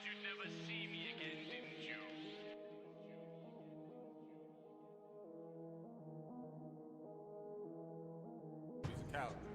thought you'd never see me again, didn't you? Musicality.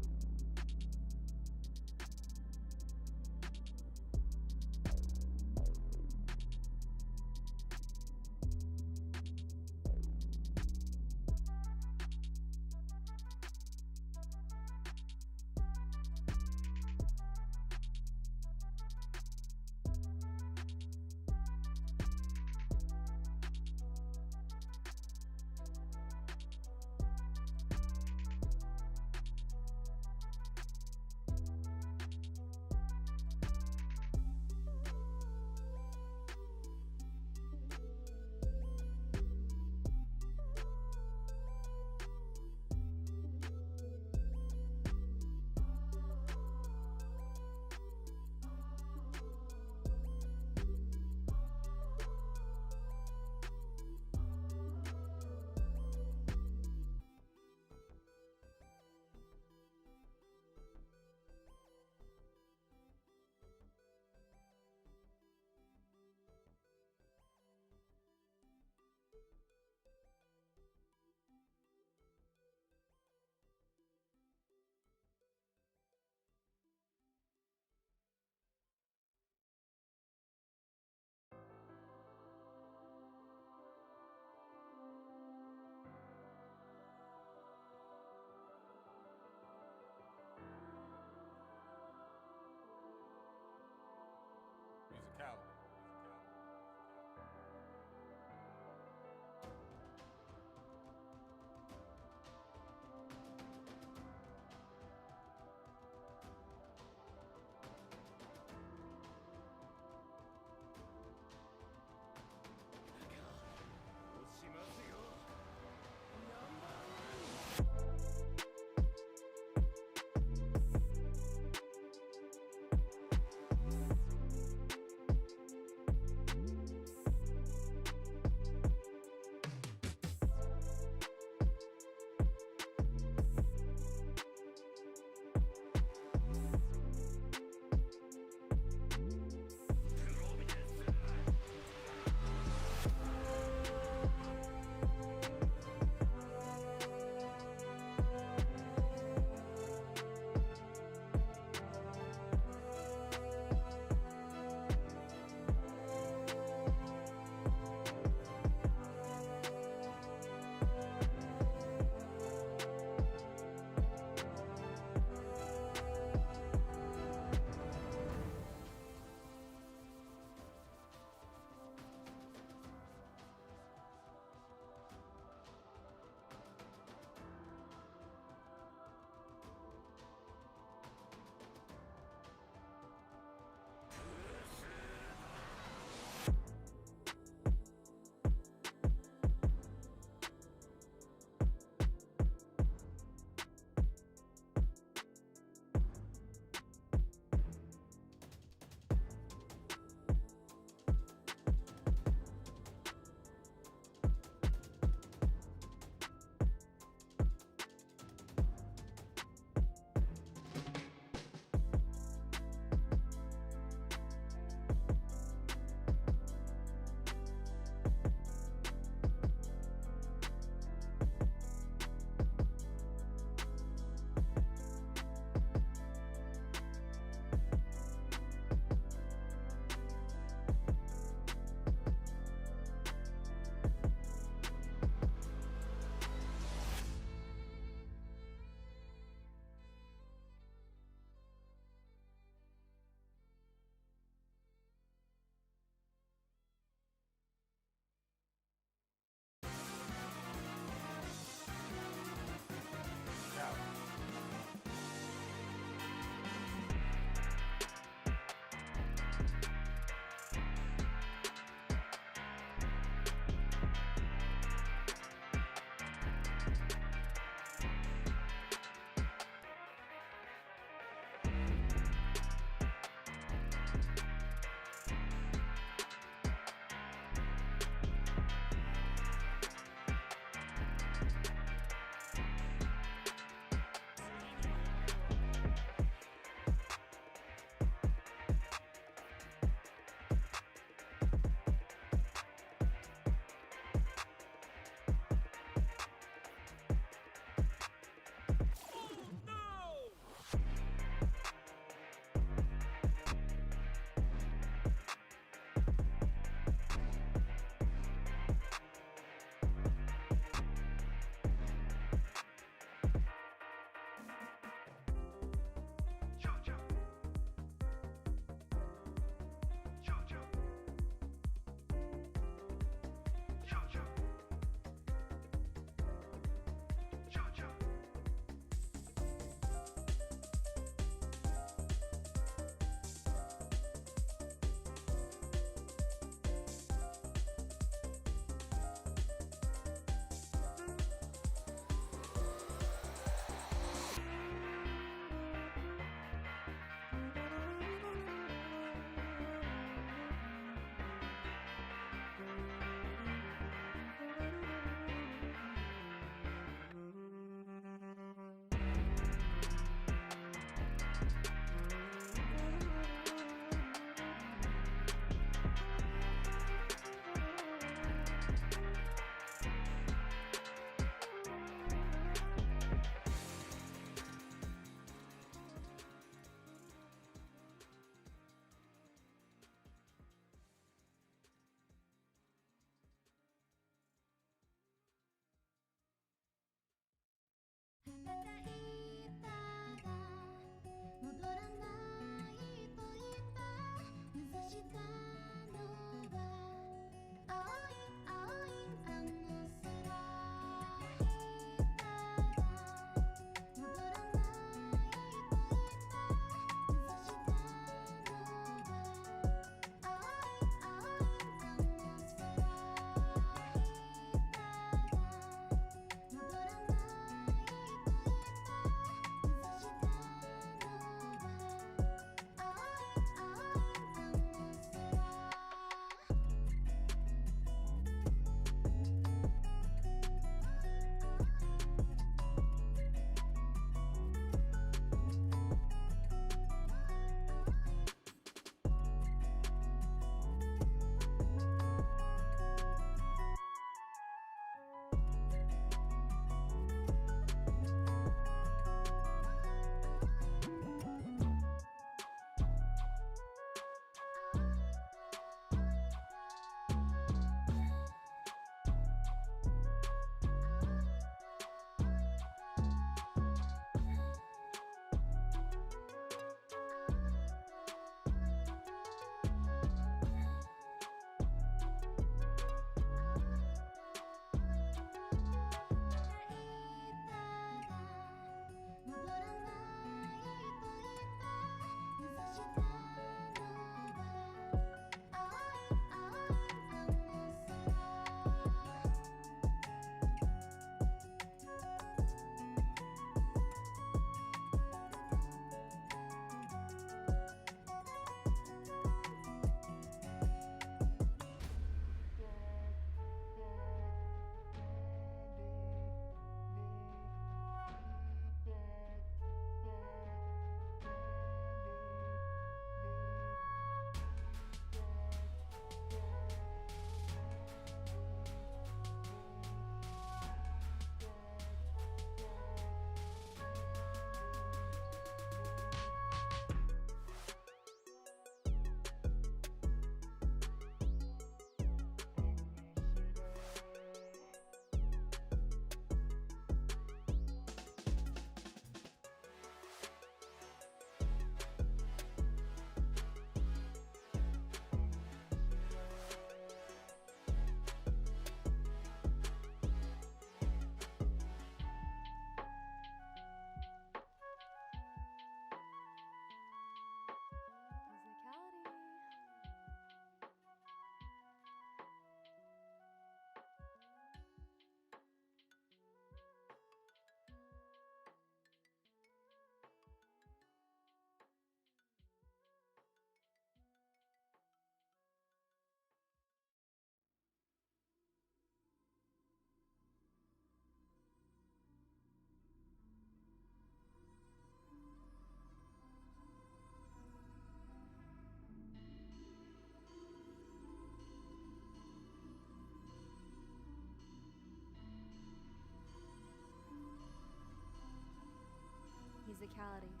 physicality.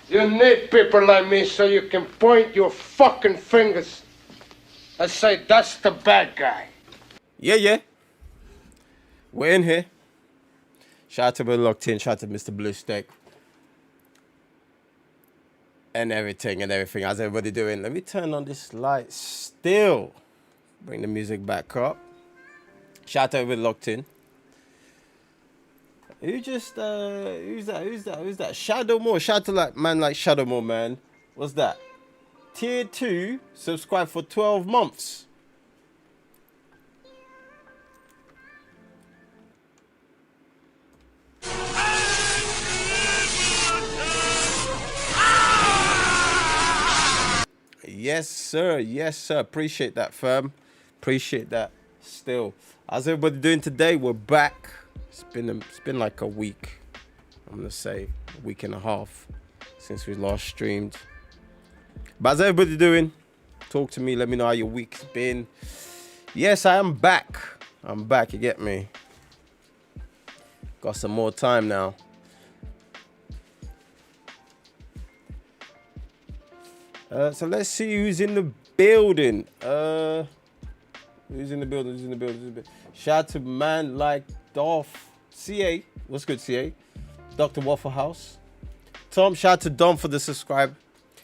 You need people like me so you can point your fucking fingers and say, that's the bad guy. Yeah, yeah. We're in here. Shout out to Will Locked In. Shout out to Mr. Blue Stick. And everything. How's everybody doing? Let me turn on this light still. Bring the music back up. Shout out to Will Locked In. Who's that? Shadow More. Shout out to like man like Shadow More, man. What's that? Tier 2, subscribe for 12 months. Yes, sir. Yes, sir. Appreciate that, fam. Appreciate that. Still, how's everybody doing today? We're back. It's been like a week. I'm gonna say a week and a half since we last streamed. But how's everybody doing? Talk to me. Let me know how your week's been. Yes, I am back. I'm back. You get me? Got some more time now. So let's see who's in the building. Who's in the building? Shout out to man like Dolph. CA. What's good, CA? Dr. Waffle House. Tom, shout out to Dom for the subscribe.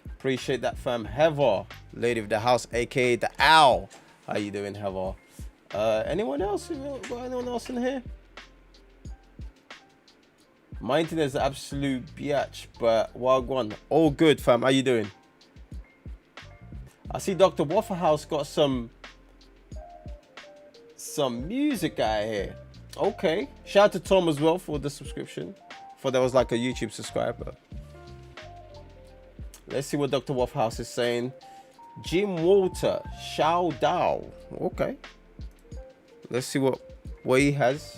Appreciate that, fam. Heather, lady of the house, aka the Owl. How you doing, Heather? Anyone else? Got anyone else in here? My internet's absolute biatch, but wild one. All good, fam. How you doing? I see Dr. Waffle House got some music out here. Okay. Shout out to Tom as well for the subscription. Thought that was like a YouTube subscriber. Let's see what Dr. Waffle House is saying. Jim Walter, Shao Dao. Okay. Let's see what he has.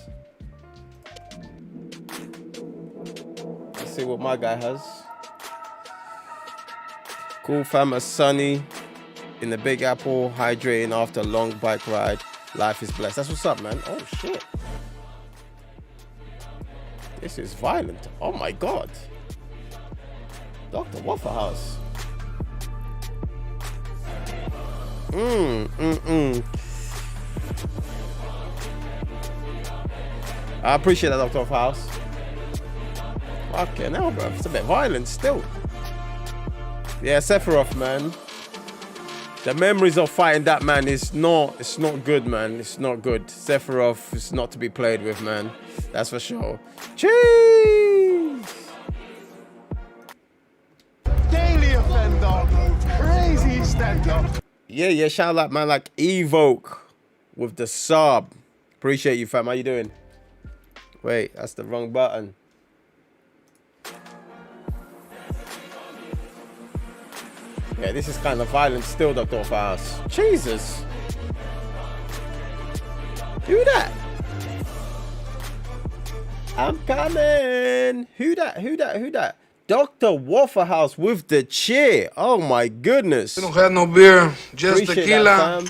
Let's see what my guy has. Cool fam, sunny in the Big Apple, hydrating after a long bike ride. Life is blessed. That's what's up, man. Oh shit. This is violent. Oh my god. Dr. Waffle House. I appreciate that, Dr. Waffle House. Okay, now, bro. It's a bit violent still. Yeah, Sephiroth, man. The memories of fighting that man it's not good, man. It's not good. Sephiroth is not to be played with, man. That's for sure. Cheese! Daily offender, crazy stand-up. Yeah, shout out, man, like Evoke with the sub. Appreciate you, fam. How you doing? Wait, that's the wrong button. Yeah, this is kind of violent still, Dr. House. Jesus. Who that? I'm coming. Who that? Dr. Waffle House with the cheer. Oh my goodness. We don't have no beer, just Appreciate tequila.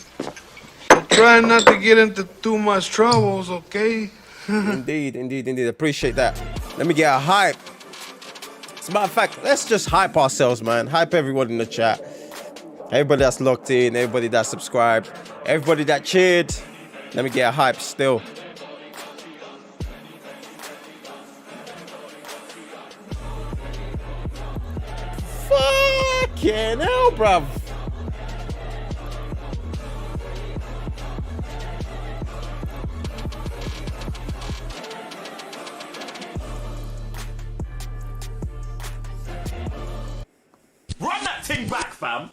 That, Try not to get into too much troubles, okay? Indeed. Appreciate that. Let me get a hype. As a matter of fact, let's just hype ourselves, man. Hype everyone in the chat. Everybody that's locked in, everybody that subscribed, everybody that cheered. Let me get a hype still. Fucking hell, bruv. Run that thing back, fam.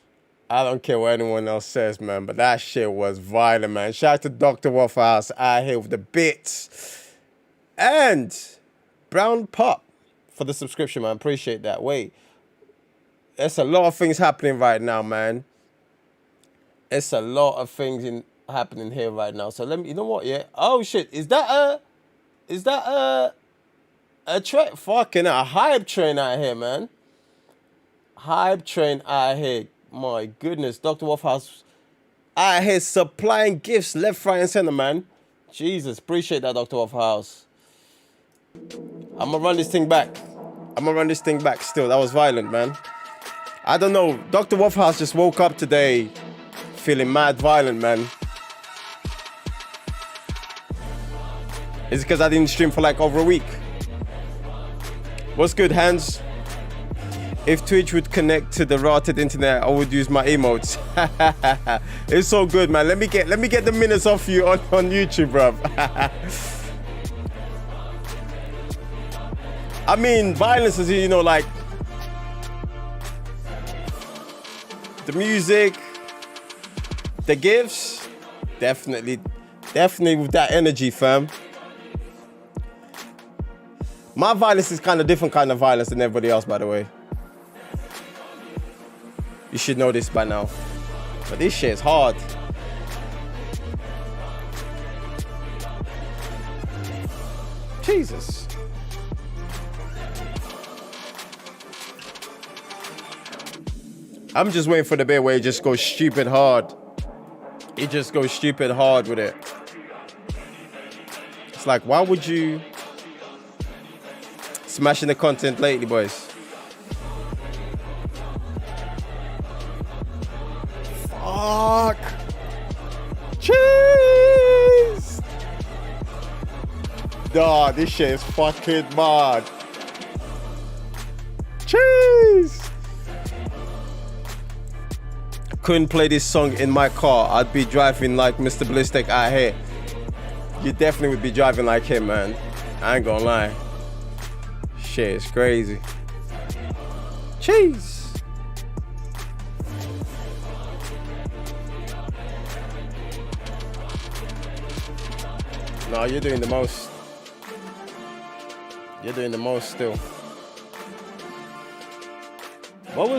I don't care what anyone else says, man, but that shit was violent, man. Shout out to Dr. Waffle House out here with the bits. And Brown Pop for the subscription, man. Appreciate that. Wait, there's a lot of things happening right now, man. It's a lot of things happening here right now. So let me, you know what, yeah? Oh shit, is that a train? Fucking a hype train out here, man. Hype train out here. My goodness, Dr. Waffle House out here supplying gifts left, right, and center, man. Jesus, appreciate that, Dr. Waffle House. I'm gonna run this thing back. Still. That was violent, man. I don't know. Dr. Waffle House just woke up today feeling mad violent, man. Is it because I didn't stream for like over a week? What's good, Hans? If Twitch would connect to the routed internet, I would use my emotes. It's so good, man. Let me get the minutes off you on YouTube, bruv. I mean, violence is, you know, like the music, the gifts, definitely with that energy, fam. My violence is kind of different kind of violence than everybody else, by the way. You should know this by now. But this shit is hard. Jesus. I'm just waiting for the bit where it just goes stupid hard. It just goes stupid hard with it. It's like, why would you... Smashing the content lately, boys. Fuck. Jeez. Nah, this shit is fucking mad. Jeez. Couldn't play this song in my car. I'd be driving like Mr. Ballistic out here. You definitely would be driving like him, man. I ain't gonna lie. Shit is crazy. Jeez. No, you're doing the most. You're doing the most still. What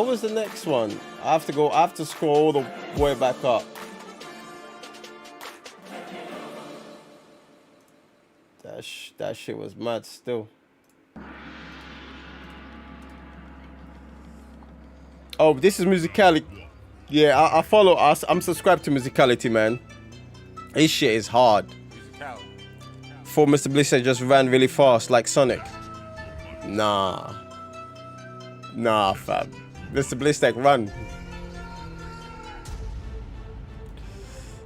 was the next one? I have to scroll all the way back up. That shit was mad still. Oh, this is Musicality. Yeah, I follow us. I'm subscribed to Musicality, man. This shit is hard. For Mr. Bliss, I just ran really fast like Sonic. Nah, fam. Mr. Bliss, run.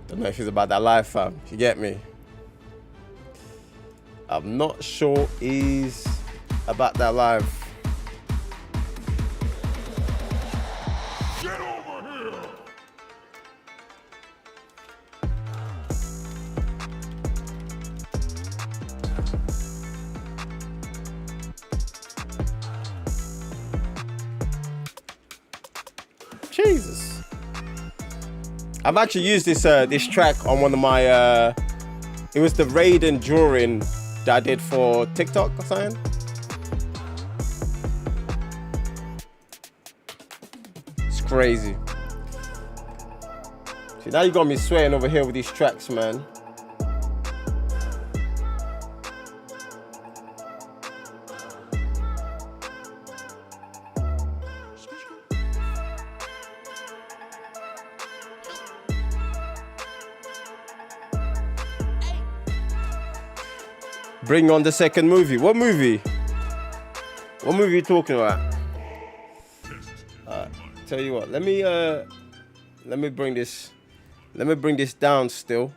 Don't know if he's about that life, fam. You get me? I'm not sure he's about that life. Get over here! Jesus. I've actually used this track on one of my it was the raid and drawing that I did for TikTok or something. It's crazy. See, now you got me sweating over here with these tracks, man. Bring on the second movie. What movie? What movie are you talking about? Tell you what. Let me bring this down still.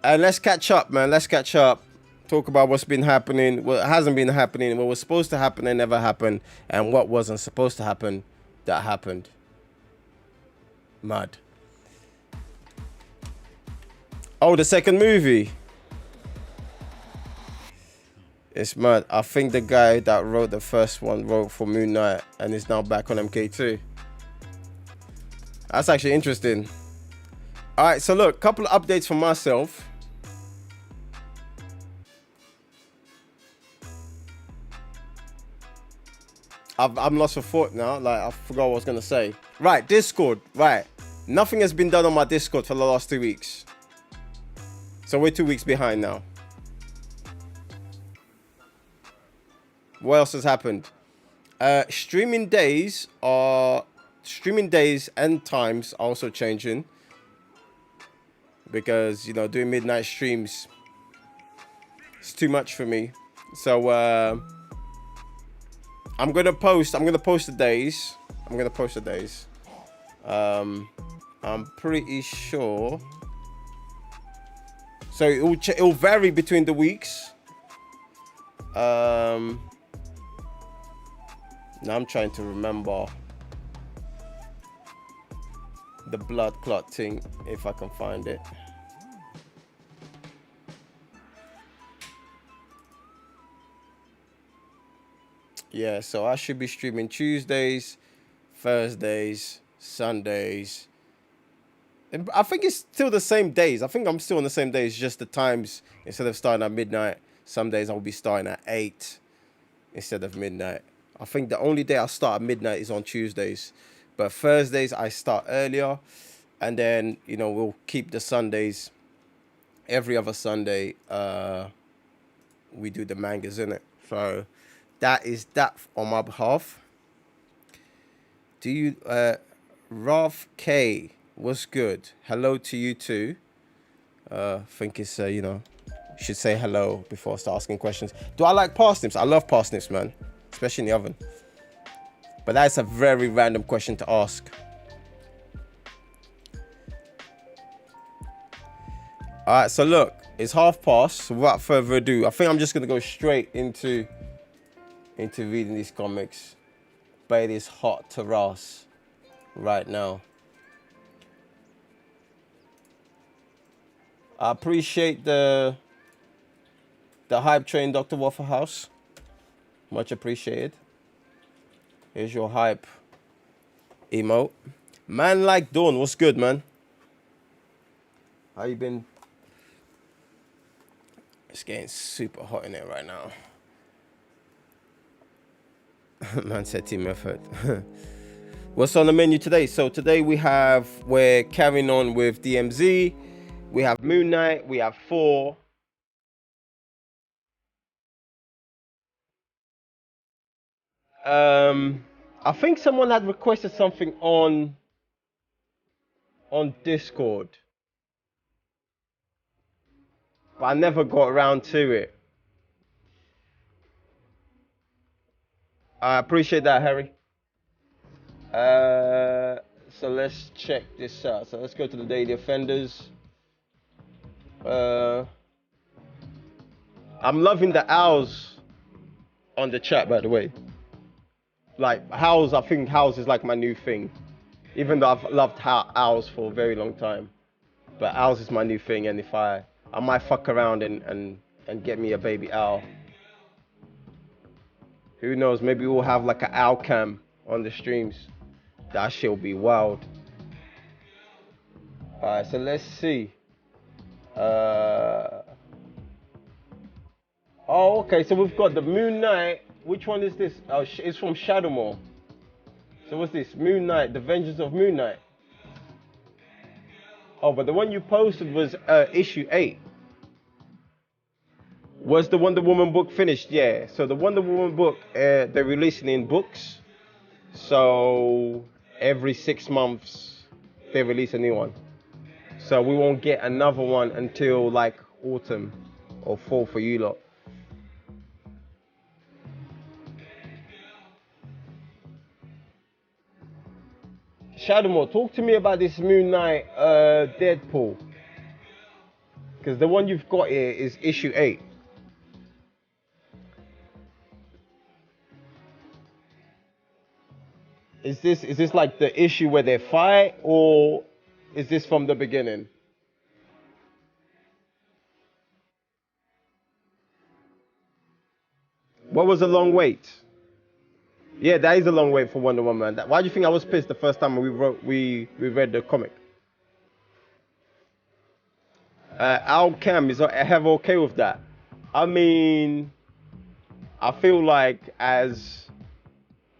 And let's catch up, man. Let's catch up. Talk about what's been happening, what hasn't been happening, what was supposed to happen and never happened, and what wasn't supposed to happen that happened. Mad. Oh, the second movie. It's mad. I think the guy that wrote the first one wrote for Moon Knight and is now back on MK2. That's actually interesting. All right, so look, couple of updates for myself. I'm lost for thought now. Like, I forgot what I was going to say. Right, Discord. Right. Nothing has been done on my Discord for the last 2 weeks. So we're 2 weeks behind now. What else has happened? Streaming days and times are also changing. Because, you know, doing midnight streams, it's too much for me. So I'm gonna post the days. I'm pretty sure So it'll vary between the weeks. Now I'm trying to remember the blood clot thing, if I can find it. Yeah, so I should be streaming Tuesdays, Thursdays, Sundays. And I think it's still the same days. I think I'm still on the same days, just the times. Instead of starting at midnight, some days I'll be starting at 8 instead of midnight. I think the only day I start at midnight is on Tuesdays. But Thursdays I start earlier. And then, you know, we'll keep the Sundays. Every other Sunday, we do the mangas, innit? So that is that on my behalf. Do you, Ralph K, what's good? Hello to you too. Think it's, you know, you should say hello before I start asking questions. Do I like parsnips? I love parsnips, man. Especially in the oven. But that's a very random question to ask. Alright, so look, it's past. So without further ado, I think I'm just gonna go straight into reading these comics. But it is hot to Ross right now. I appreciate the hype train, Dr. Waffle House. Much appreciated. Here's your hype emote. Man like Dawn, what's good, man? How you been? It's getting super hot in here right now. Man said team effort. What's on the menu today? So today we're carrying on with DMZ. We have Moon Knight. We have Thor. I think someone had requested something on Discord, but I never got around to it. I appreciate that, Harry. So let's check this out. So let's go to the Daily Offenders. I'm loving the owls on the chat, by the way. Like owls, I think owls is like my new thing. Even though I've loved owls for a very long time, but owls is my new thing. And if I might fuck around and get me a baby owl. Who knows? Maybe we'll have like an owl cam on the streams. That shit'll be wild. Alright, so let's see. Oh, okay. So we've got the Moon Knight. Which one is this? Oh, it's from Shadowmore. So what's this? Moon Knight, The Vengeance of Moon Knight. Oh, but the one you posted was issue 8. Was the Wonder Woman book finished? Yeah. So the Wonder Woman book, they're releasing in books. So every 6 months, they release a new one. So we won't get another one until like autumn or fall for you lot. Shadowmore, talk to me about this Moon Knight Deadpool. Because the one you've got here is issue 8. Is this like the issue where they fight, or is this from the beginning? What was the long wait? Yeah, that is a long wait for Wonder Woman. Why do you think I was pissed the first time we read the comic? Al Cam is I have okay with that. I mean, I feel like as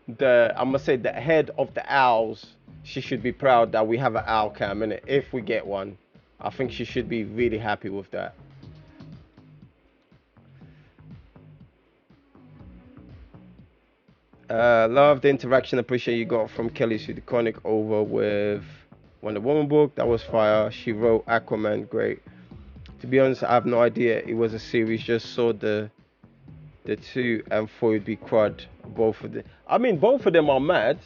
I'm gonna say the head of the owls, she should be proud that we have an owl cam in it. If we get one, I think she should be really happy with that. Love the interaction. Appreciate you got from Kelly Sudiconic over with Wonder Woman book. That was fire. She wrote Aquaman. Great. To be honest, I have no idea it was a series. Just saw the 2 and 4 would be crud. Both of them. I mean, both of them are mad.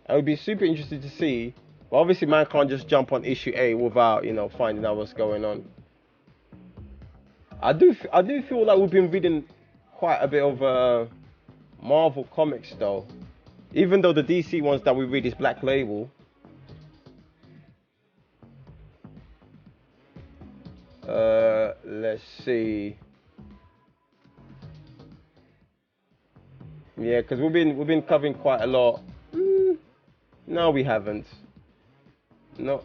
I would be super interested to see. But obviously, man can't just jump on issue 8 without, you know, finding out what's going on. I do feel like we've been reading quite a bit of Marvel comics though. Even though the DC ones that we read is Black Label. Let's see. Yeah, because we've been covering quite a lot. No, we haven't. No,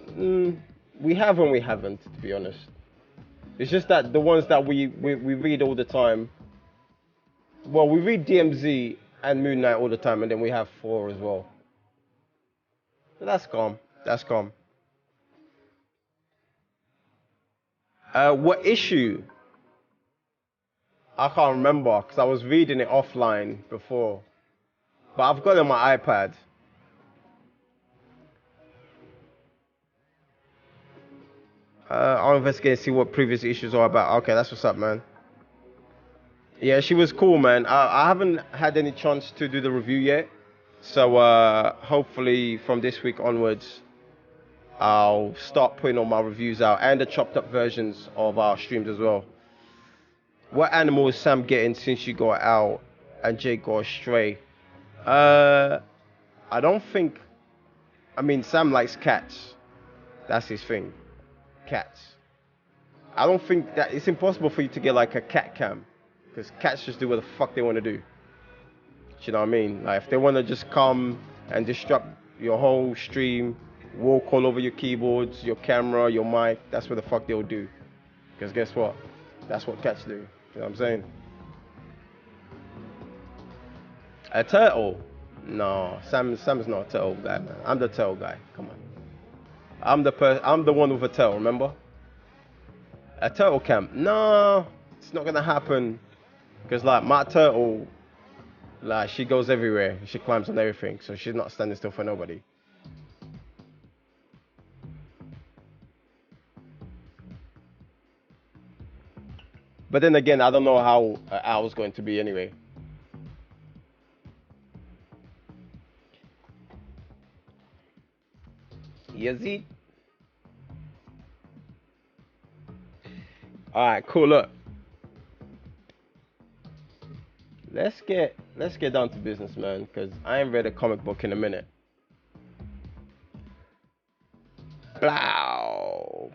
we have and we haven't, to be honest. It's just that the ones that we read all the time. Well, we read DMZ and Moon Knight all the time, and then we have Thor as well. But that's calm. That's calm. What issue? I can't remember because I was reading it offline before. But I've got it on my iPad. I'll investigate and see what previous issues are about. Okay, that's what's up, man. Yeah, she was cool, man. I haven't had any chance to do the review yet. So hopefully from this week onwards, I'll start putting all my reviews out and the chopped up versions of our streams as well. What animal is Sam getting since she got out and Jake got astray? I don't think... I mean, Sam likes cats. That's his thing. Cats. I don't think that... It's impossible for you to get like a cat cam. Because cats just do what the fuck they want to do. Do you know what I mean? Like if they want to just come and disrupt your whole stream, walk all over your keyboards, your camera, your mic, that's what the fuck they'll do. Because guess what? That's what cats do. You know what I'm saying? A turtle? No, Sam's not a turtle guy, man. I'm the turtle guy. Come on. I'm the one with a tail, remember? A turtle camp? No, it's not gonna happen. Because like my turtle, like she goes everywhere. She climbs on everything. So she's not standing still for nobody. But then again, I don't know how an owl's going to be anyway. Yazid. All right, cool. Look, let's get down to business, man. Cause I ain't read a comic book in a minute. Blow.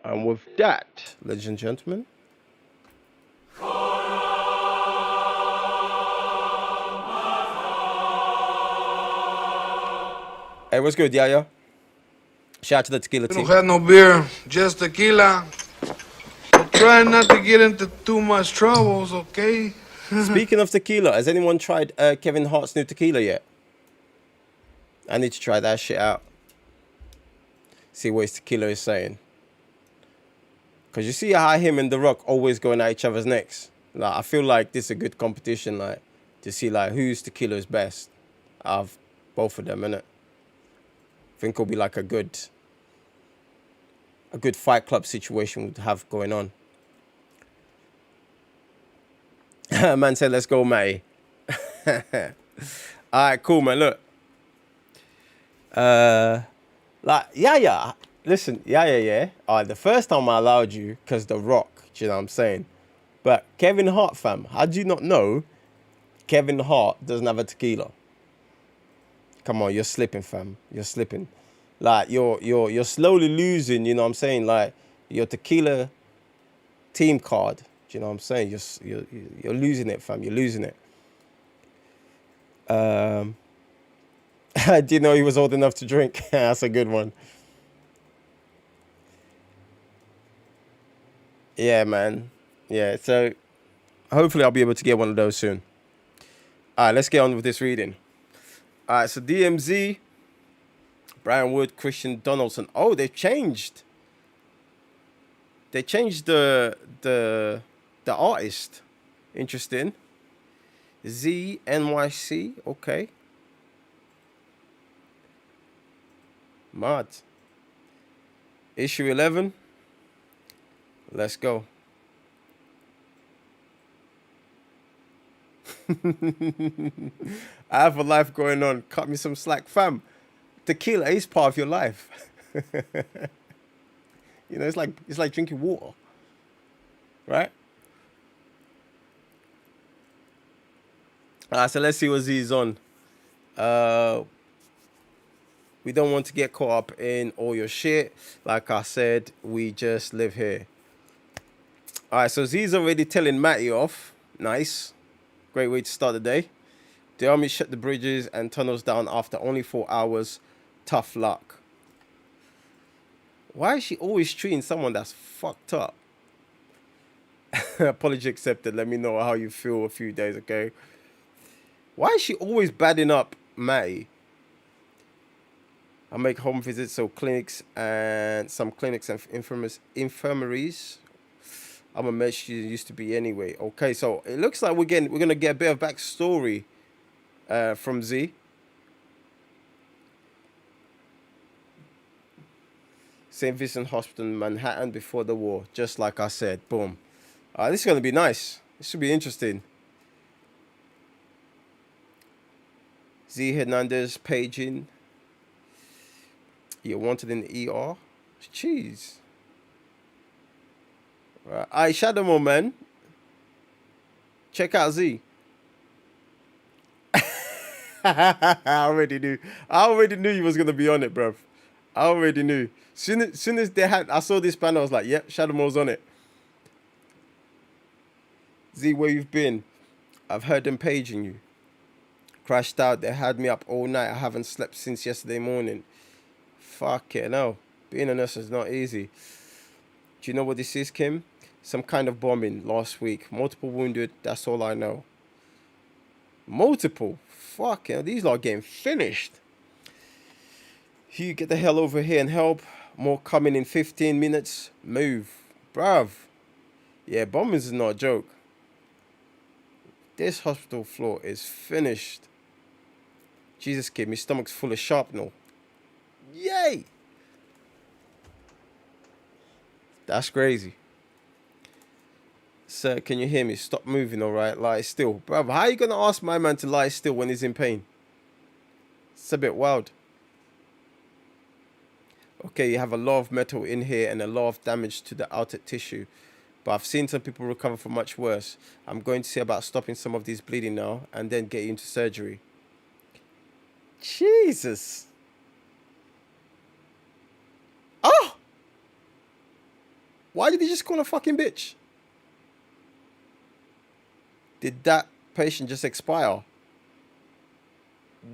And with that, ladies and gentlemen. Hey, what's good, Yaya? Shout out to the tequila We team. don't have no beer, just tequila. But try not to get into too much troubles, okay? Speaking of tequila, has anyone tried Kevin Hart's new tequila yet? I need to try that shit out. See what his tequila is saying. Because you see how him and The Rock always going at each other's necks. Like, I feel like this is a good competition, like, to see like whose tequila is best out of both of them, innit? I think it'll be like a good Fight Club situation we'd have going on. Man said, let's go, Matty. Alright, cool, man. Look. Like, yeah. Listen, yeah. Alright, the first time I allowed you, because The Rock, do you know what I'm saying? But Kevin Hart, fam, how do you not know Kevin Hart doesn't have a tequila? Come on, you're slipping, fam. You're slipping. Like, you're slowly losing, you know what I'm saying? Like, your tequila team card. Do you know what I'm saying? You're losing it, fam. You're losing it. I didn't know he was old enough to drink. That's a good one. Yeah, man. Yeah, so hopefully I'll be able to get one of those soon. All right, let's get on with this reading. All right, so DMZ, Brian Wood, Christian Donaldson. Oh, they've changed. They changed the artist. Interesting. ZNYC. Okay. Mad. Issue 11. Let's go. I have a life going on. Cut me some slack, fam. Tequila is part of your life. You know, it's like drinking water, right? So let's see what Z's on. We don't want to get caught up in all your shit. Like I said, we just live here. All right, so Z's already telling Matty off. Nice. Great way to start the day. The army shut the bridges and tunnels down after only 4 hours. Tough luck. Why is she always treating someone that's fucked up? Apology accepted. Let me know how you feel a few days, okay? Why is she always badding up Matty? I make home visits, so clinics and some clinics and infirmaries. I'm a mess she used to be anyway. Okay, so it looks like we're gonna get a bit of backstory from Z. St. Vincent Hospital in Manhattan before the war, just like I said. Boom. This is gonna be nice. This should be interesting. Z Hernandez paging. You're wanted in the ER. Jeez. Right. Alright, Shadow Mo, man. Check out Z. I already knew you was gonna be on it, bruv. I already knew. Soon as I saw this banner, I was like, yep, Shadow Mo's on it. Z, where you've been? I've heard them paging you. Crashed out. They had me up all night. I haven't slept since yesterday morning. Fuck it, no. Being a nurse is not easy. Do you know what this is, Kim? Some kind of bombing last week. Multiple wounded. That's all I know. Multiple? Fuck it. These lot getting finished. You get the hell over here and help. More coming in 15 minutes. Move. Bruv. Yeah, bombings is not a joke. This hospital floor is finished. Jesus, kid, my stomach's full of shrapnel. Yay! That's crazy. Sir, can you hear me? Stop moving, alright? Lie still. Bruv, how are you going to ask my man to lie still when he's in pain? It's a bit wild. Okay, you have a lot of metal in here and a lot of damage to the outer tissue. But I've seen some people recover from much worse. I'm going to see about stopping some of these bleeding now and then get you into surgery. Jesus. Oh! Why did he just call a fucking bitch? Did that patient just expire?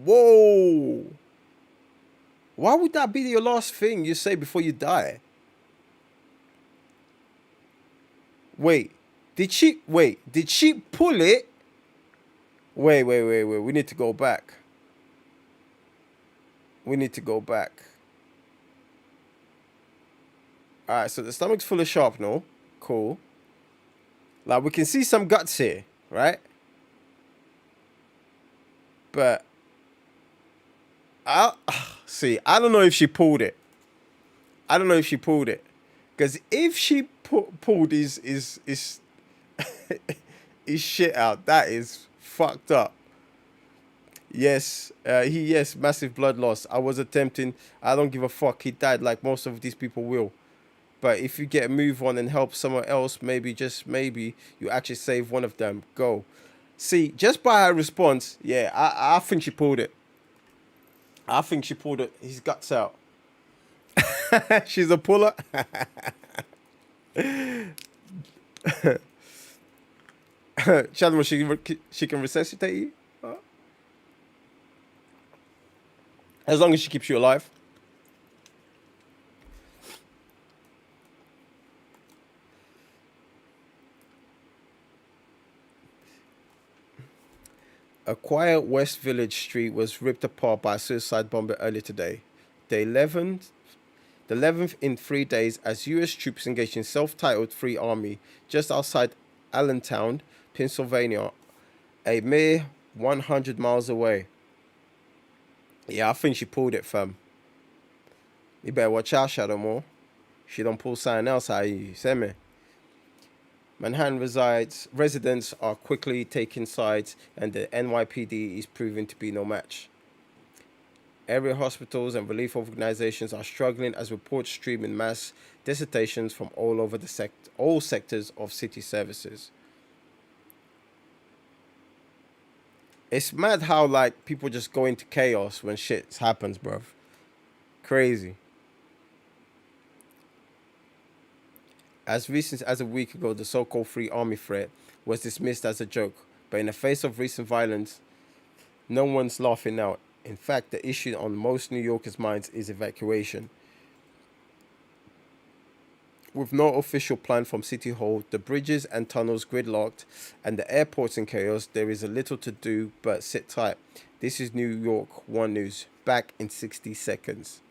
Whoa! Why would that be your last thing you say before you die? Wait, did she pull it? Wait. We need to go back. Alright, so the stomach's full of shrapnel. Cool. Like, we can see some guts here, right? But I don't know if she pulled it. Because if she pulled his shit out, that is fucked up. Yes, massive blood loss. I was attempting. I don't give a fuck. He died like most of these people will. But if you get a move on and help someone else, maybe, just maybe, you actually save one of them. Go. See, just by her response, yeah, I think she pulled it. I think she pulled his guts out. She's a puller. Shadow, she can resuscitate you. As long as she keeps you alive. A quiet West Village street was ripped apart by a suicide bomber earlier today. The 11th in 3 days as U.S. troops engaged in self-titled Free Army just outside Allentown, Pennsylvania, a mere 100 miles away. Yeah, I think she pulled it, fam. You better watch out, Shadow Moore. She don't pull something else out of you, see me? Manhattan residents are quickly taking sides, and the NYPD is proving to be no match. Area hospitals and relief organizations are struggling as reports stream in mass dissertations from all over all sectors of city services. It's mad how like people just go into chaos when shit happens, bruv. Crazy. As recent as a week ago, the so-called Free Army threat was dismissed as a joke. But in the face of recent violence, no one's laughing now. In fact, the issue on most New Yorkers' minds is evacuation. With no official plan from City Hall, the bridges and tunnels gridlocked, and the airports in chaos, there is a little to do, but sit tight. This is New York One News, back in 60 seconds.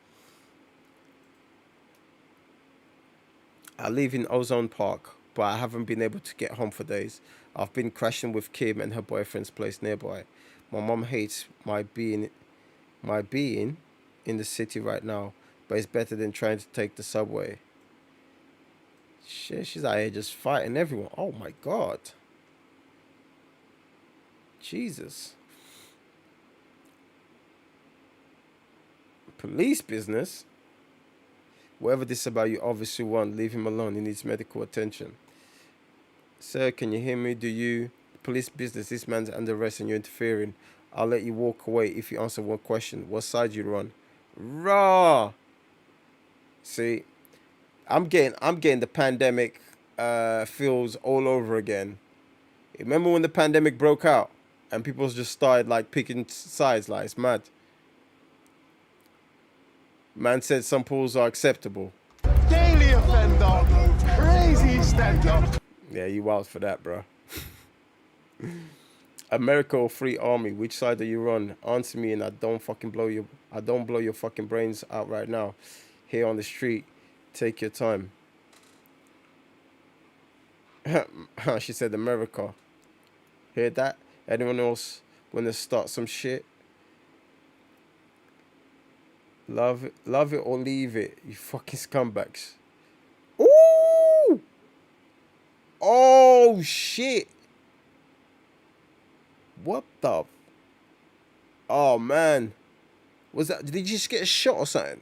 I live in Ozone Park, but I haven't been able to get home for days. I've been crashing with Kim and her boyfriend's place nearby. My mom hates my being in the city right now, but it's better than trying to take the subway. Shit, she's out here just fighting everyone. Oh my God. Jesus. Police business? Whatever this is about, you obviously want. Leave him alone. He needs medical attention. Sir, can you hear me? Do you? Police business. This man's under arrest and you're interfering. I'll let you walk away if you answer one question. What side you run? Raw. See, I'm getting the pandemic feels all over again. Remember when the pandemic broke out and people just started like picking sides? Like, it's mad. Man said some pools are acceptable. Daily offender. Crazy stand-up. Yeah, you wild for that, bro. America or Free Army? Which side do you run? Answer me, and I don't blow your fucking brains out right now. Here on the street, take your time. She said America. Hear that? Anyone else want to start some shit? Love it or leave it, you fucking scumbags. Ooh! Oh shit! What the? Oh man, was that? Did you just get a shot or something?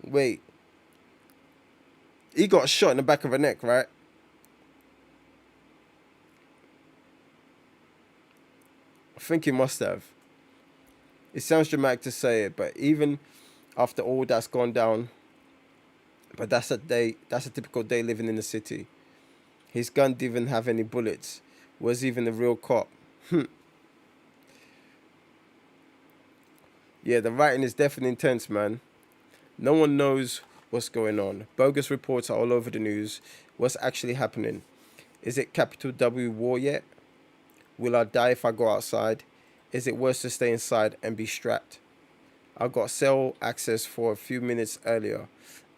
Wait, he got shot in the back of the neck, right? I think he must have. It sounds dramatic to say it, but even after all that's gone down, but that's a typical day living in the city. His gun didn't even have any bullets. Was even a real cop. Yeah, the writing is definitely intense, man. No one knows what's going on. Bogus reports are all over the news. What's actually happening? Is it capital W war yet? Will I die if I go outside? Is it worse to stay inside and be strapped? I got cell access for a few minutes earlier,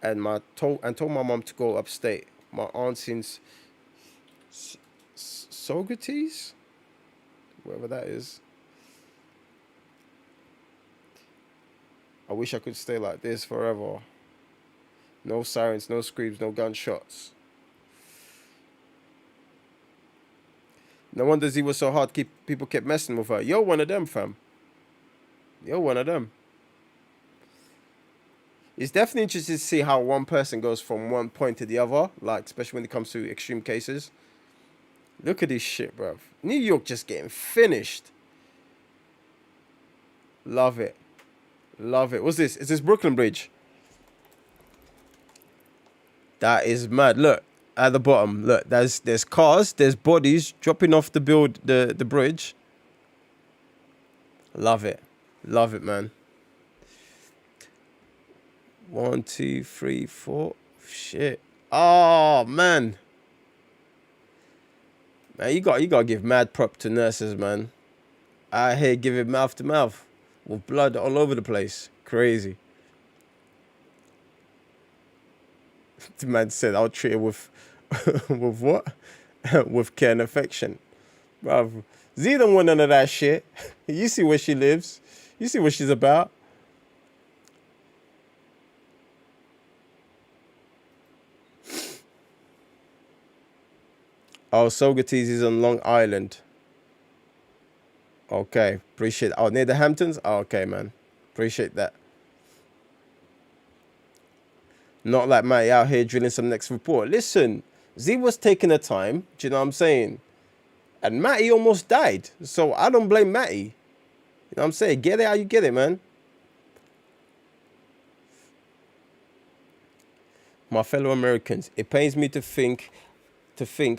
and told my mom to go upstate. My aunt since Socrates, wherever that is. I wish I could stay like this forever. No sirens, no screams, no gunshots. No wonder Z was so hard. People kept messing with her. You're one of them, fam. You're one of them. It's definitely interesting to see how one person goes from one point to the other, like especially when it comes to extreme cases. Look at this shit, bruv. New York just getting finished. Love it. Love it. What's this? Is this Brooklyn Bridge? That is mad. Look. At the bottom, look, there's cars, there's bodies dropping off the bridge. Love it, man. 1, 2, 3, 4. Shit. Oh man, you gotta give mad prop to nurses, man. I here giving mouth to mouth with blood all over the place. Crazy. The man said, "I'll treat her with." With what? With care and affection. Bruv, Z don't want none of that shit. You see where she lives. You see what she's about. Oh, Socrates is on Long Island. Okay, appreciate it. Oh, near the Hamptons? Oh, okay, man. Appreciate that. Not like Matty out here drilling some next report. Listen, Z was taking the time. Do you know what I'm saying? And Matty almost died. So I don't blame Matty. You know what I'm saying? Get it how you get it, man. My fellow Americans, it pains me to think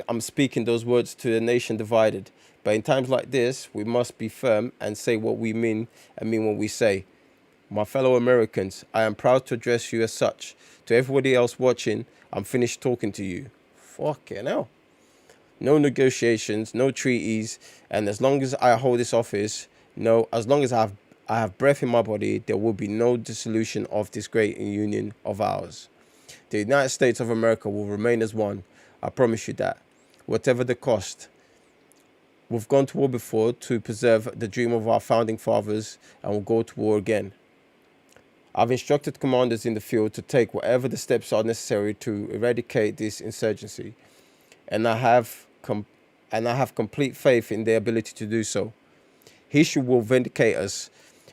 I'm speaking those words to a nation divided. But in times like this, we must be firm and say what we mean and mean what we say. My fellow Americans, I am proud to address you as such. To everybody else watching, I'm finished talking to you. Fucking hell. No negotiations, no treaties, and as long as I hold this office, as long as I have breath in my body, there will be no dissolution of this great union of ours. The United States of America will remain as one. I promise you that. Whatever the cost. We've gone to war before to preserve the dream of our founding fathers, and we'll go to war again. I've instructed commanders in the field to take whatever the steps are necessary to eradicate this insurgency, and I have complete faith in their ability to do so. History will vindicate us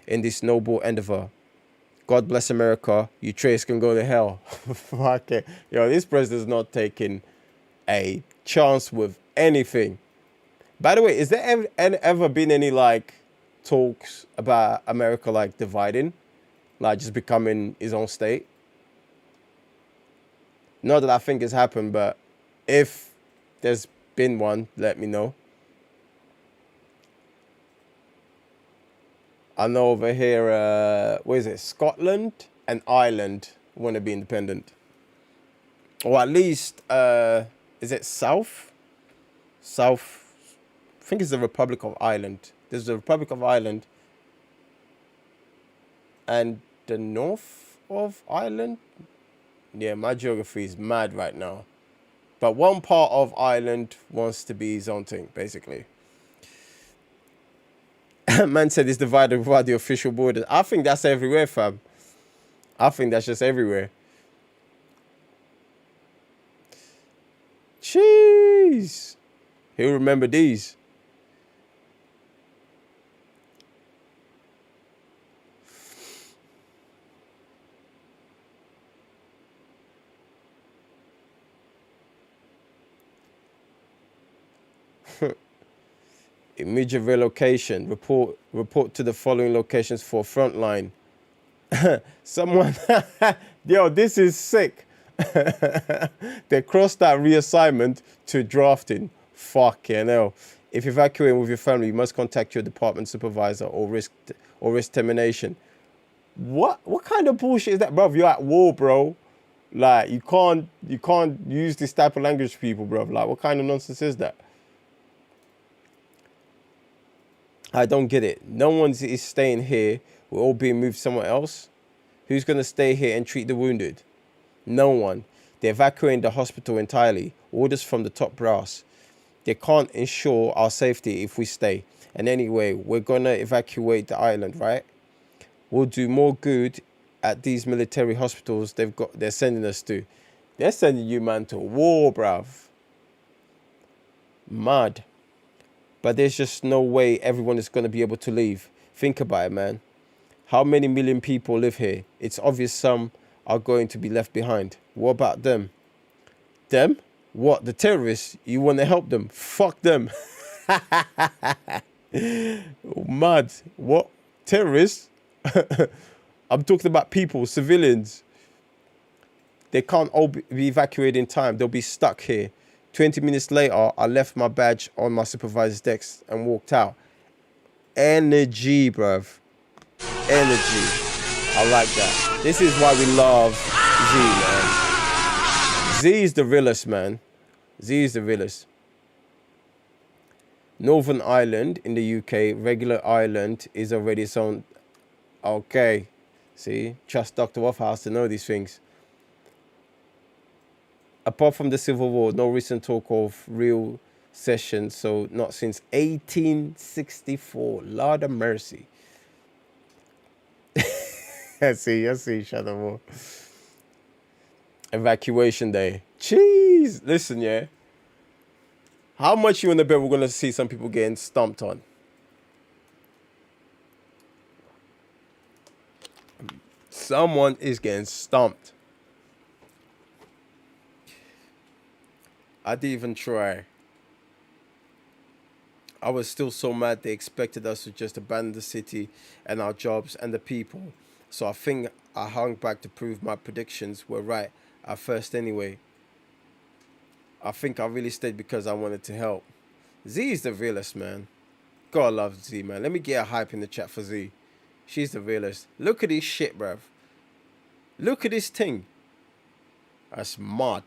in this noble endeavor. God bless America. You traitors can go to hell. Fuck it. Yo, this president's not taking a chance with anything. By the way, is there ever been any like talks about America like dividing? Like just becoming his own state? Not that I think it's happened, but if there's been one, let me know. I know over here, what is it? Scotland and Ireland want to be independent. Or at least, is it South? South, I think it's the Republic of Ireland. There's the Republic of Ireland and the north of Ireland. Yeah, my geography is mad right now. But one part of Ireland wants to be his own thing, basically. Man said it's divided without the official borders. I think that's everywhere, fam. I think that's just everywhere. Jeez. He'll remember these. Immediate relocation. Report to the following locations for frontline. Someone, yo, this is sick. They crossed that reassignment to drafting. Fucking hell. If evacuating with your family, you must contact your department supervisor or risk termination. What kind of bullshit is that, bro? You're at war, bro. Like you can't use this type of language to people, bro. Like what kind of nonsense is that? I don't get it. No one is staying here. We're all being moved somewhere else. Who's going to stay here and treat the wounded? No one. They're evacuating the hospital entirely. Orders from the top brass. They can't ensure our safety if we stay. And anyway, we're going to evacuate the island, right? We'll do more good at these military hospitals they're sending us to. They're sending you, man, to war, bruv. Mad. But there's just no way everyone is going to be able to leave. Think about it, man. How many million people live here? It's obvious some are going to be left behind. What about them? Them? What? The terrorists? You want to help them? Fuck them. Mad. What? Terrorists? I'm talking about people, civilians. They can't all be evacuated in time. They'll be stuck here. 20 minutes later, I left my badge on my supervisor's desk and walked out. Energy, bruv. Energy. I like that. This is why we love Z, man. Z is the realest, man. Z is the realest. Northern Ireland in the UK, regular Ireland is already its own. Okay. See, trust Dr. Waffhouse to know these things. Apart from the Civil War, no recent talk of real session, so not since 1864. Lord of mercy. I see, Shadow War. Evacuation day. Jeez. Listen, yeah. How much you want to bet we're going to see some people getting stomped on? Someone is getting stomped. I didn't even try. I was still so mad they expected us to just abandon the city and our jobs and the people. So I think I hung back to prove my predictions were right at first anyway. I think I really stayed because I wanted to help. Z is the realest, man. God love Z, man. Let me get a hype in the chat for Z. She's the realest. Look at this shit, bruv. Look at this thing. That's mad.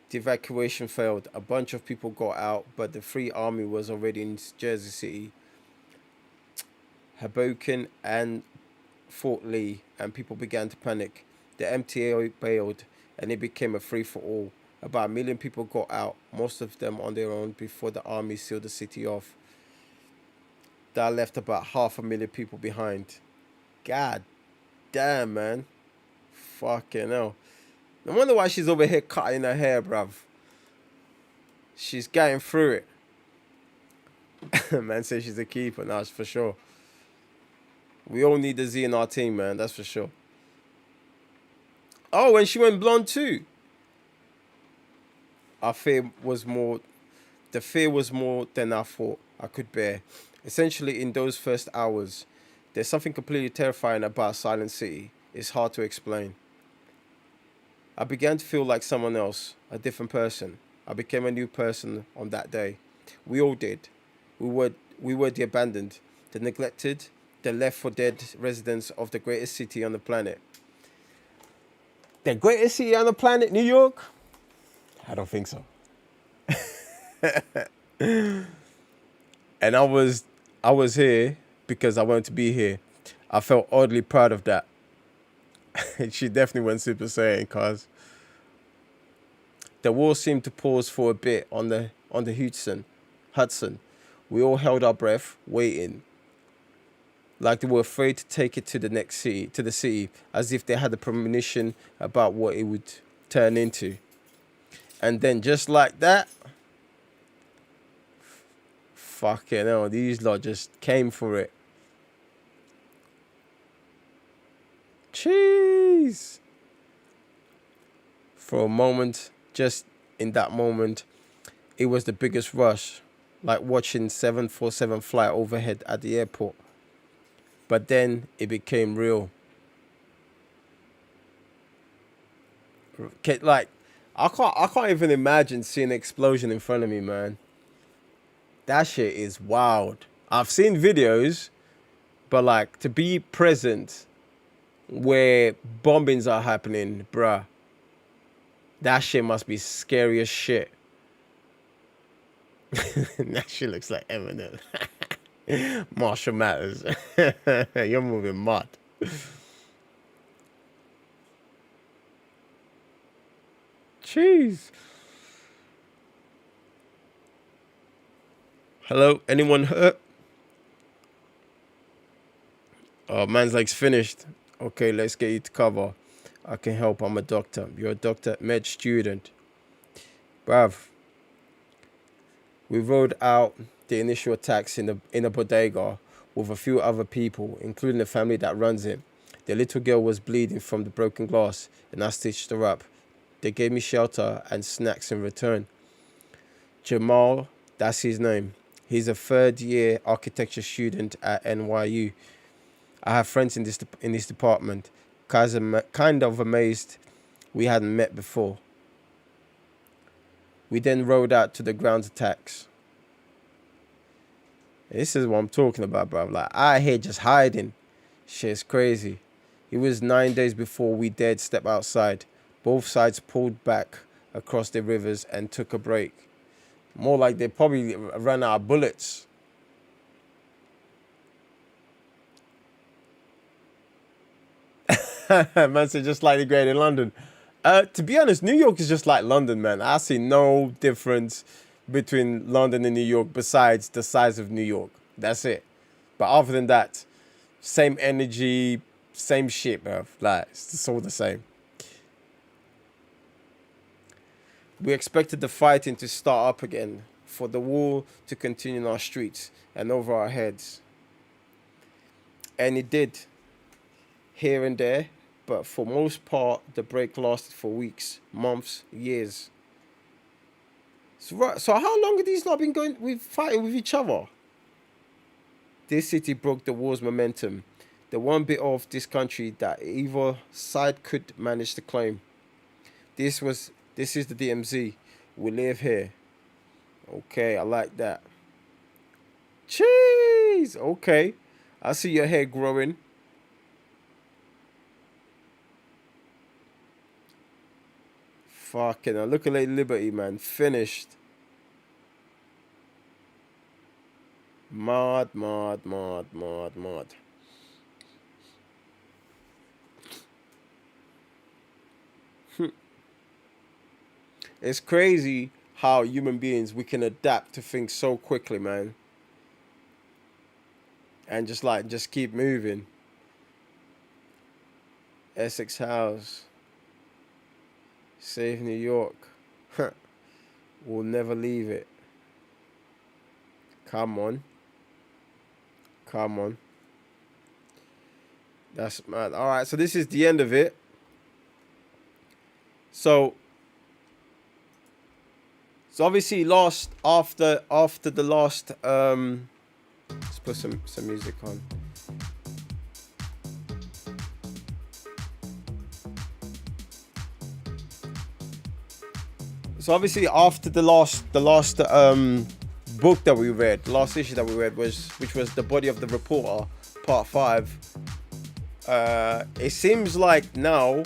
The evacuation failed. A bunch of people got out, but the Free Army was already in Jersey City, Hoboken, and Fort Lee, and people began to panic. The MTA bailed, and it became a free-for-all. About 1 million people got out, most of them on their own, before the army sealed the city off. That left about 500,000 people behind. God damn, man. Fucking hell. No wonder why she's over here cutting her hair, bruv. She's getting through it. Man says she's a keeper. Nah, that's for sure. We all need the Z in our team, man. That's for sure. Oh, and she went blonde too. The fear was more than I thought I could bear. Essentially, in those first hours, there's something completely terrifying about Silent City. It's hard to explain. I began to feel like someone else, a different person. I became a new person on that day. We all did. We were the abandoned, the neglected, the left for dead residents of the greatest city on the planet. The greatest city on the planet, New York? I don't think so. And I was here because I wanted to be here. I felt oddly proud of that. She definitely went Super Saiyan, cause the war seemed to pause for a bit on the Hudson. We all held our breath, waiting, like they were afraid to take it to the city, as if they had a premonition about what it would turn into. And then just like that, fucking hell, these lot just came for it. Jeez. For a moment, just in that moment, it was the biggest rush, like watching 747 fly overhead at the airport. But then it became real. Like, I can't even imagine seeing an explosion in front of me, man. That shit is wild. I've seen videos, but like to be present where bombings are happening, bruh, that shit must be scary as shit. That shit looks like Eminem. Marshall Matters. You're moving mad. Jeez. Hello? Anyone hurt? Oh, man's legs finished. Okay, let's get you to cover. I can help. I'm a doctor. You're a doctor, med student. Bruv. We rode out the initial attacks in a bodega with a few other people, including the family that runs it. The little girl was bleeding from the broken glass, and I stitched her up. They gave me shelter and snacks in return. Jamal, that's his name. He's a third-year architecture student at NYU. I have friends in this department. Kind of amazed we hadn't met before. We then rode out to the ground attacks. This is what I'm talking about, bro. Like, I here just hiding. Shit's crazy. It was 9 days before we dared step outside. Both sides pulled back across the rivers and took a break. More like they probably ran out of bullets. Man said just slightly greater in London. To be honest, New York is just like London, man. I see no difference between London and New York besides the size of New York. That's it. But other than that, same energy, same shit, bro. Like, it's all the same. We expected the fighting to start up again, for the war to continue in our streets and over our heads. And it did, here and there, but for most part, the break lasted for weeks, months, years. So, right, so how long have these not been fighting with each other? This city broke the war's momentum. The one bit of this country that either side could manage to claim. This is the DMZ. We live here. Okay, I like that. Jeez. Okay. I see your hair growing. Fucking hell. Look at Lady Liberty, man. Finished. Mod. It's crazy how human beings, we can adapt to things so quickly, man. And just keep moving. Essex House. Save New York. We'll never leave it. Come on. That's mad. All right, so this is the end of it. So obviously after the last let's put some music on. So obviously after the last book that we read, the last issue that we read which was The Body of the Reporter, Part 5. It seems like now,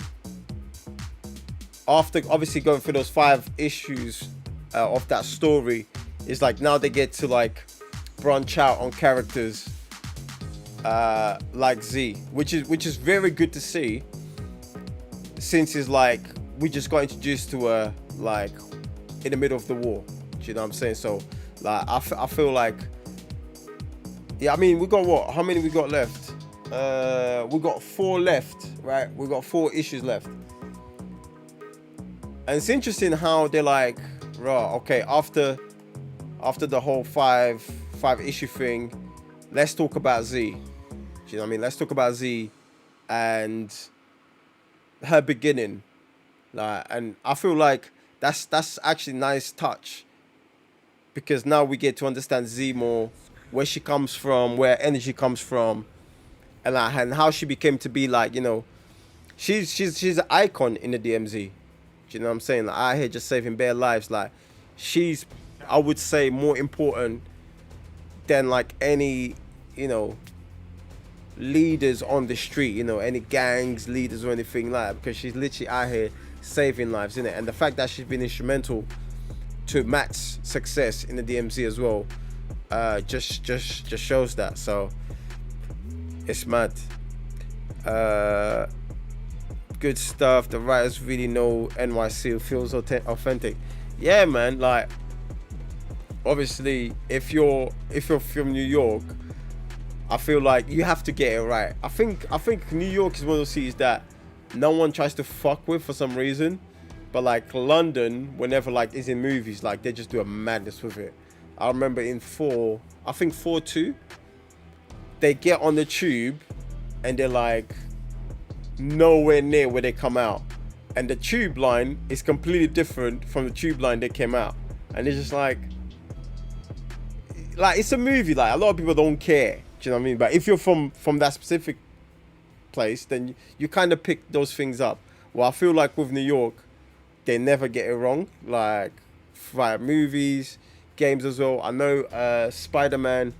after obviously going through those 5 issues of that story, it's like now they get to like branch out on characters like Z, which is very good to see, since it's like we just got introduced to her like in the middle of the war. Do you know what I'm saying? So like I feel like, yeah, I mean, we got what? How many we got left? We got 4 left, right? We got 4 issues left. And it's interesting how they're like, right, okay, after the whole 5 issue thing, let's talk about Z. Do you know what I mean? Let's talk about Z and her beginning. Like, and I feel like that's actually a nice touch, because now we get to understand Z more, where she comes from, where energy comes from, and how she became to be like, you know, she's an icon in the DMZ. Do you know what I'm saying? Like, out here just saving bare lives. Like, she's, I would say, more important than like any, you know, leaders on the street, you know, any gangs leaders or anything like that, because she's literally out here saving lives, innit? And the fact that she's been instrumental to Matt's success in the DMZ as well, just shows that. So it's mad. Good stuff. The writers really know NYC. It feels authentic. Yeah, man. Like, obviously, if you're from New York, I feel like you have to get it right. I think New York is one of those cities that no one tries to fuck with for some reason, but like London, whenever like is in movies, like they just do a madness with it. I remember in 4, I think 4-2, they get on the tube and they're like nowhere near where they come out, and the tube line is completely different from the tube line they came out, and it's just like it's a movie. Like, a lot of people don't care. Do you know what I mean? But if you're from that specific place, then you kind of pick those things up. Well, I feel like with New York, they never get it wrong. Like, right, movies, games as well. I know Spider-Man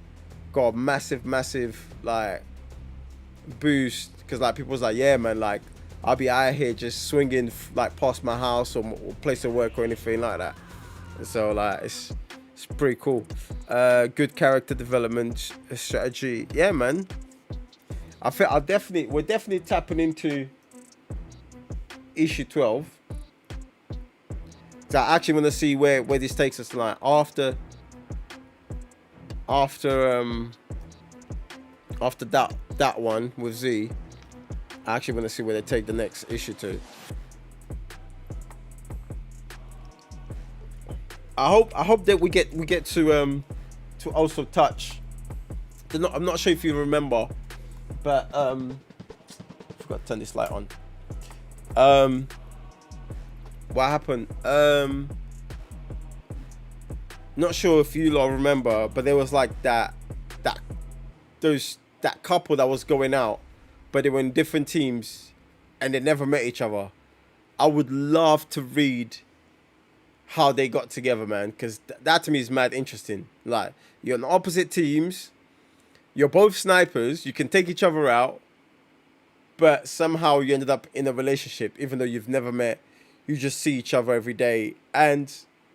got a massive like boost, because like people was like, yeah, man, like I'll be out here just swinging like past my house or place of work or anything like that. So like it's pretty cool. Good character development, strategy. Yeah, man. I feel we're definitely tapping into issue 12. So I actually want to see where this takes us. Like after that one with Z, I actually want to see where they take the next issue to. I hope that we get to also touch. I'm not sure if you remember, but I forgot to turn this light on. What happened? Not sure if you lot remember, but there was like that couple that was going out, but they were in different teams and they never met each other. I would love to read how they got together, man, because that to me is mad interesting. Like, you're on opposite teams, you're both snipers, you can take each other out, but somehow you ended up in a relationship, even though you've never met. You just see each other every day, and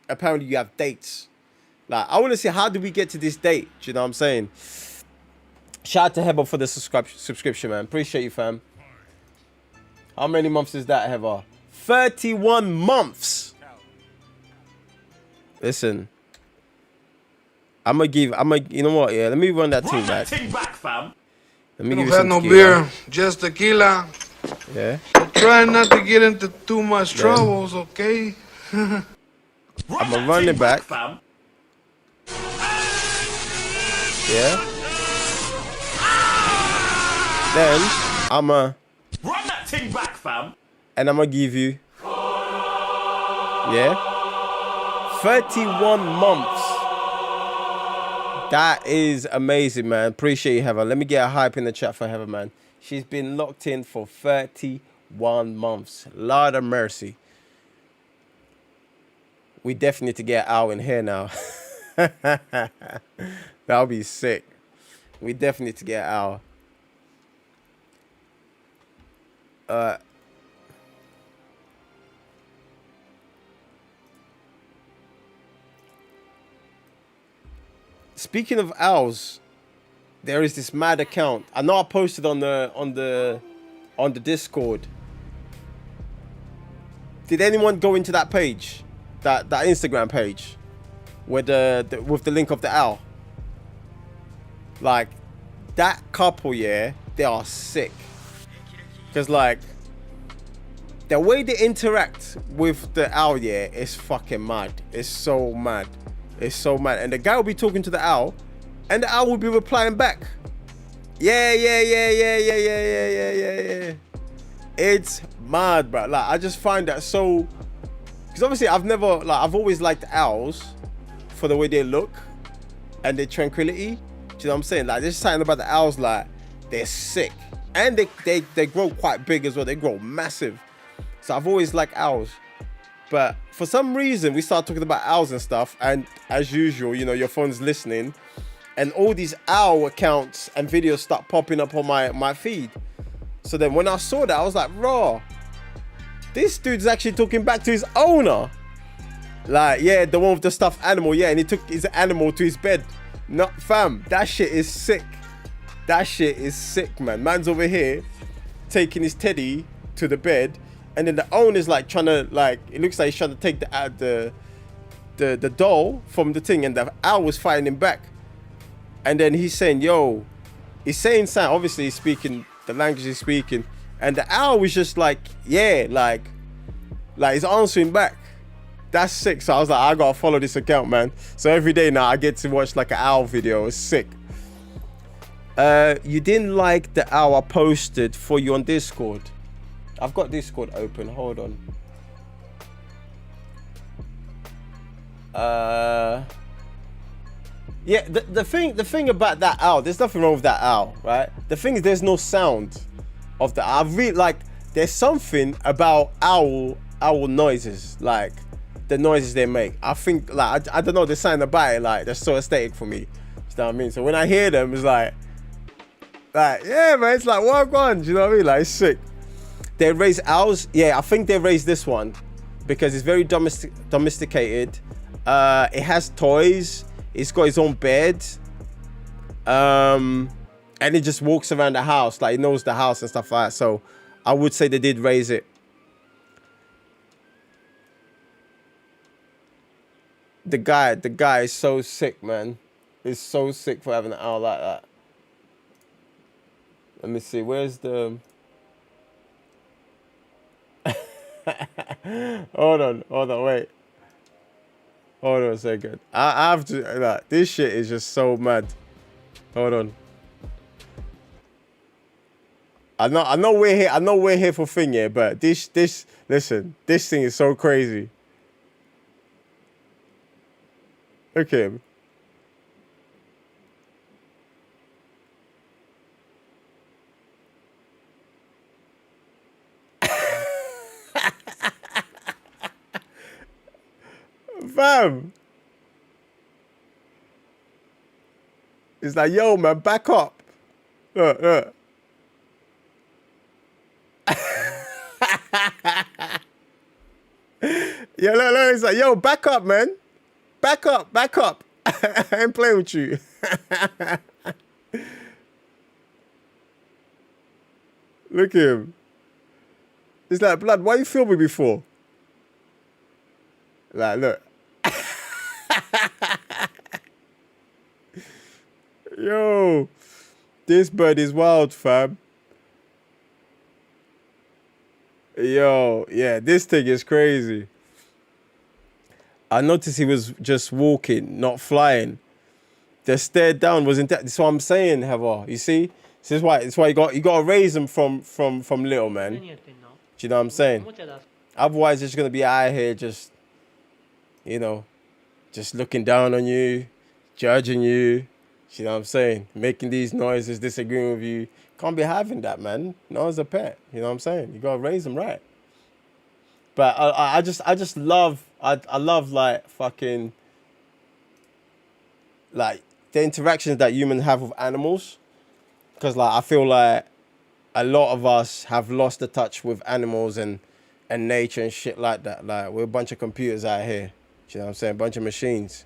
apparently you have dates. Like, I want to see, how did we get to this date? Do you know what I'm saying? Shout out to Heber for the subscription, man. Appreciate you, fam. How many months is that, Heber? 31 months. Listen, you know what? Yeah, let me run that Run thing that back. thing back, fam. Let me We give don't you have some no tequila. beer, just tequila. Yeah. Try not to get into too much troubles, okay? Run I'ma that run thing it back. fam. Yeah. Then Run that thing back, fam. and I'm gonna give you, yeah, 31 months. That is amazing, man. Appreciate you, Heather. Let me get a hype in the chat for Heather, man. She's been locked in for 31 months. Lord of mercy. We definitely need to get Al in here now. That'll be sick. We definitely need to get Al. Speaking of owls, there is this mad account. I know I posted on the Discord. Did anyone go into that page, that Instagram page, with with the link of the owl? Like, that couple, yeah, they are sick. Cause like, the way they interact with the owl, yeah, is fucking mad. It's so mad. It's so mad. And the guy will be talking to the owl, and the owl will be replying back. Yeah. It's mad, bro. Like, I just find that so, because obviously I've always liked owls for the way they look and their tranquility. Do you know what I'm saying? Like, there's something about the owls, like, they're sick. And they grow quite big as well. They grow massive. So I've always liked owls. But for some reason, we start talking about owls and stuff. And as usual, you know, your phone's listening. And all these owl accounts and videos start popping up on my feed. So then when I saw that, I was like, raw. This dude's actually talking back to his owner. Like, yeah, the one with the stuffed animal. Yeah, and he took his animal to his bed. Not fam. That shit is sick. That shit is sick, man. Man's over here taking his teddy to the bed. And then the owner's like trying to, like, it looks like he's trying to take the doll from the thing, and the owl was fighting him back. And then he's saying, yo, he's saying something, obviously he's speaking the language he's speaking, and the owl was just like, yeah, like he's answering back. That's sick. So I was like, I gotta follow this account, man. So every day now I get to watch like an owl video. It's sick. You didn't like the owl I posted for you on Discord. I've got Discord open. Hold on. Yeah, the thing about that owl, there's nothing wrong with that owl, right? The thing is, there's no sound of the owl. I really like, there's something about owl noises, like the noises they make. I think, like, I don't know, there's something about it, like, that's so aesthetic for me. You know what I mean? So when I hear them, it's like, yeah, man, it's like, what on? You know what I mean? Like, it's sick. They raise owls. Yeah, I think they raised this one because it's very domesticated. It has toys. It's got its own bed. And it just walks around the house. Like, it knows the house and stuff like that. So I would say they did raise it. The guy is so sick, man. He's so sick for having an owl like that. Let me see. Where's the... hold on, wait. Hold on a second. I have to, like, this shit is just so mad. Hold on. I know we're here for thing, yeah, but listen, this thing is so crazy. Look at him. Fam. It's like, yo, man, back up. Look, look. Yeah, look, look. It's like, yo, back up, man. Back up, back up. I ain't playing with you. Look at him. It's like, blood, why you filming me for? Like, look. Yo, this bird is wild, fam. Yo, yeah, this thing is crazy. I noticed he was just walking, not flying. The stare down was intact. That's what I'm saying, Heva. You see? This is why. It's why you got to raise them from little, man. Do you know what I'm saying? Otherwise, it's gonna be out here just, you know, just looking down on you, judging you. You know what I'm saying? Making these noises, disagreeing with you. Can't be having that, man. No one's a pet. You know what I'm saying? You gotta raise them right. But I just love like fucking like the interactions that humans have with animals. Because like I feel like a lot of us have lost the touch with animals and nature and shit like that. Like we're a bunch of computers out here. You know what I'm saying? A bunch of machines.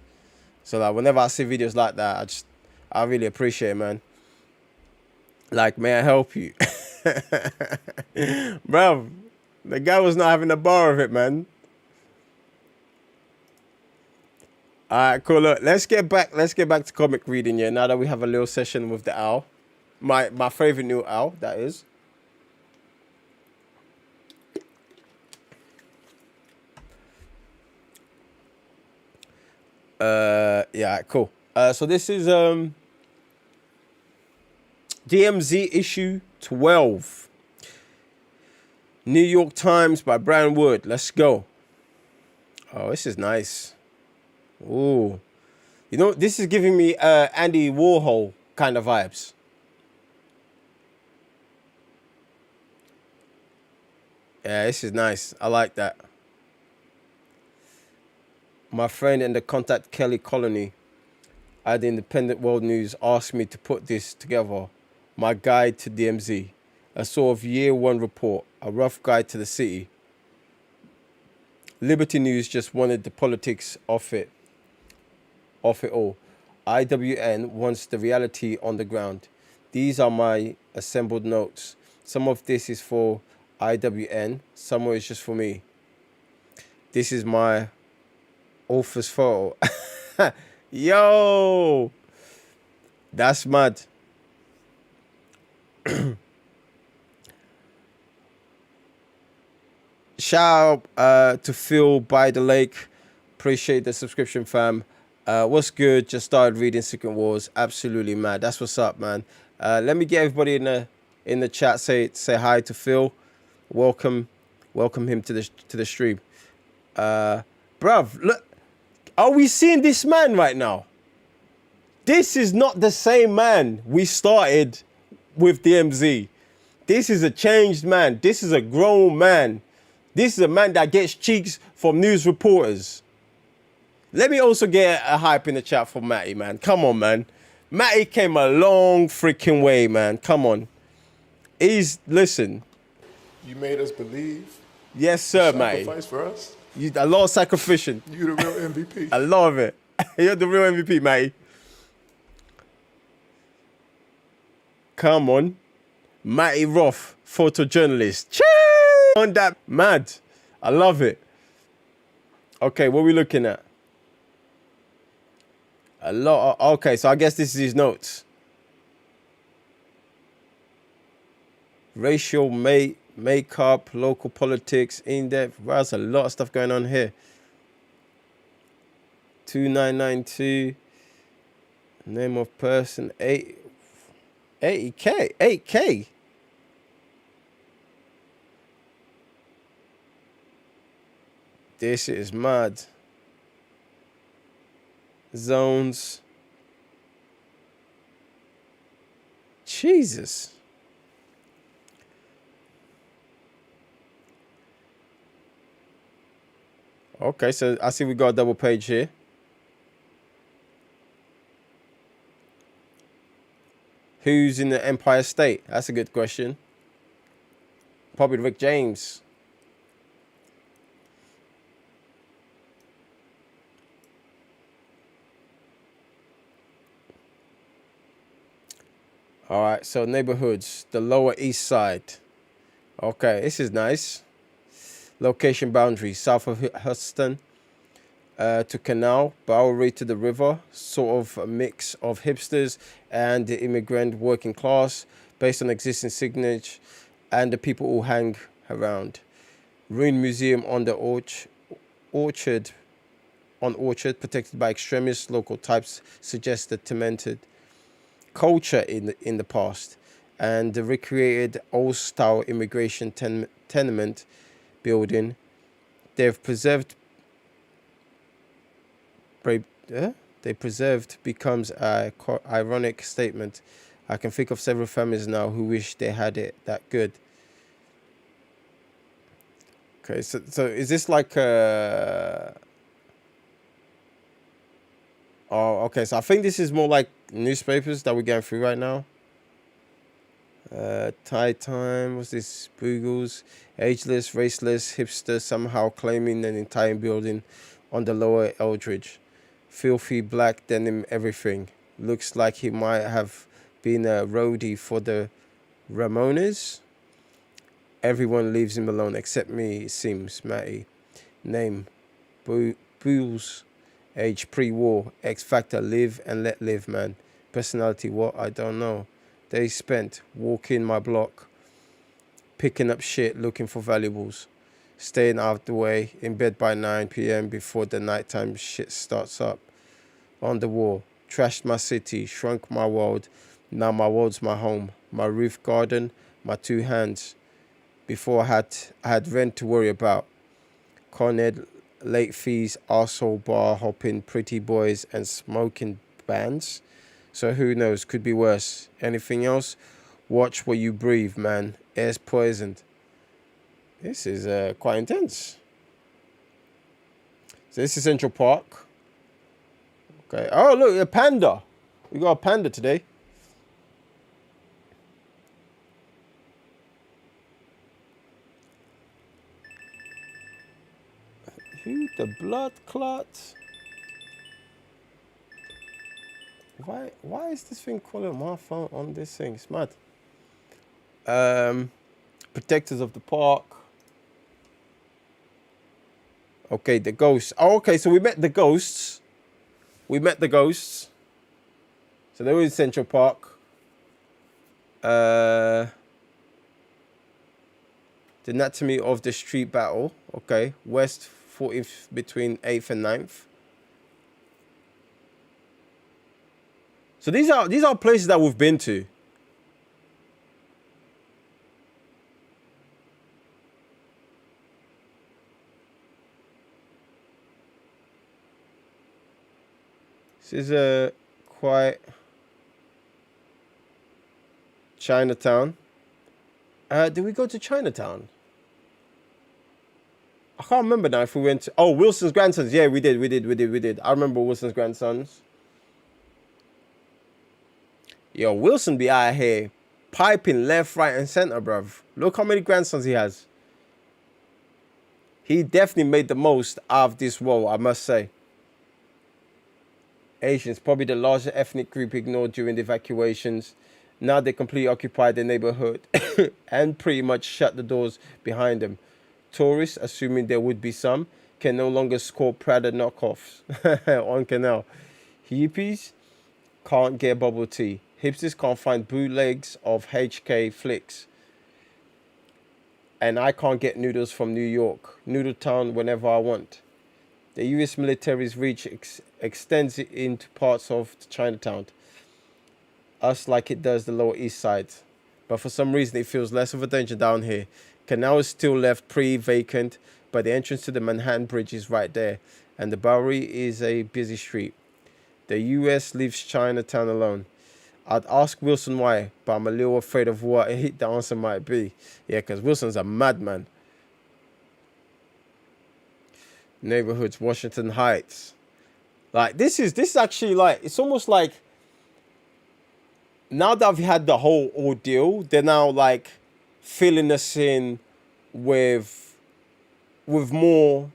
So like whenever I see videos like that, I really appreciate it, man. Like, may I help you? Bruv, the guy was not having a bar of it, man. All right, cool. Look, let's get back to comic reading, yeah, now that we have a little session with the owl. My favorite new owl, that is. Yeah, cool. So this is DMZ issue 12. New York Times by Brian Wood. Let's go. Oh, this is nice. Ooh. You know, this is giving me Andy Warhol kind of vibes. Yeah, this is nice. I like that. My friend in the Contact Kelly colony at the Independent World News asked me to put this together. My guide to DMZ. A sort of year one report. A rough guide to the city. Liberty News just wanted the politics of it all. IWN wants the reality on the ground. These are my assembled notes. Some of this is for IWN. Some of it's just for me. This is my author's photo. Yo! That's mad. Shout out to Phil by the Lake. Appreciate the subscription, fam. What's good? Just started reading Secret Wars. Absolutely mad. That's what's up, man. Let me get everybody in the chat. Say hi to Phil. Welcome him to the stream. Bruv, look. Are we seeing this man right now? This is not the same man we started with DMZ. This is a changed man. This is a grown man. This is a man that gets cheeks from news reporters. Let me also get a hype in the chat for Matty, man. Come on, man. Matty came a long freaking way, man. Come on. Listen. You made us believe. Yes, sir, Matty. Sacrifice for us. A lot of sacrificial. You the real MVP. I love it. You're the real MVP, Matty. Come on. Matty Roth, photojournalist. Chee! On that, mad. I love it. Okay, what are we looking at? Okay, so I guess this is his notes. Racial makeup, local politics, in-depth. Wow, there's a lot of stuff going on here. 2992. Name of person. 8K. 8K. This is mad. zones. Jesus. Okay, so I see we got a double page here. Who's in the Empire State? That's a good question. Probably Rick James. All right, so neighborhoods, the Lower East Side. Okay, this is nice. Location boundaries, south of Huston to Canal, Bowery to the river, sort of a mix of hipsters and the immigrant working class based on existing signage and the people who hang around. Ruined museum on the orchard, protected by extremist local types, suggested tormented culture in the past, and the recreated old style immigration tenement building. They preserved becomes a ironic statement. I can think of several families now who wish they had it that good. Okay, so is this like a... Oh, okay, so I think this is more like newspapers that we're going through right now. Tide Time, what's this? Boogles, ageless, raceless, hipster, somehow claiming an entire building on the Lower Eldridge. Filthy black denim everything. Looks like he might have been a roadie for the Ramones. Everyone leaves him alone except me, it seems. Matty. Name. Bools. Age pre-war. X Factor. Live and let live, man. Personality, what? I don't know. Days spent walking my block. Picking up shit, looking for valuables. Staying out of the way. In bed by 9 p.m. before the nighttime shit starts up. On the wall. Trashed my city. Shrunk my world. Now my world's my home. My roof garden. My two hands. Before I had rent to worry about. Con Ed, late fees, arsehole bar hopping, pretty boys, and smoking bands. So who knows? Could be worse. Anything else? Watch what you breathe, man. Air's poisoned. This is quite intense. So this is Central Park. Okay. Oh, look, a panda. We got a panda today. Who the blood clot? Why is this thing calling my phone on this thing? It's mad. Protectors of the park. Okay, the ghosts. Oh, okay, so we met the ghosts. So they were in Central Park. The anatomy of the street battle. Okay, West 14th between 8th and 9th. So these are places that we've been to. This is quite Chinatown. Did we go to Chinatown? I can't remember now if we went to... Oh, Wilson's Grandsons. Yeah, we did. I remember Wilson's Grandsons. Yo, Wilson be out here piping left, right, and center, bruv. Look how many grandsons he has. He definitely made the most out of this role, I must say. Asians, probably the largest ethnic group ignored during the evacuations. Now they completely occupy the neighborhood and pretty much shut the doors behind them. Tourists, assuming there would be some, can no longer score Prada knockoffs on Canal. Hippies can't get bubble tea. Hipsters can't find bootlegs of HK flicks. And I can't get noodles from New York. Noodle Town whenever I want. The US military's reach extends into parts of Chinatown. Us like it does the Lower East Side. But for some reason it feels less of a danger down here. Canal is still left vacant, but the entrance to the Manhattan Bridge is right there. And the Bowery is a busy street. The US leaves Chinatown alone. I'd ask Wilson why, but I'm a little afraid of what the answer might be. Yeah, because Wilson's a madman. Neighborhoods, Washington Heights. Like, this is actually like, it's almost like, now that I've had the whole ordeal, they're now like filling us in with more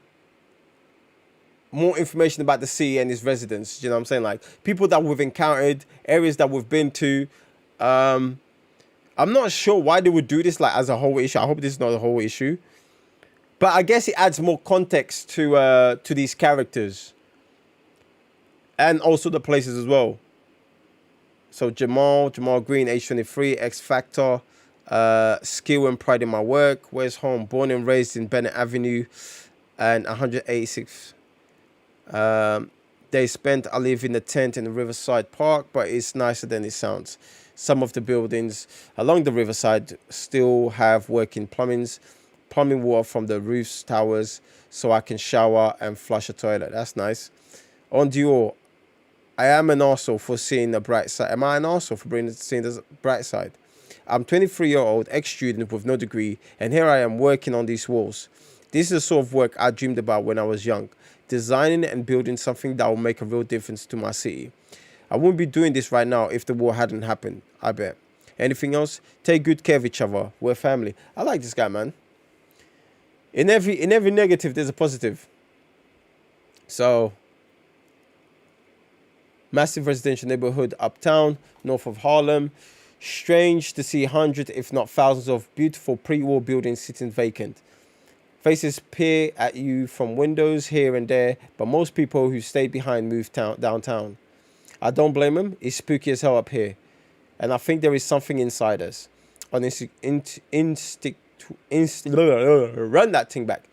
information about the city and its residents. You know what I'm saying? Like, people that we've encountered, areas that we've been to. I'm not sure why they would do this like as a whole issue. I hope this is not a whole issue, but I guess it adds more context to these characters and also the places as well. So Jamal Green, age 23, X Factor, skill and pride in my work. Where's home? Born and raised in Bennett Avenue and 186. They spent, I live in a tent in the Riverside Park, but it's nicer than it sounds. Some of the buildings along the riverside still have working plumbing water from the roofs, towers, so I can shower and flush a toilet. That's nice. On Dior, I am an arsehole for seeing the bright side. Am I an arsehole for seeing the bright side? I'm 23-year-old ex-student with no degree, and here I am working on these walls. This is the sort of work I dreamed about when I was young. Designing and building something that will make a real difference to my city. I wouldn't be doing this right now if the war hadn't happened, I bet. Anything else? Take good care of each other. We're family. I like this guy, man. In every negative, there's a positive. So, massive residential neighborhood uptown, north of Harlem. Strange to see hundreds, if not thousands, of beautiful pre-war buildings sitting vacant. Faces peer at you from windows here and there, but most people who stayed behind moved downtown. I don't blame them. It's spooky as hell up here. And I think there is something inside us. On run that thing back.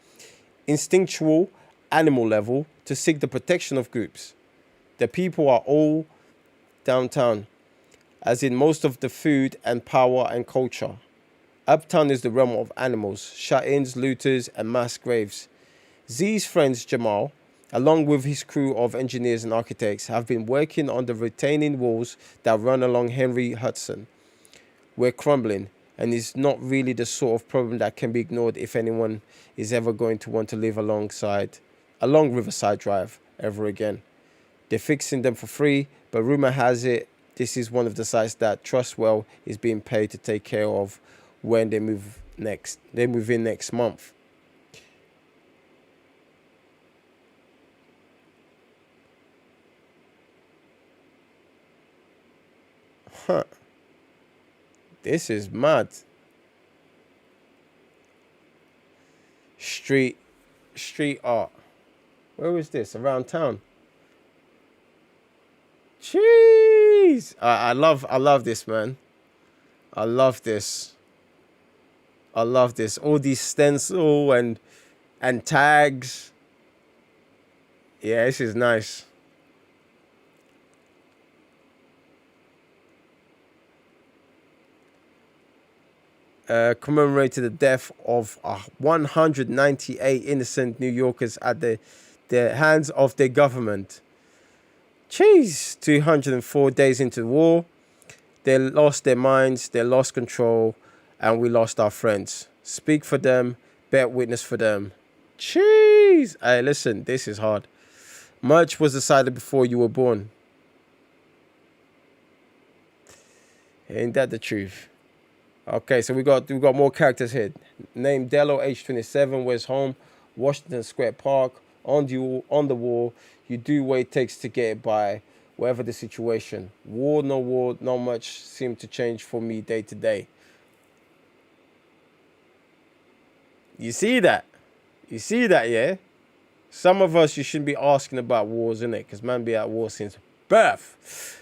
Instinctual animal level to seek the protection of groups. The people are all downtown, as in most of the food and power and culture. Uptown is the realm of animals, shut-ins, looters, and mass graves. Z's friends Jamal, along with his crew of engineers and architects, have been working on the retaining walls that run along Henry Hudson. We're crumbling, and it's not really the sort of problem that can be ignored if anyone is ever going to want to live along Riverside Drive ever again. They're fixing them for free, but rumor has it this is one of the sites that Trustwell is being paid to take care of when they move in next month. Huh. This is mad. Street art. Where is this? Around town. Jeez. I love this, man. I love this. All these stencil and tags. Yeah, this is nice. Commemorated the death of 198 innocent New Yorkers at the hands of their government. Jeez, 204 days into the war, they lost their minds, they lost control, and we lost our friends. Speak for them, bear witness for them. Jeez. Hey, listen, this is hard. Much was decided before you were born. Ain't that the truth? Okay, so we got more characters here. Named Dello, age 27, where's home? Washington Square Park, on the wall. You do what it takes to get by, whatever the situation. War, not much seemed to change for me day to day. You see that? Yeah? Some of us, you shouldn't be asking about wars, innit? Because man be at war since birth.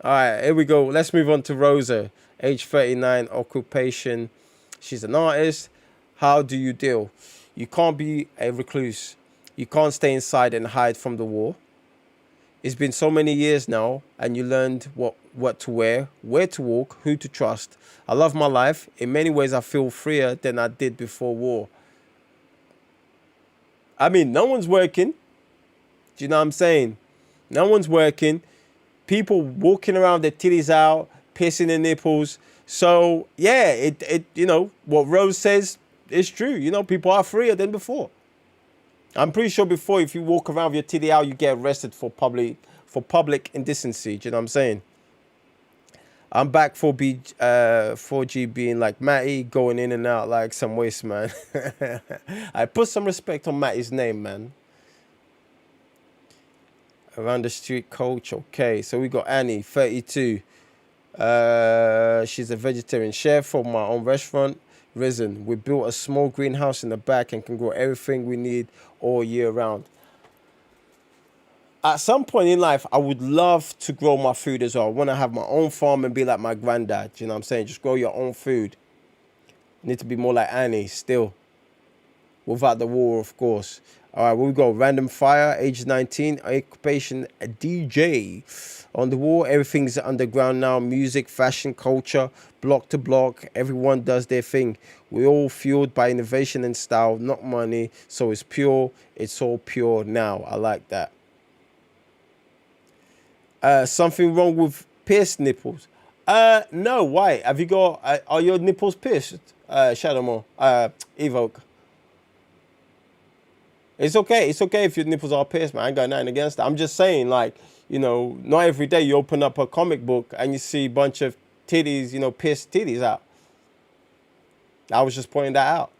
All right, here we go. Let's move on to Rosa. Age 39, occupation. She's an artist. How do you deal? You can't be a recluse. You can't stay inside and hide from the war. It's been so many years now, and you learned what to wear, where to walk, who to trust. I love my life. In many ways, I feel freer than I did before war. I mean, no one's working. Do you know what I'm saying? No one's working. people walking around their titties out, piercing their nipples. So yeah, it you know what Rose says is true. You know, people are freer than before. I'm pretty sure before, if you walk around with your titty out, you get arrested for public indecency. Do you know what I'm saying? I'm back for 4G being like Matty, going in and out like some waste, man. I put some respect on Matty's name, man. Around the street coach, okay. So we got Annie, 32. She's a vegetarian chef for my own restaurant, Risen. We built a small greenhouse in the back and can grow everything we need all year round. At some point in life, I would love to grow my food as well. I want to have my own farm and be like my granddad. You know what I'm saying? Just grow your own food. Need to be more like Annie still. Without the war, of course. All right, we go. Random Fire, age 19, occupation a DJ. On the wall, everything's underground now. Music, fashion, culture, block to block. Everyone does their thing. We're all fueled by innovation and style, not money. So it's pure. It's all pure now. I like that. Something wrong with pierced nipples? No, why? Have you got, are your nipples pierced? Shadowmore, Evoke. It's okay if your nipples are pierced, man. I ain't got nothing against that. I'm just saying, like, you know, not every day you open up a comic book and you see a bunch of titties, you know, pierced titties out. I was just pointing that out.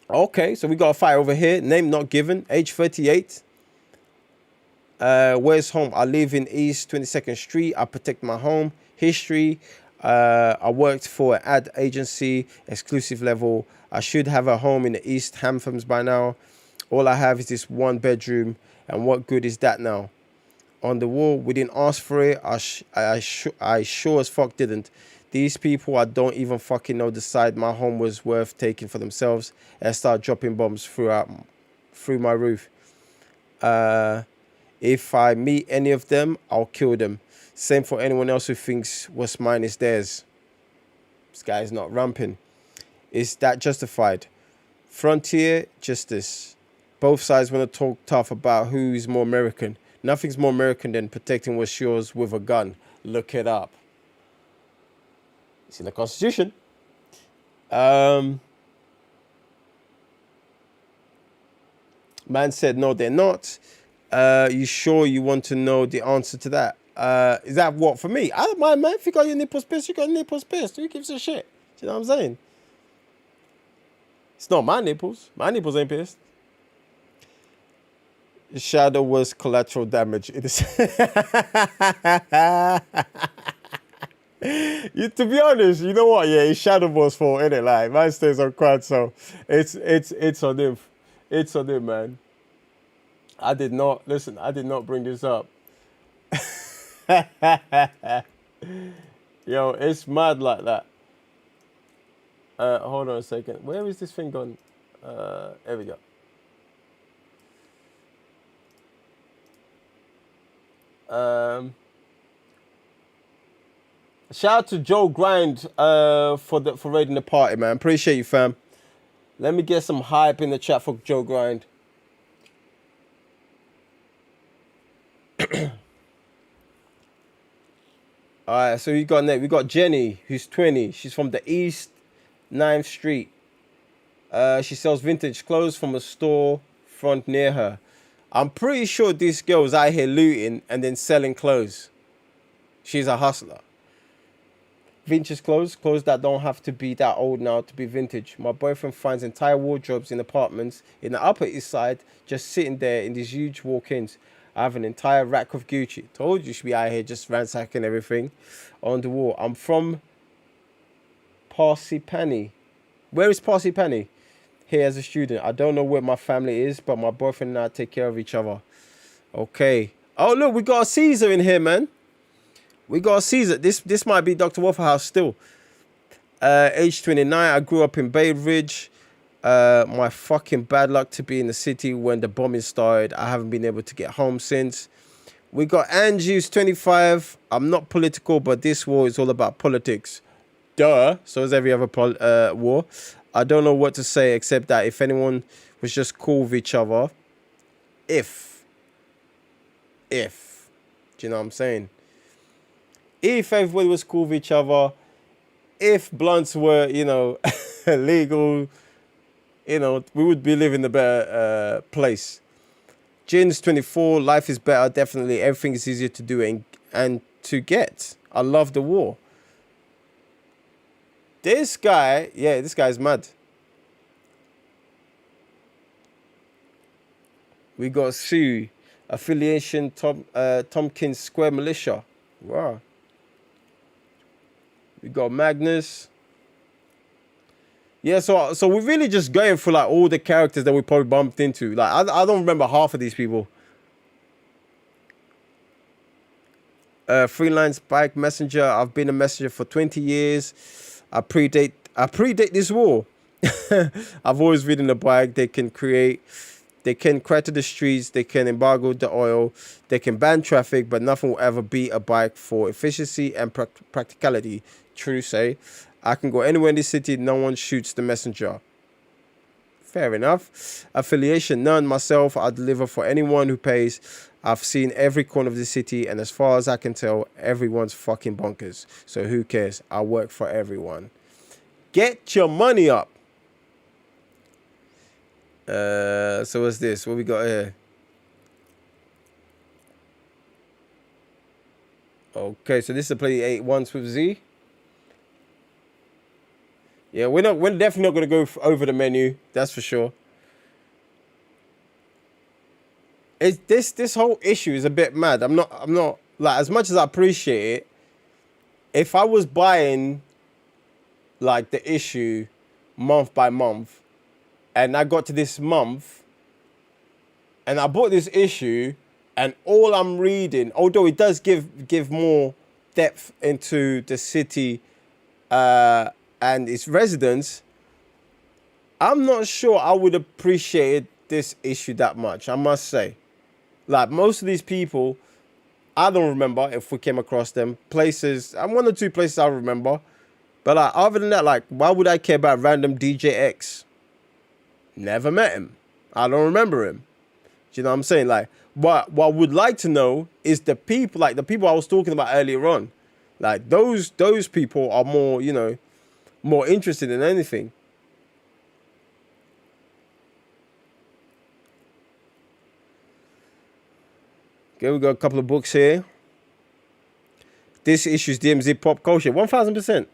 Okay, so we got a fire over here. Name not given, age 38. Where's home? I live in East 22nd Street. I protect my home. History. I worked for an ad agency, exclusive level. I should have a home in the East Hamptons by now. All I have is this one bedroom. And what good is that now? On the wall, we didn't ask for it. I sure as fuck didn't. These people I don't even fucking know decide my home was worth taking for themselves and start dropping bombs through my roof. If I meet any of them, I'll kill them. Same for anyone else who thinks what's mine is theirs. This guy is not ramping. Is that justified? Frontier justice. Both sides want to talk tough about who is more American. Nothing's more American than protecting what's yours with a gun. Look it up. It's in the Constitution. Man said, no, they're not. You sure you want to know the answer to that? Is that what for me? I don't mind, man. If you got your nipples pierced, you got your nipples pierced. Who gives a shit? Do you know what I'm saying? It's not my nipples. My nipples ain't pierced. Shadow was collateral damage. It is. To be honest, you know what? Yeah, it's Shadow Boy's fault, innit? Like, man stays on crowd, so it's on him. It's on him, man. I did not bring this up. Yo, it's mad like that. Hold on a second. Where is this thing gone? There we go. Shout out to Joe Grind for raiding the party, man. Appreciate you, fam. Let me get some hype in the chat for Joe Grind. All right, so we got Jenny, who's 20. She's from the East 9th Street. She sells vintage clothes from a store front near her. I'm pretty sure this girl's out here looting and then selling clothes. She's a hustler. Vintage clothes that don't have to be that old now to be vintage. My boyfriend finds entire wardrobes in apartments in the Upper East Side just sitting there in these huge walk-ins. I have an entire rack of Gucci. Told you should be out here just ransacking everything on the wall. I'm from Parsippany. Where is Parsippany? Here as a student. I don't know where my family is, but my boyfriend and I take care of each other. Okay. Oh, look, we got a Caesar in here, man. We got a Caesar. This might be Dr. Waffle House still. Age 29. I grew up in Bay Ridge. My fucking bad luck to be in the city when the bombing started. I haven't been able to get home since. We got Angie, who's 25. I'm not political, but this war is all about politics. Duh. So is every other war. I don't know what to say except that if anyone was just cool with each other, if If. Do you know what I'm saying? If everybody was cool with each other, if blunts were, you know, legal, you know, we would be living in a better place. Jin's 24, life is better, definitely. Everything is easier to do and to get. I love the war. This guy, yeah, this guy's mad. We got Sue, affiliation, Tompkins Square Militia. Wow. We got Magnus. Yeah, so we're really just going for like all the characters that we probably bumped into. Like I don't remember half of these people. Freelance bike messenger. I've been a messenger for 20 years. I predate this war. I've always ridden a bike. They can crater the streets, they can embargo the oil, they can ban traffic, but nothing will ever beat a bike for efficiency and practicality. True say. I can go anywhere in the city, no one shoots the messenger. Fair enough. Affiliation, none. Myself, I deliver for anyone who pays. I've seen every corner of the city, and as far as I can tell, everyone's fucking bonkers. So who cares? I work for everyone. Get your money up. So what's this? What we got here? Okay, so this is a play 8 once with Z. Yeah, we're definitely not gonna go over the menu. That's for sure. This whole issue is a bit mad. I'm not like, as much as I appreciate it. If I was buying like the issue month by month, and I got to this month, and I bought this issue, and all I'm reading, although it does give more depth into the city and its residents, I'm not sure I would appreciate this issue that much, I must say. Like, most of these people, I don't remember if we came across them. Places, and 1 or 2 places I remember. But like, other than that, like, why would I care about random DJ X? Never met him. I don't remember him. Do you know what I'm saying? Like, what I would like to know is the people, like the people I was talking about earlier on. Like, those people are more, you know, more interested than anything. Okay, we got a couple of books here. This issue's DMZ pop culture, 1000%.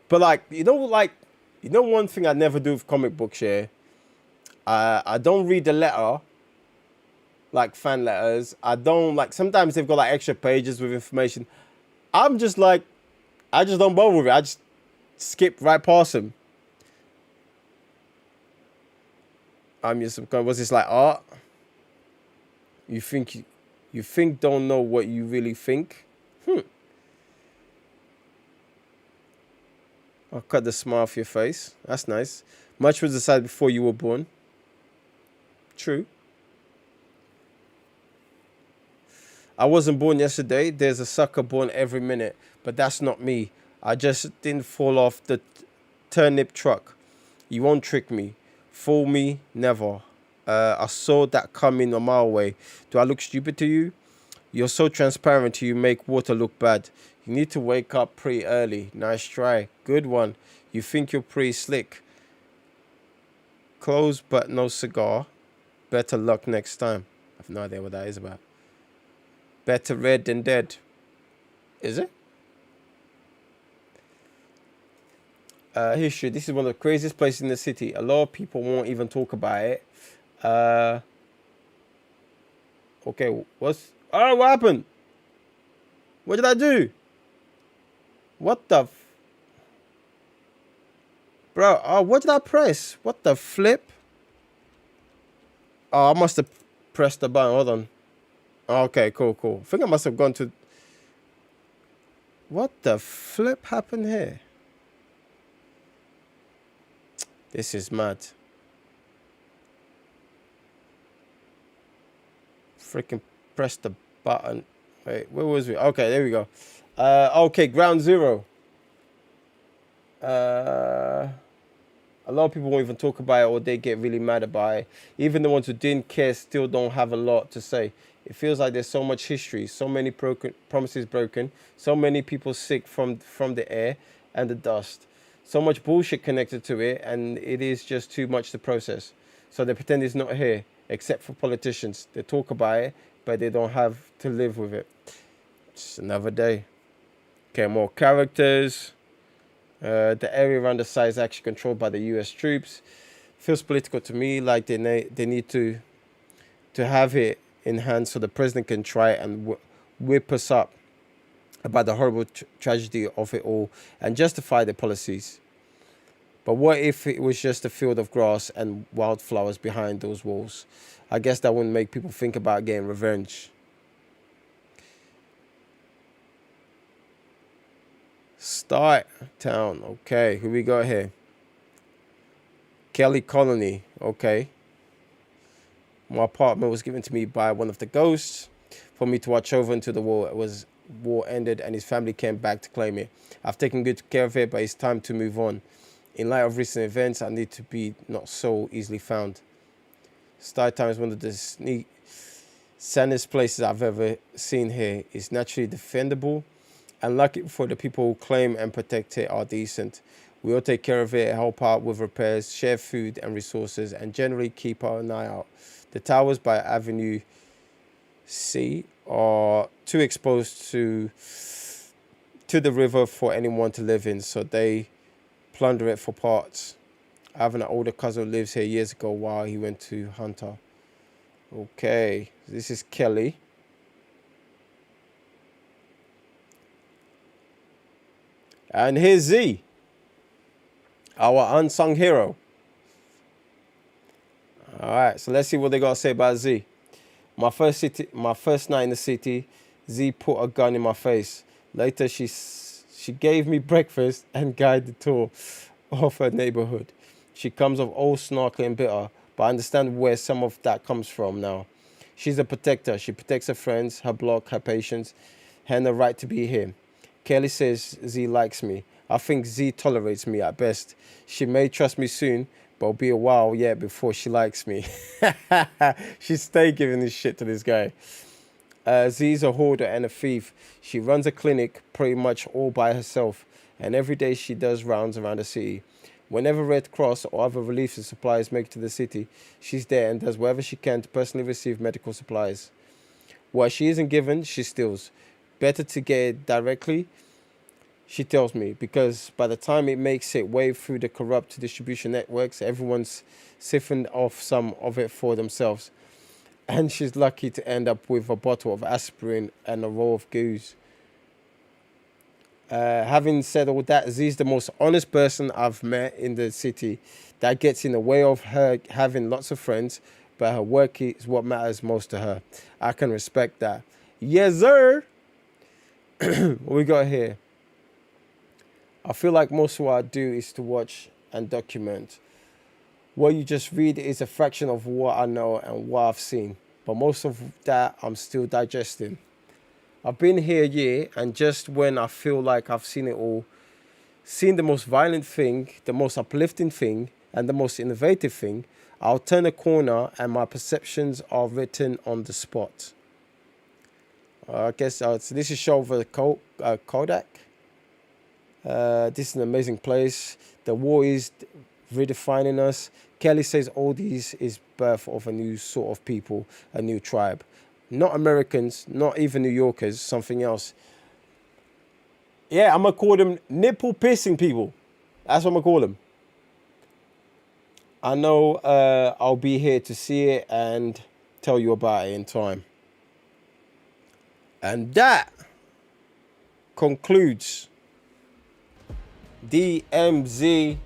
But like, you know, one thing I never do with comic books, yeah. I don't read the letter, like fan letters. I don't like. Sometimes they've got like extra pages with information. I'm just like, I just don't bother with it. I just skip right past them. I'm just some kind. What's this, like art? You think don't know what you really think. I'll cut the smile off your face. That's nice. Much was decided before you were born. True. I wasn't born yesterday. There's a sucker born every minute. But that's not me. I just didn't fall off the turnip truck. You won't trick me. Fool me? Never. I saw that coming a mile away. Do I look stupid to you? You're so transparent. You make water look bad. You need to wake up pretty early. Nice try. Good one. You think you're pretty slick. Clothes but no cigar. Better luck next time. I have no idea what that is about. Better red than dead. Is it? History. This is one of the craziest places in the city. A lot of people won't even talk about it. Okay, what happened? What did I do? What the bro, what did I press? What the flip? Oh, I must have pressed the button. Hold on. Okay, cool. I think I must have gone to... What the flip happened here? This is mad. Freaking press the button. Wait, where was we? Okay, there we go. Okay, ground zero. A lot of people won't even talk about it, or they get really mad about it. Even the ones who didn't care still don't have a lot to say. It feels like there's so much history, so many promises broken, so many people sick from the air and the dust. So much bullshit connected to it, and it is just too much to process. So they pretend it's not here, except for politicians. They talk about it, but they don't have to live with it. Just another day. Okay, more characters. The area around the site is actually controlled by the US troops. Feels political to me, like they need to have it in hand so the president can try and whip us up about the horrible tragedy of it all and justify the policies. But what if it was just a field of grass and wildflowers behind those walls? I guess that wouldn't make people think about getting revenge. Start town. Okay, who we got here? Kelly Colony. Okay. My apartment was given to me by one of the ghosts for me to watch over until the war ended and his family came back to claim it. I've taken good care of it, but it's time to move on. In light of recent events, I need to be not so easily found. Start Town is one of the sanest places I've ever seen here. It's naturally defendable, and lucky for the people who claim and protect it are decent. We all take care of it, help out with repairs, share food and resources, and generally keep an eye out. The towers by Avenue C are too exposed to the river for anyone to live in, so they plunder it for parts. I have an older cousin who lives here years ago while he went to Hunter. Okay, this is Kelly. And here's Z, our unsung hero. All right, so let's see what they got to say about Z. My first night in the city, Z put a gun in my face. Later, she gave me breakfast and guided tour of her neighborhood. She comes off old, snarky and bitter, but I understand where some of that comes from now. She's a protector. She protects her friends, her block, her patients, and the right to be here. Kelly says Z likes me. I think Z tolerates me at best. She may trust me soon, but it'll be a while yet before she likes me. She stay giving this shit to this guy. Z's a hoarder and a thief. She runs a clinic pretty much all by herself, and every day she does rounds around the city. Whenever Red Cross or other relief supplies make it to the city, she's there and does whatever she can to personally receive medical supplies. What she isn't given, she steals. Better to get it directly, she tells me, because by the time it makes its way through the corrupt distribution networks, everyone's siphoned off some of it for themselves. And she's lucky to end up with a bottle of aspirin and a roll of goose. Having said all that, Z's the most honest person I've met in the city. That gets in the way of her having lots of friends, but her work is what matters most to her. I can respect that. Yes, sir. What we got here? I feel like most of what I do is to watch and document. What you just read is a fraction of what I know and what I've seen, but most of that I'm still digesting. I've been here a year, and just when I feel like I've seen it all, seen the most violent thing, the most uplifting thing, and the most innovative thing, I'll turn a corner and my perceptions are written on the spot. I guess so this is shown over the Kodak. This is an amazing place. The war is redefining us. Kelly says all these is birth of a new sort of people, a new tribe. Not Americans, not even New Yorkers, something else. Yeah, I'm going to call them nipple piercing people. That's what I'm going to call them. I know I'll be here to see it and tell you about it in time. And that concludes DMZ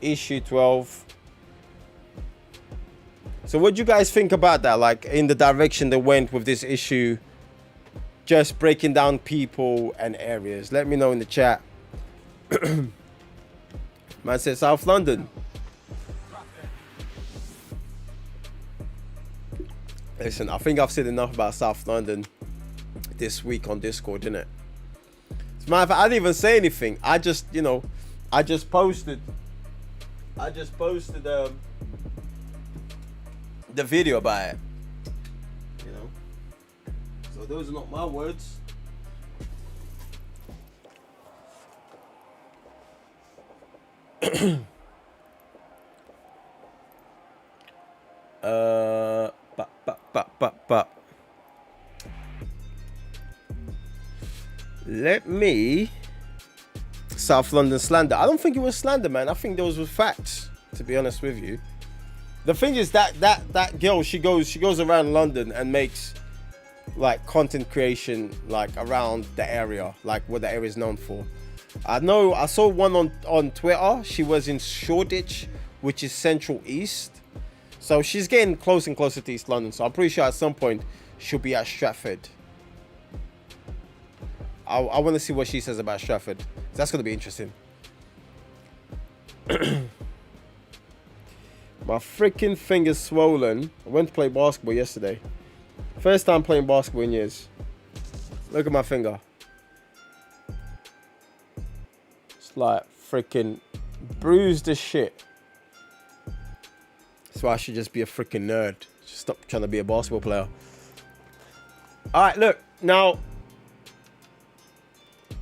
issue 12. So what do you guys think about that? Like, in the direction they went with this issue, just breaking down people and areas. Let me know in the chat. Man said South London. Listen, I think I've said enough about South London this week on Discord, didn't it? As a matter of fact, I didn't even say anything. I just posted I just posted the video about it. You know. So those are not my words. Let me. South London slander. I don't think it was slander, man. I think those were facts, to be honest with you. The thing is that girl, she goes around London and makes like content creation like around the area, like what the area is known for. I know I saw one on Twitter. She was in Shoreditch, which is Central East. So she's getting closer and closer to East London. So I'm pretty sure at some point she'll be at Stratford. I want to see what she says about Stratford. That's going to be interesting. My freaking finger's swollen. I went to play basketball yesterday. First time playing basketball in years. Look at my finger. It's like freaking bruised as shit. That's why I should just be a freaking nerd. Just stop trying to be a basketball player. Alright, look. Now,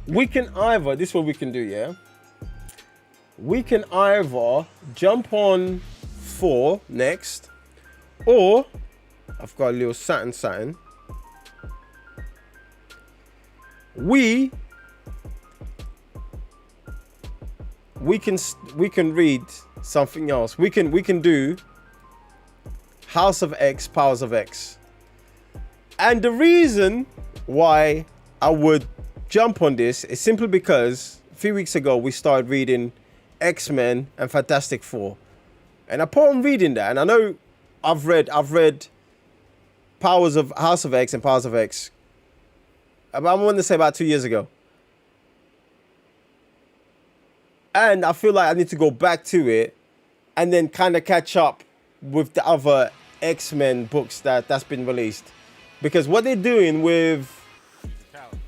we can either, this is what we can do, yeah? We can either jump on Thor next, or I've got a little satin. We can read something else. We can do House of X, Powers of X. And the reason why I would jump on this is simply because a few weeks ago we started reading X-Men and Fantastic Four. And upon reading that, and I know I've read House of X and Powers of X, I want to say about 2 years ago. And I feel like I need to go back to it and then kind of catch up with the other X-Men books that's been released. Because what they're doing with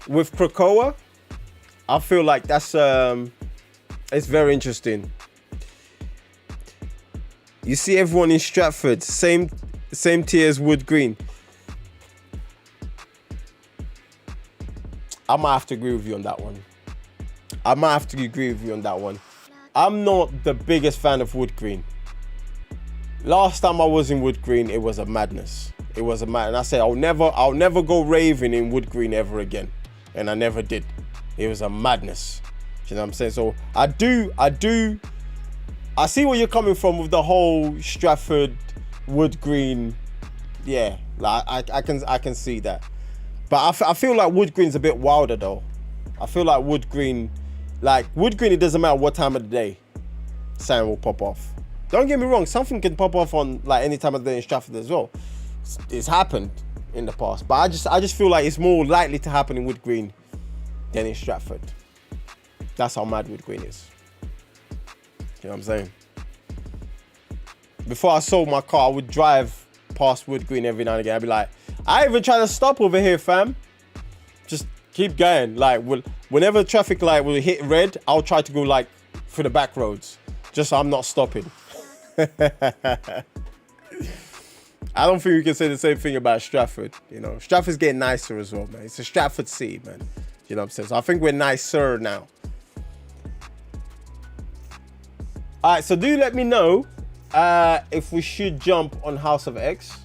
Krakoa, I feel like that's it's very interesting. You see everyone in Stratford, same tier as Wood Green. I might have to agree with you on that one. I'm not the biggest fan of Wood Green. Last time I was in Wood Green, it was a madness. And I said I'll never go raving in Wood Green ever again. And I never did. It was a madness. You know what I'm saying? So I see where you're coming from with the whole Stratford, Wood Green. Yeah, like I can see that. But I feel like Wood Green's a bit wilder though. I feel like Wood Green, it doesn't matter what time of the day something will pop off. Don't get me wrong, something can pop off on like any time of the day in Stratford as well. It's happened in the past, but I just feel like it's more likely to happen in Wood Green than in Stratford. That's how mad Wood Green is. You know what I'm saying? Before I sold my car, I would drive past Wood Green every now and again. I'd be like, I even try to stop over here, fam. Just keep going. Like, whenever the traffic light will hit red, I'll try to go like through the back roads, just so I'm not stopping. I don't think we can say the same thing about Stratford. You know, Stratford's getting nicer as well, man. It's a Stratford city, man. You know what I'm saying? So I think we're nicer now. All right, so do let me know if we should jump on House of X,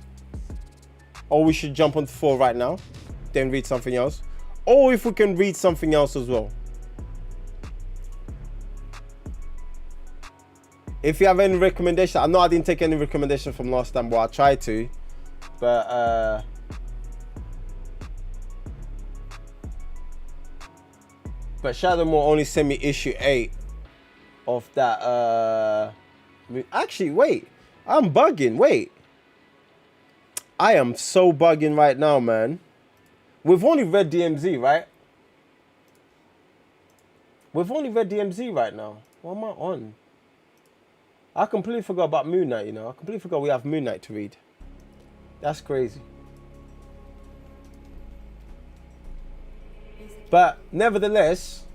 or we should jump on 4 right now, then read something else, or if we can read something else as well. If you have any recommendation, I know I didn't take any recommendation from last time, but I tried to. But Shadowmore only sent me issue 8 of that. Actually, wait, I'm bugging. Wait, I am so bugging right now, man. We've only read DMZ, right? We've only read DMZ right now. What am I on? I completely forgot about Moon Knight, you know. I completely forgot we have Moon Knight to read. That's crazy. But nevertheless,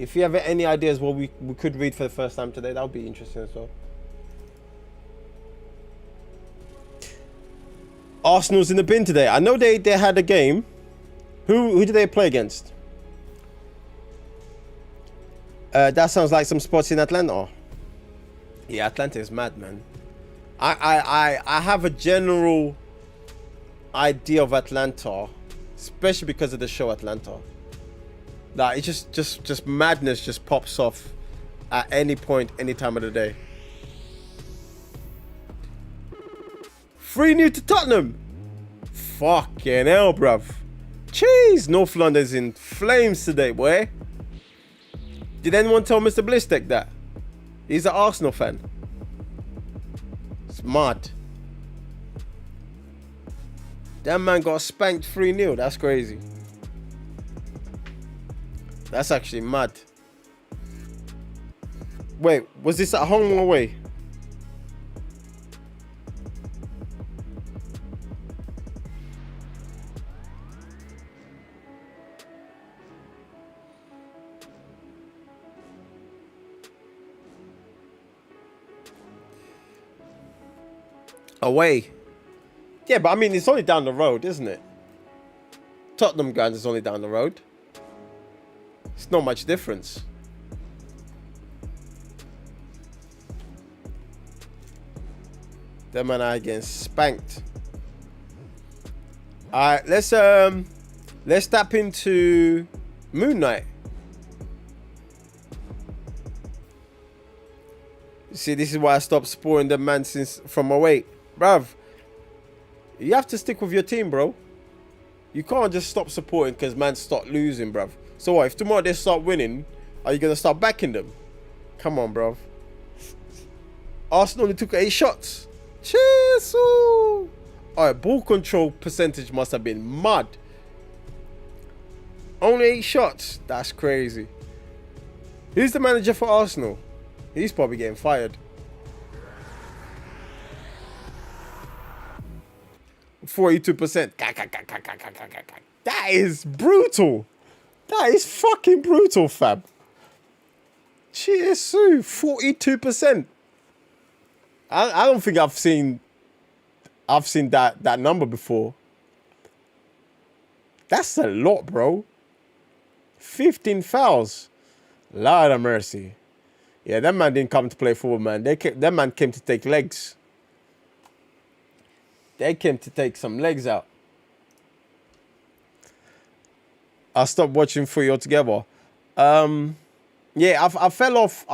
If you have any ideas what we could read for the first time today, that would be interesting as well. Arsenal's in the bin today. I know they had a game. Who did they play against? That sounds like some spots in Atlanta. Yeah, Atlanta is mad, man. I have a general idea of Atlanta, especially because of the show Atlanta. Like it's just madness just pops off at any point, any time of the day. 3-0 to Tottenham. Fucking hell, bruv. Jeez, North London's in flames today, boy. Did anyone tell Mr. Blistek that? He's an Arsenal fan. It's mad. That man got spanked 3-0. That's crazy. That's actually mad. Wait, was this at home or away? Away. Yeah, but I mean, it's only down the road, isn't it? Tottenham ground is only down the road. It's not much difference. That man are getting spanked. All right, let's tap into Moon Knight. See, this is why I stopped supporting the man from 08. Bruv, you have to stick with your team, bro. You can't just stop supporting because man start losing, bruv. So what, if tomorrow they start winning, are you going to start backing them? Come on, bruv. Arsenal only took 8 shots. Cheers. Alright, ball control percentage must have been mad. Only 8 shots. That's crazy. Who's the manager for Arsenal? He's probably getting fired. 42%. That is brutal. That is fucking brutal, fam. Cheers, 42%. I don't think I've seen that number before. That's a lot, bro. 15 fouls. Lord of mercy. Yeah, that man didn't come to play football, man. That man came to take legs. They came to take some legs out. I stopped watching footy altogether. Yeah, I fell off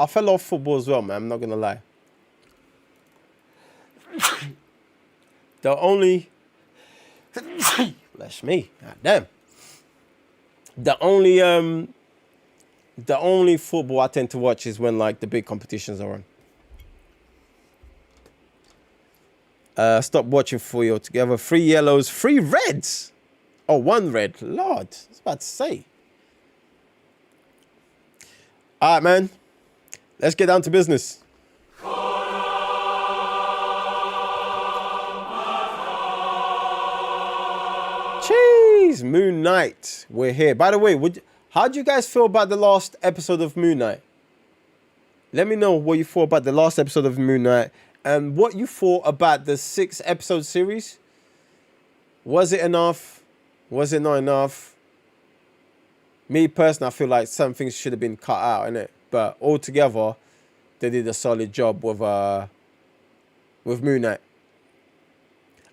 football as well, man. I'm not gonna lie. The only bless me, god damn. The only football I tend to watch is when like the big competitions are on. Stop watching footy altogether. 3 yellows, 3 reds. Oh, 1 red. Lord, I was about to say. All right, man. Let's get down to business. Jeez, Moon Knight. We're here. By the way, how do you guys feel about the last episode of Moon Knight? Let me know what you thought about the last episode of Moon Knight and what you thought about the 6-episode series. Was it enough? Was it not enough? Me personally, I feel like some things should have been cut out, innit? But altogether, they did a solid job with Moon Knight.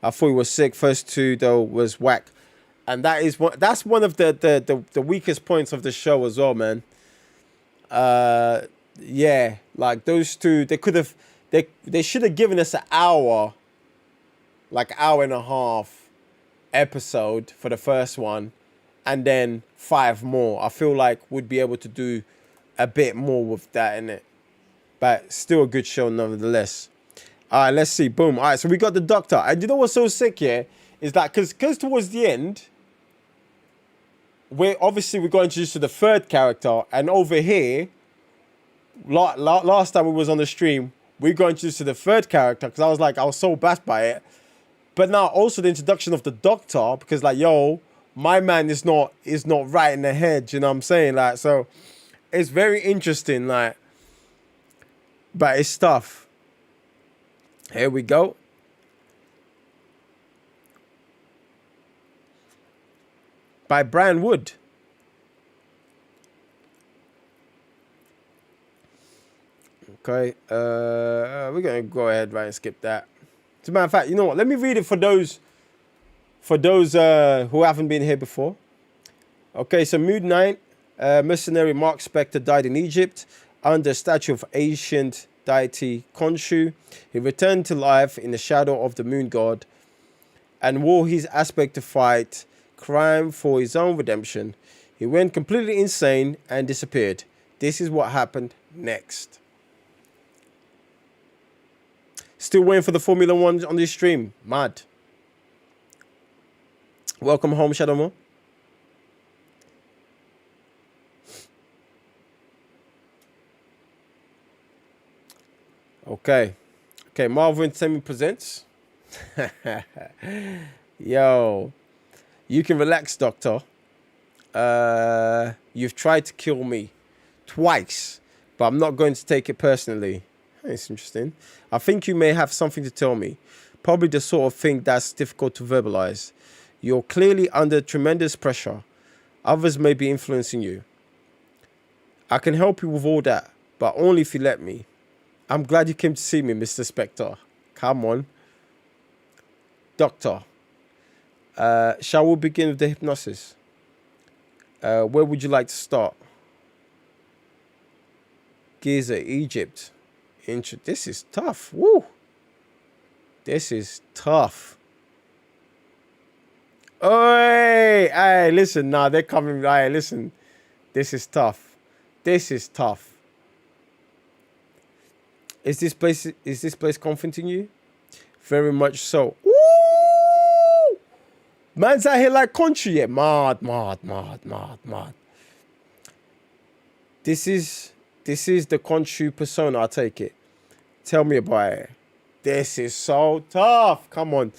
I thought it was sick. First 2 though was whack, and that's one of the weakest points of the show as well, man. Yeah, like those 2, they should have given us an hour, like hour and a half episode for the first one, and then 5 more. I feel like we'd be able to do a bit more with that in it, but still a good show nonetheless. All right, let's see. Boom. All right, so we got the Doctor. And you know what's so sick here is that because towards the end, we got introduced to the 3rd character, and over here, last time we was on the stream, we got introduced to the 3rd character because I was so bashed by it. But now also the introduction of the Doctor, because like, yo, my man is not right in the head, you know what I'm saying? Like, so It's very interesting, like, but it's tough. Here we go. By Brian Wood. Okay, we're gonna go ahead right and skip that. As a matter of fact, you know what? Let me read it for those who haven't been here before. Okay, so Moon Knight, mercenary Mark Spector died in Egypt under a statue of ancient deity Khonshu. He returned to life in the shadow of the moon god and wore his aspect to fight crime for his own redemption. He went completely insane and disappeared. This is what happened next. Still waiting for the Formula One on this stream. Mad. Welcome home, Shadowmo. Okay. Okay, Marvel Entertainment presents. Yo. You can relax, Doctor. You've tried to kill me twice, but I'm not going to take it personally. It's interesting. I think you may have something to tell me. Probably the sort of thing that's difficult to verbalize. You're clearly under tremendous pressure. Others may be influencing you. I can help you with all that, but only if you let me. I'm glad you came to see me, Mr. Spectre. Come on. Doctor, shall we begin with the hypnosis? Where would you like to start? Giza, Egypt. This is tough. Woo. This is tough. Oi, hey, listen. Nah, they're coming. Hey, listen. This is tough. This is tough. Is this place comforting you? Very much so. Woo! Man's out here like country. Yeah, mad. This is the Khonshu persona, I take it. Tell me about it. This is so tough. Come on.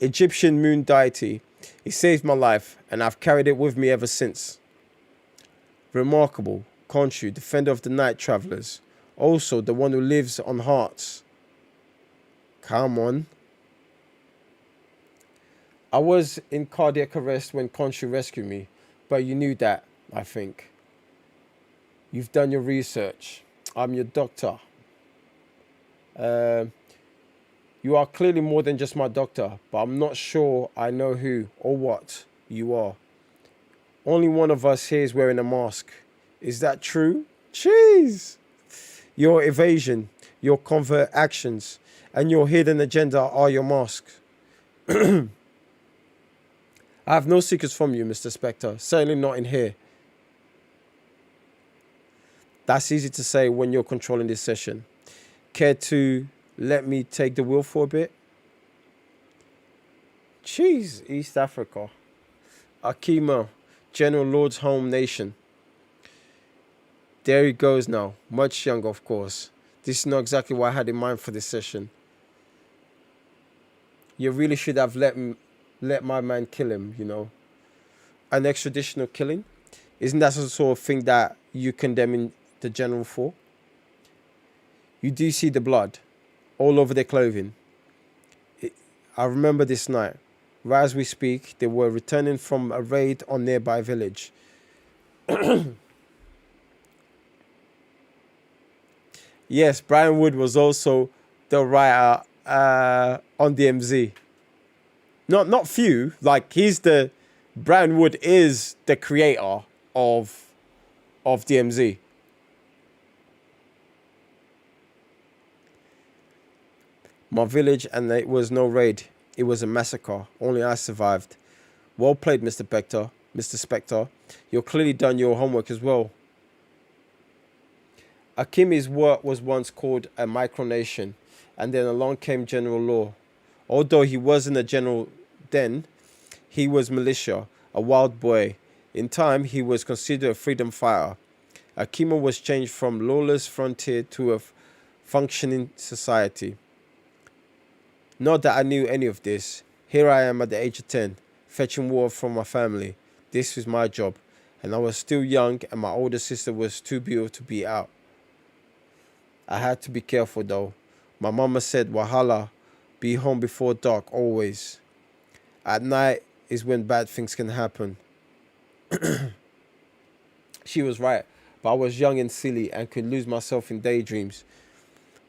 Egyptian moon deity. He saved my life, and I've carried it with me ever since. Remarkable. Khonshu, defender of the night travelers. Also, the one who lives on hearts. Come on. I was in cardiac arrest when Khonshu rescued me, but you knew that, I think. You've done your research. I'm your doctor. You are clearly more than just my doctor, but I'm not sure I know who or what you are. Only one of us here is wearing a mask. Is that true? Jeez. Your evasion, your covert actions, and your hidden agenda are your mask. I have no secrets from you, Mr. Spectre. Certainly not in here. That's easy to say when you're controlling this session. Care to let me take the wheel for a bit? Jeez, East Africa. Akima, General Lord's home nation. There he goes now. Much younger, of course. This is not exactly what I had in mind for this session. You really should have let my man kill him, you know. An extraditional killing? Isn't that the sort of thing that you condemn the general for? You do see the blood all over their clothing. I remember this night. Right as we speak, they were returning from a raid on nearby village. Yes, Brian Wood was also the writer on DMZ. Not few, like Brian Wood is the creator of DMZ. My village, and it was no raid. It was a massacre. Only I survived. Well played, Mr. Spectre. You've clearly done your homework as well. Akimi's work was once called a micronation, and then along came General Law. Although he wasn't a general then, he was militia, a wild boy. In time, he was considered a freedom fighter. Akima was changed from lawless frontier to a functioning society. Not that I knew any of this. Here I am at the age of 10, fetching water from my family. This was my job. and I was still young, and my older sister was too beautiful to be out. I had to be careful though. My mama said, Wahala, be home before dark always. At night is when bad things can happen. She was right, but I was young and silly and could lose myself in daydreams.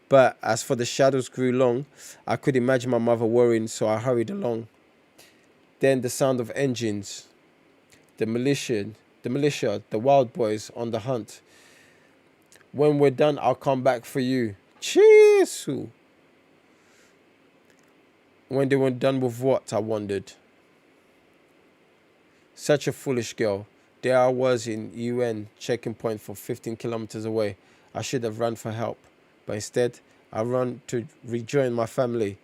But as for the shadows grew long, I could imagine my mother worrying, so I hurried along. Then the sound of engines, the militia, the wild boys on the hunt. When we're done, I'll come back for you. Cheers! When they were done with what, I wondered. Such a foolish girl. There I was in UN checking point for 15 kilometers away. I should have run for help. But instead, I ran to rejoin my family.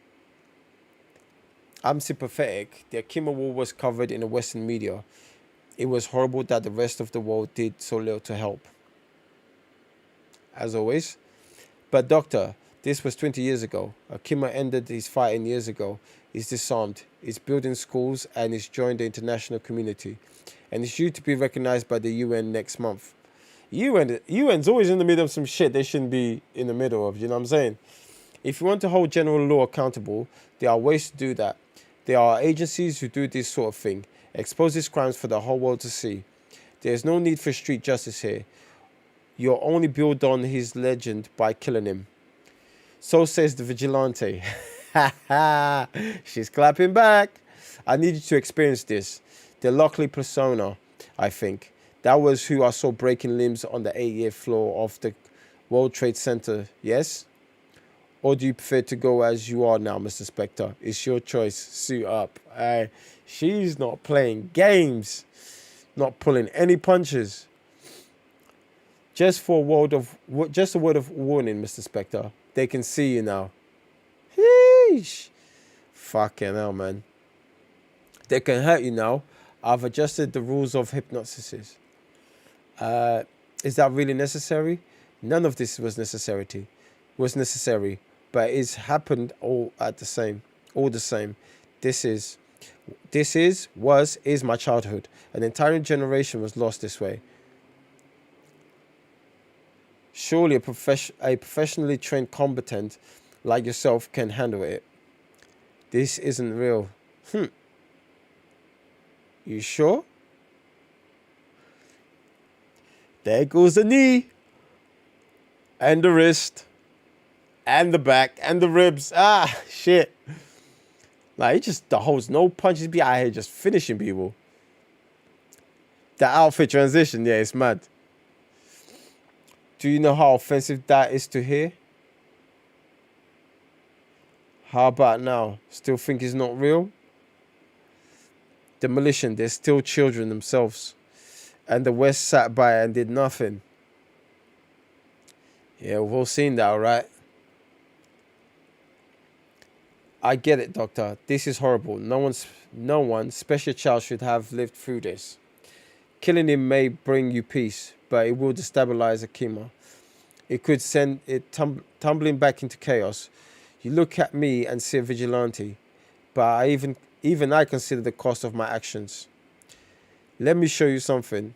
I'm sympathetic. The Akima War was covered in the Western media. It was horrible that the rest of the world did so little to help. As always. But doctor, this was 20 years ago. Akima ended his fighting years ago. He's disarmed. He's building schools and he's joined the international community. And it's due to be recognized by the UN next month. UN's always in the middle of some shit they shouldn't be in the middle of, you know what I'm saying? If you want to hold general law accountable, there are ways to do that. There are agencies who do this sort of thing, expose his crimes for the whole world to see. There's no need for street justice here. You'll only build on his legend by killing him. So says the vigilante. She's clapping back. I need you to experience this. The Lockley persona, I think. That was who I saw breaking limbs on the 8th floor of the World Trade Center, yes? Or do you prefer to go as you are now, Mr. Spectre? It's your choice. Suit up. She's not playing games. Not pulling any punches. Just a word of warning, Mr. Spectre. They can see you now. Sheesh. Fucking hell, man. They can hurt you now. I've adjusted the rules of hypnosis. Is that really necessary? None of this was necessary, but it's happened all the same. This is my childhood. An entire generation was lost this way. Surely a professionally trained combatant like yourself can handle it. This isn't real. You sure? There goes the knee. And the wrist. And the back. And the ribs. Shit. Like, he just holds no punches. Be out here just finishing people. The outfit transition, yeah, it's mad. Do you know how offensive that is to hear? How about now? Still think it's not real? Demolition, they're still children themselves. And the West sat by and did nothing. Yeah, we've all seen that, right? I get it, Doctor. This is horrible. No one, especially a child, should have lived through this. Killing him may bring you peace, but it will destabilize Akima. It could send it tumbling back into chaos. You look at me and see a vigilante, but even I consider the cost of my actions. Let me show you something.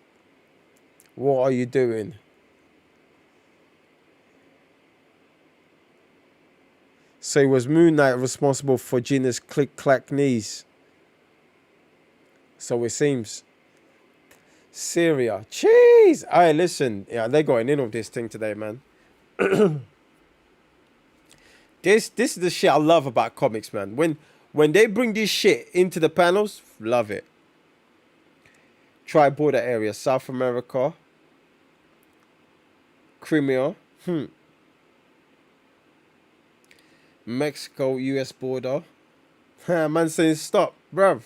What are you doing? So it was Moon Knight responsible for Gina's click-clack knees. So it seems. Syria. Jeez. All right, listen. Yeah, they're going in on this thing today, man. This is the shit I love about comics, man. When they bring this shit into the panels, love it. Tri-border area, South America, Crimea, Mexico, US border. Man saying stop, bruv.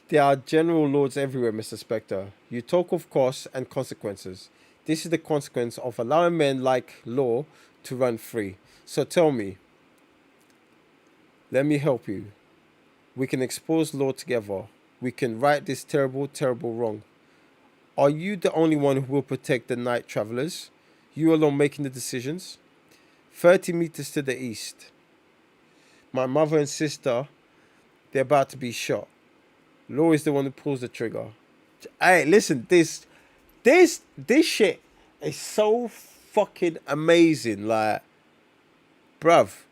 There are general lords everywhere, Mr. Spectre. You talk of costs and consequences. This is the consequence of allowing men like Law to run free. So tell me, let me help you. We can expose Law together. We can right this terrible, terrible wrong. Are you the only one who will protect the night travelers? You alone making the decisions? 30 meters to the east. My mother and sister, they're about to be shot. Law is the one who pulls the trigger. Hey, listen, this shit is so fucking amazing. Like, bruv,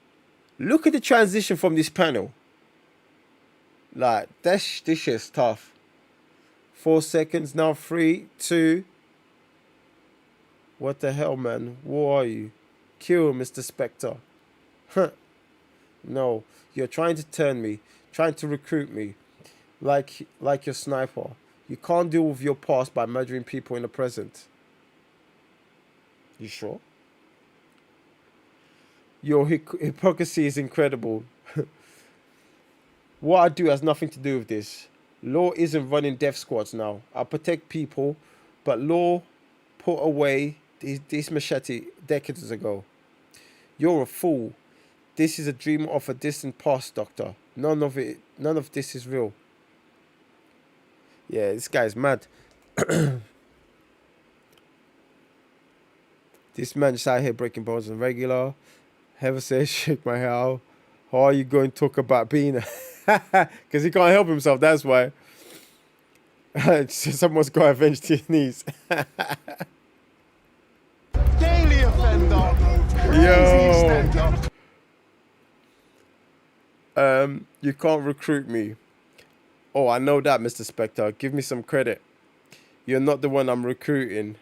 look at the transition from this panel. Like, this shit's tough. 4 seconds now. 3, 2. What the hell, man? Who are you? Kill Mr. Spectre. Huh. No, you're trying to turn me, trying to recruit me, like your sniper. You can't deal with your past by murdering people in the present. You sure? Your hypocrisy is incredible. What I do has nothing to do with this. Law isn't running death squads now. I protect people, but Law put away this machete decades ago. You're a fool. This is a dream of a distant past, Doctor. None of this is real. Yeah, this guy's mad. This man just out here breaking bones on regular. Heather says, shake my hair out. How are you going to talk about being a... Because he can't help himself, that's why. Someone's got to avenge his knees. Daily offender. Crazy Yo. stand-up. You can't recruit me. Oh, I know that, Mr. Spectre. Give me some credit. You're not the one I'm recruiting.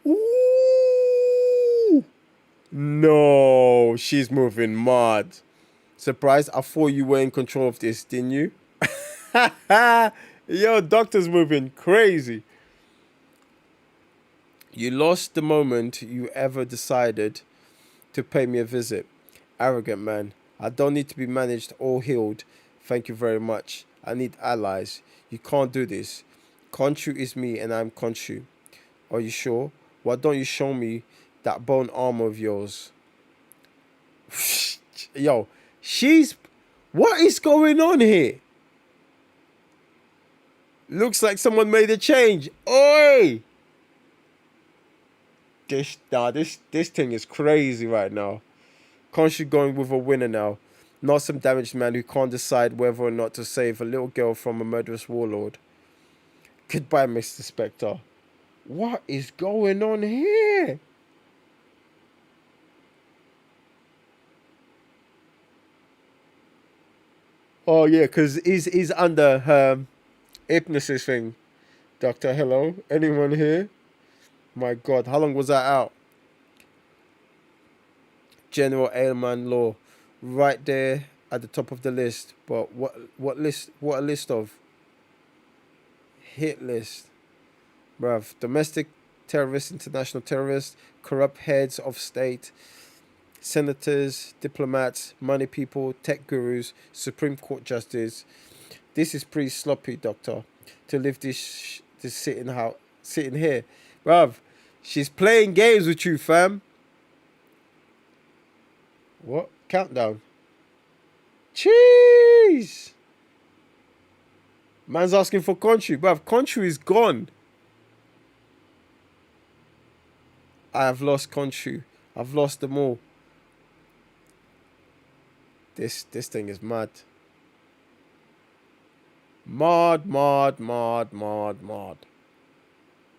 Ooh. No, she's moving mad. Surprised? I thought you were in control of this, didn't you? Yo, Doctor's moving crazy. You lost the moment you ever decided to pay me a visit. Arrogant man. I don't need to be managed or healed. Thank you very much. I need allies. You can't do this. Khonshu is me and I'm Khonshu. Are you sure? Why don't you show me that bone armor of yours? Yo, what is going on here? Looks like someone made a change. Oi! This thing is crazy right now. Khonshu going with a winner now. Not some damaged man who can't decide whether or not to save a little girl from a murderous warlord. Goodbye, Mr. Spectre. What is going on here? Oh, yeah, because he's under her hypnosis thing. Doctor, hello? Anyone here? My God, how long was that out? General Ailman Law, right there at the top of the list. But what list? What a list of? Hit list, bruv. Domestic terrorists, international terrorists, corrupt heads of state, senators, diplomats, money people, tech gurus, Supreme Court justice. This is pretty sloppy, Doctor. To live this sitting here, bruv. She's playing games with you, fam. What? Countdown. Jeez. Man's asking for Khonshu. Bruv, Khonshu is gone. I have lost Khonshu. I've lost them all. This thing is mad. Mod.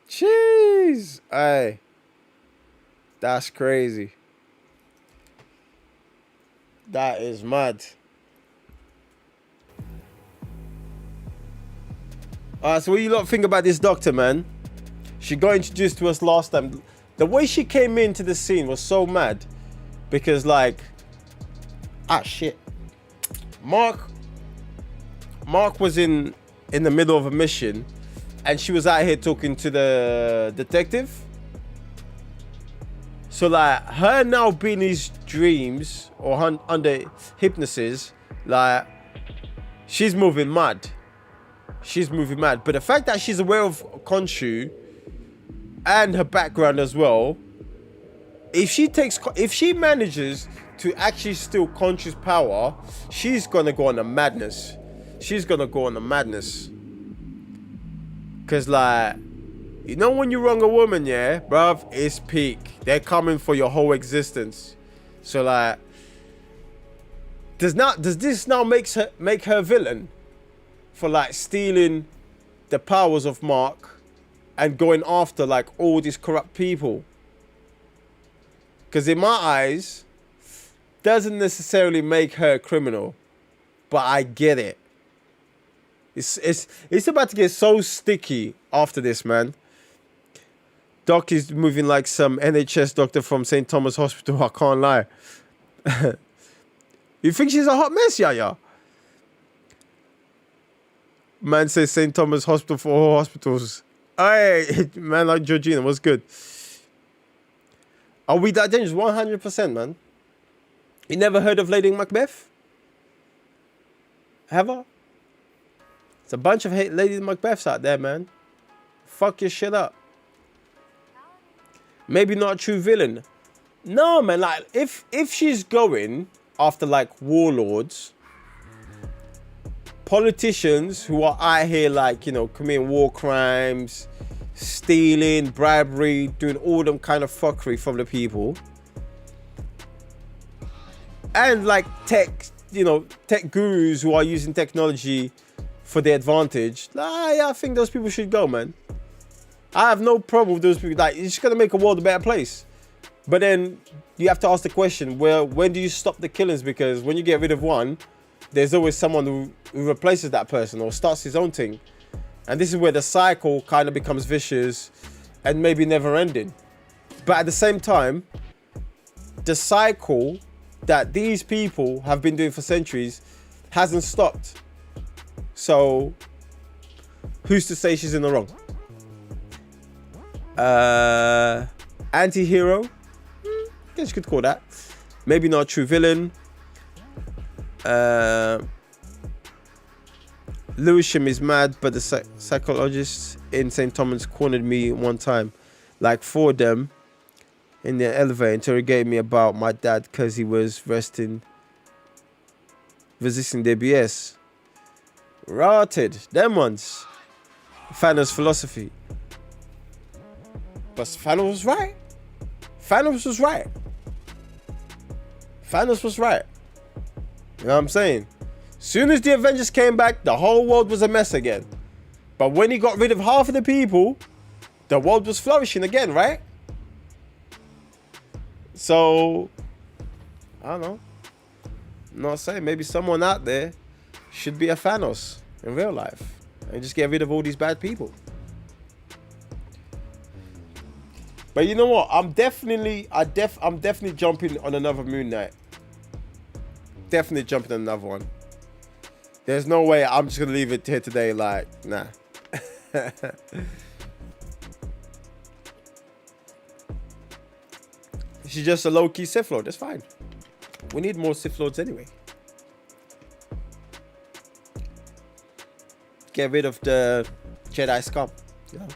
Jeez. Hey. That's crazy. That is mad. Alright, so what you lot think about this Doctor, man? She got introduced to us last time. The way she came into the scene was so mad. Because, like... Ah, shit. Mark was in the middle of a mission. And she was out here talking to the detective. So, like, her now being in his dreams or under hypnosis, like, she's moving mad. She's moving mad. But the fact that she's aware of Khonshu and her background as well, if she manages to actually steal Khonshu's power, she's gonna go on a madness. She's gonna go on a madness. Cause, like, you know when you wrong a woman, yeah, bruv, it's peak. They're coming for your whole existence. So, like, does this now make her villain? for like stealing the powers of Mark and going after like all these corrupt people. Because in my eyes, doesn't necessarily make her a criminal, but I get it. It's about to get so sticky after this, man. Doc is moving like some NHS doctor from St. Thomas Hospital. I can't lie. You think she's a hot mess, yeah? Man says St. Thomas Hospital for all hospitals. Hey, man, like Georgina, what's good? Are we that dangerous? 100%, man. You never heard of Lady Macbeth? Have I? It's a bunch of Lady Macbeths out there, man. Fuck your shit up. Maybe not a true villain. No, man, like, if she's going after, like, warlords, politicians who are out here, like, you know, committing war crimes, stealing, bribery, doing all them kind of fuckery from the people, and, like, tech gurus who are using technology for their advantage, yeah, I think those people should go, man. I have no problem with those people. Like, it's just gonna make a world a better place. But then you have to ask the question, well, when do you stop the killings? Because when you get rid of one, there's always someone who replaces that person or starts his own thing. And this is where the cycle kind of becomes vicious and maybe never ending. But at the same time, the cycle that these people have been doing for centuries hasn't stopped. So who's to say she's in the wrong? Anti-hero, I guess you could call that. Maybe not a true villain. Lewisham is mad, but the psychologist in St. Thomas cornered me one time. Like 4 of them in the elevator interrogated me about my dad because he was resisting their BS. Rotted. Them ones. Thanos philosophy. But Thanos was right. Thanos was right. Thanos was right. You know what I'm saying? Soon as the Avengers came back, the whole world was a mess again. But when he got rid of half of the people, the world was flourishing again, right? So, I don't know. I'm not saying, maybe someone out there should be a Thanos in real life and just get rid of all these bad people. But you know what? I'm definitely jumping on another Moon Knight. Definitely jumping on another one. There's no way I'm just gonna leave it here today. Like, nah. She's just a low-key Sith Lord. That's fine. We need more Sith Lords anyway. Get rid of the Jedi scum. You know?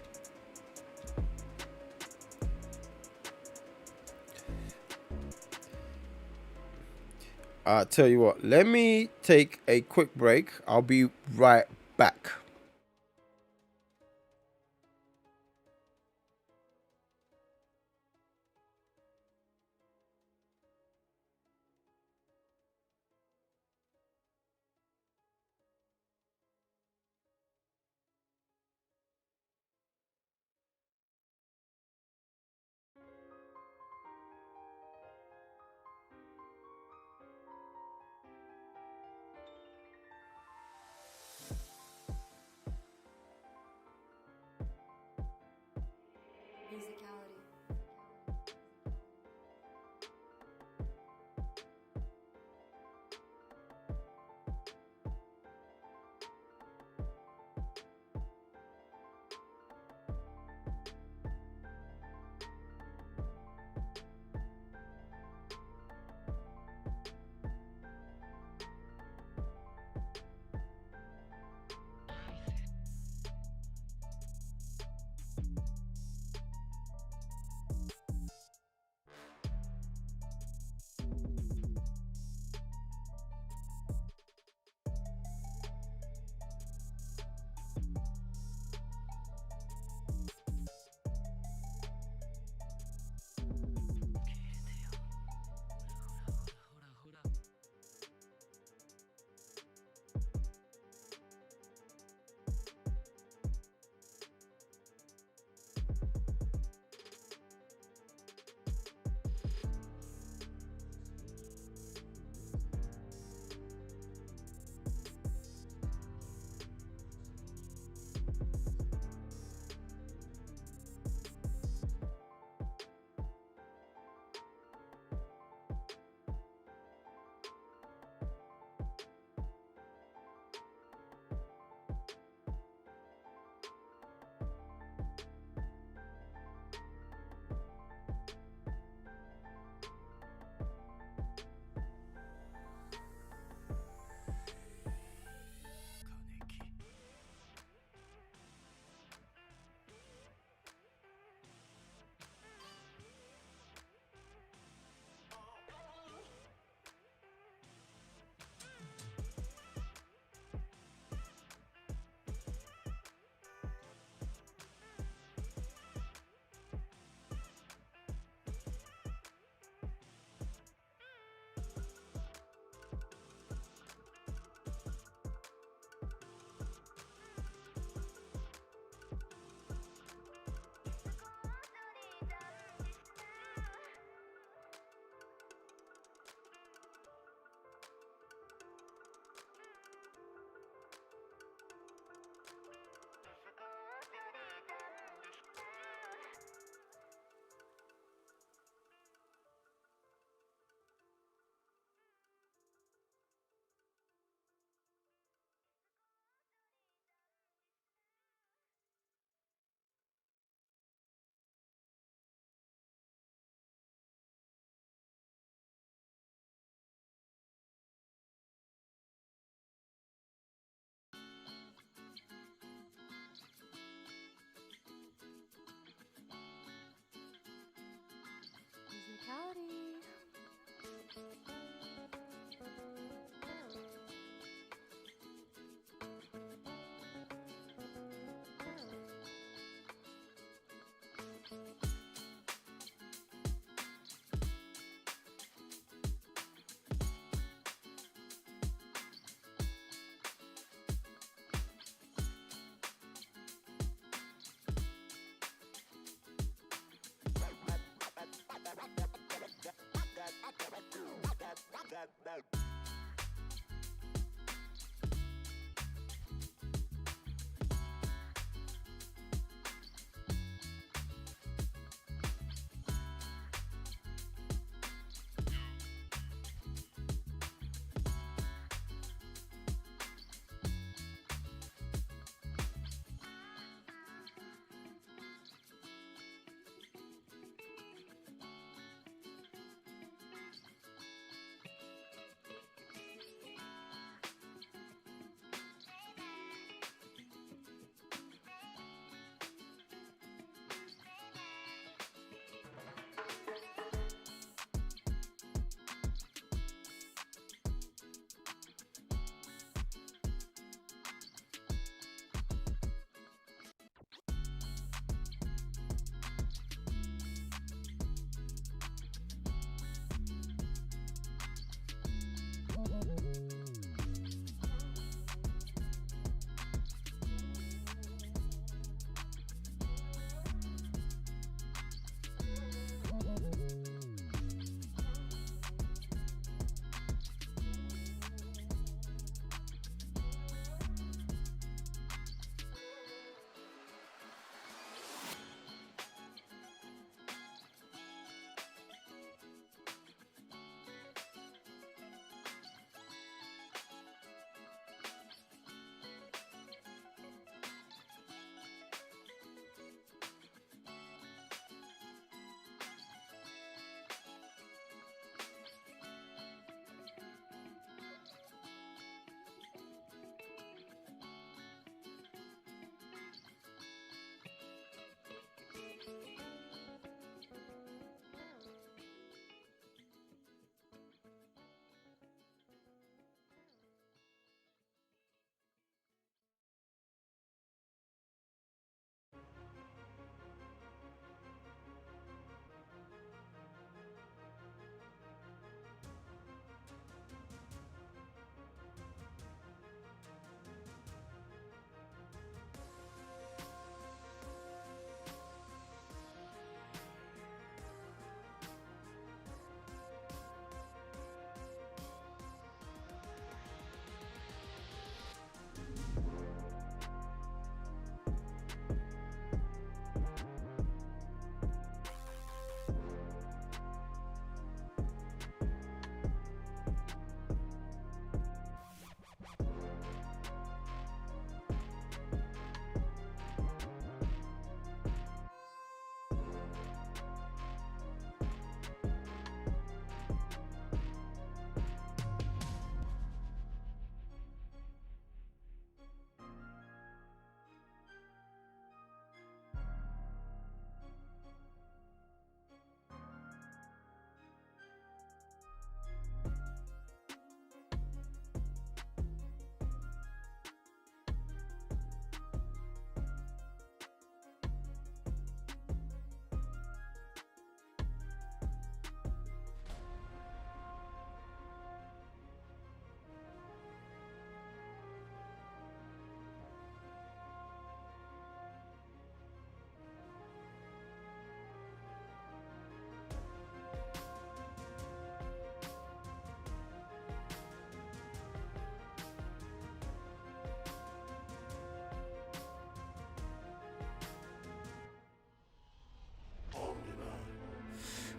Tell you what, let me take a quick break. I'll be right back.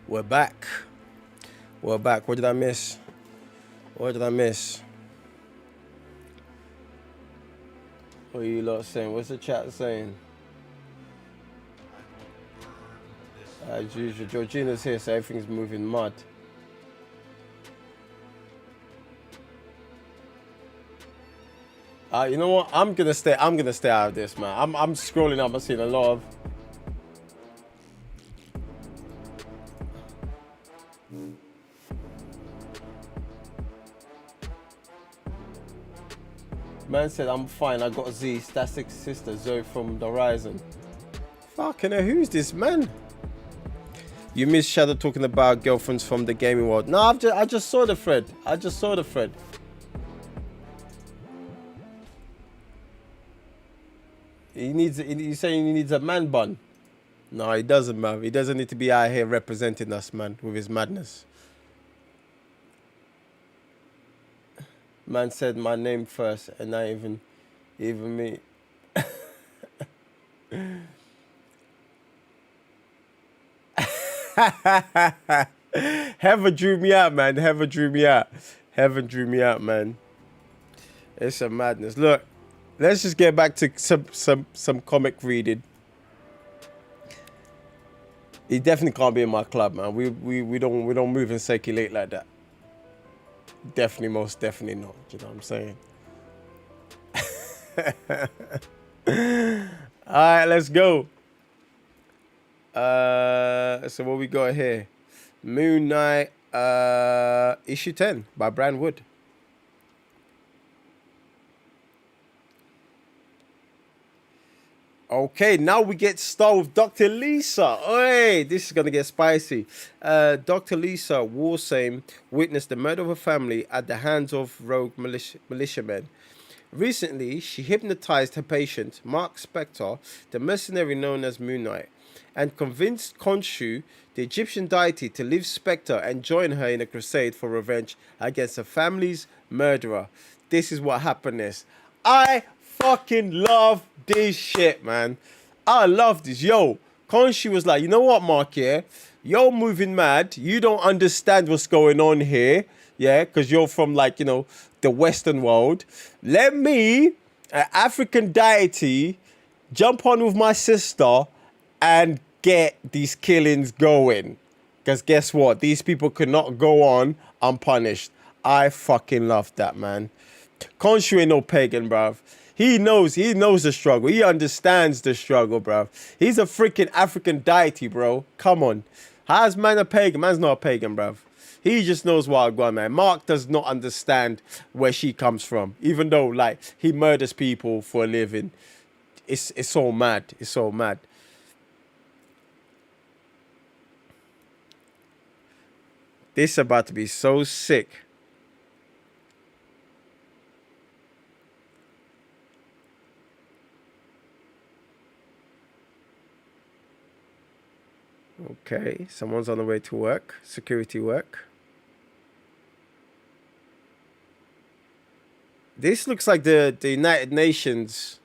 We're back. We're back. What did I miss? What did I miss? What are you lot saying? What's the chat saying? As usual, Georgina's here, so everything's moving mud. You know what? I'm gonna stay out of this, man. I'm scrolling up. I'm seeing a lot of. Man said, I'm fine, I got Z, Static sister, Zoe from the Horizon. Fucking hell, who's this, man? You missed Shadow talking about girlfriends from the gaming world. No, I just saw the thread. I just saw the thread. He's saying he needs a man bun. No, he doesn't, man. He doesn't need to be out here representing us, man, with his madness. Man said my name first, and not even me. Heaven drew me out, man. Heaven drew me out. Heaven drew me out, man. It's a madness. Look, let's just get back to some comic reading. He definitely can't be in my club, man. We don't move and circulate like that. Definitely, most definitely not. Do you know what I'm saying? All right, let's go. So what we got here? Moon Knight, issue 10 by Brian Wood. Okay, now we get started with Dr. Lisa. Hey, this is going to get spicy. Dr. Lisa Warsame witnessed the murder of a family at the hands of rogue militiamen. Recently, she hypnotized her patient, Mark Spector, the mercenary known as Moon Knight, and convinced Khonshu, the Egyptian deity, to leave Spectre and join her in a crusade for revenge against her family's murderer. This is what happened next. I fucking love this shit, man. I love this. Yo, Khonshu was like, you know what, Mark, yeah? You're moving mad. You don't understand what's going on here. Yeah, because you're from, like, you know, the Western world. Let me, an African deity, jump on with my sister and get these killings going. Because guess what? These people could not go on unpunished. I fucking love that, man. Khonshu ain't no pagan, bruv. He knows the struggle. He understands the struggle, bruv. He's a freaking African deity, bro. Come on. How's man a pagan? Man's not a pagan, bruv. He just knows what I'm going, man. Mark does not understand where she comes from. Even though, like, he murders people for a living. It's so mad. It's so mad. This is about to be so sick. Okay, someone's on the way to work, security work. This looks like the United Nations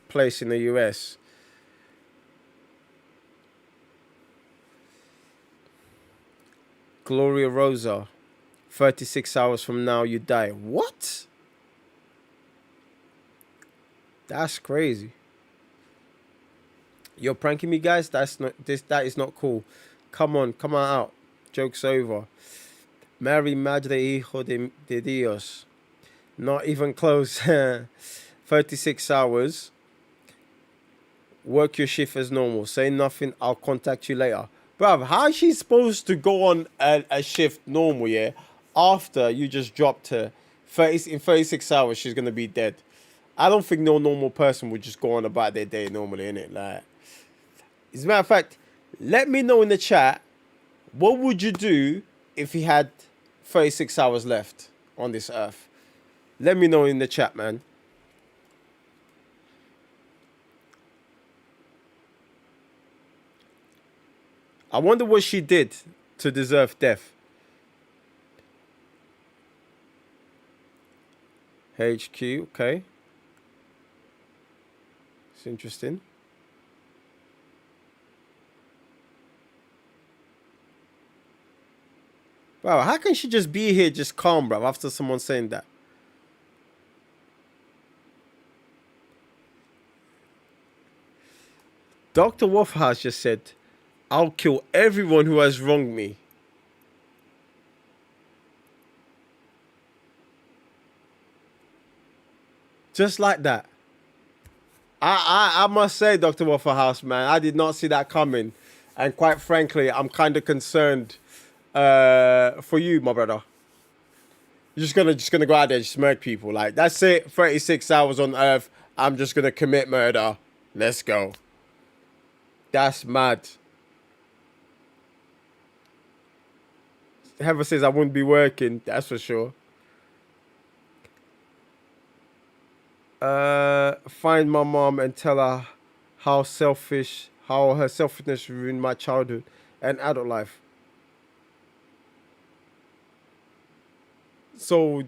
place in the US. Gloria Rosa, 36 hours from now you die. What? That's crazy. You're pranking me, guys? That is not cool. Come on out. Joke's over. Mary Madre Hijo de Dios. Not even close. 36 hours. Work your shift as normal. Say nothing. I'll contact you later. Bruv, how is she supposed to go on a shift normal, yeah? After you just dropped her. In 36 hours, she's going to be dead. I don't think no normal person would just go on about their day normally, innit? Like, as a matter of fact, let me know in the chat, what would you do if you had 36 hours left on this earth? Let me know in the chat, man. I wonder what she did to deserve death. HQ, okay. It's interesting. Bro, how can she just be here just calm, bro, after someone saying that? Dr. Wafflehouse just said, I'll kill everyone who has wronged me. Just like that. I must say, Dr. Wafflehouse, man, I did not see that coming. And quite frankly, I'm kind of concerned for you, my brother. You're just gonna go out there and smirk people. Like, that's it, 36 hours on Earth, I'm just gonna commit murder. Let's go. That's mad. Heather says I wouldn't be working, that's for sure. Find my mom and tell her how her selfishness ruined my childhood and adult life. So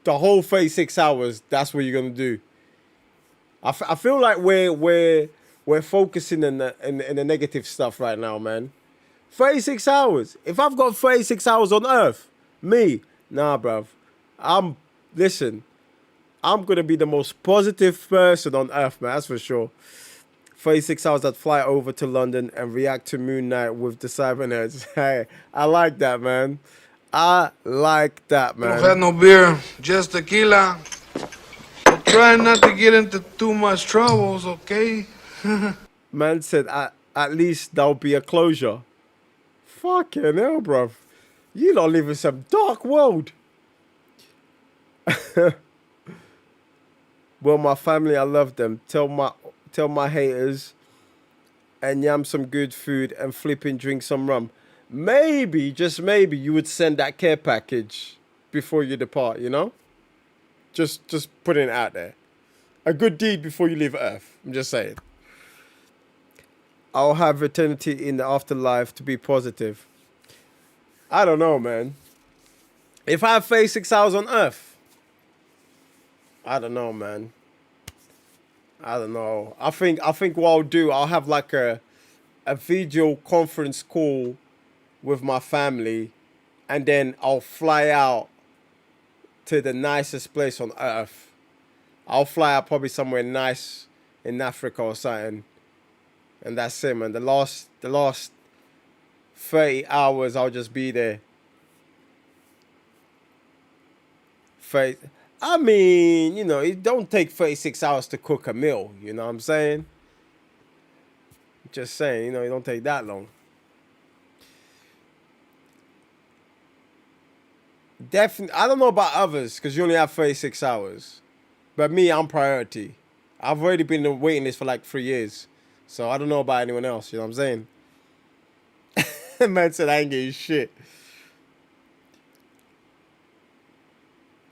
the whole 36 hours, that's what you're gonna do. I feel like we're focusing in the negative stuff right now, man. 36 hours. If I've got 36 hours on Earth, nah, bruv. Listen, I'm going to be the most positive person on Earth, man. That's for sure. 36 hours I'd fly over to London and react to Moon Knight with the Cybernerds. Hey, I like that, man. I like that, man. Don't have no beer, just tequila. But try not to get into too much troubles, okay? Man said, at least there'll be a closure. Fucking hell, bruv. You don't live in some dark world. Well, my family, I love them. Tell my haters and yam some good food and flipping drink some rum. Maybe, just maybe, you would send that care package before you depart, you know? Just putting it out there. A good deed before you leave Earth. I'm just saying. I'll have eternity in the afterlife to be positive. I don't know, man. If I have 36 hours on Earth, I don't know, man. I don't know. I think what I'll do, I'll have like a video conference call with my family, and then I'll fly out to the nicest place on Earth. I'll fly out probably somewhere nice in Africa or something. And that's it, man. The last 30 hours, I'll just be there. I mean, you know, it don't take 36 hours to cook a meal. You know what I'm saying? Just saying, you know, it don't take that long. Definitely, I don't know about others, because you only have 36 hours. But me, I'm priority. I've already been in the waiting list for like 3 years. So I don't know about anyone else, you know what I'm saying? Man said I ain't getting shit.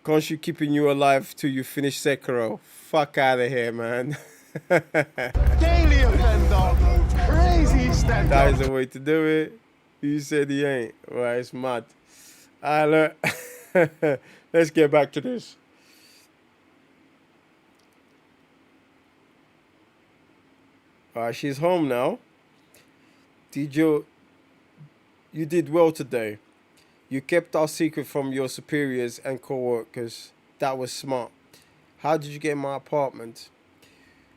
Can't you keeping you alive till you finish Sekiro? Fuck out of here, man. Daily offender. Crazy stand That is the way to do it. You said he ain't. Well, it's mad. Alright, look. Let's get back to this. Alright, she's home now. You did well today. You kept our secret from your superiors and co-workers. That was smart. How did you get in my apartment?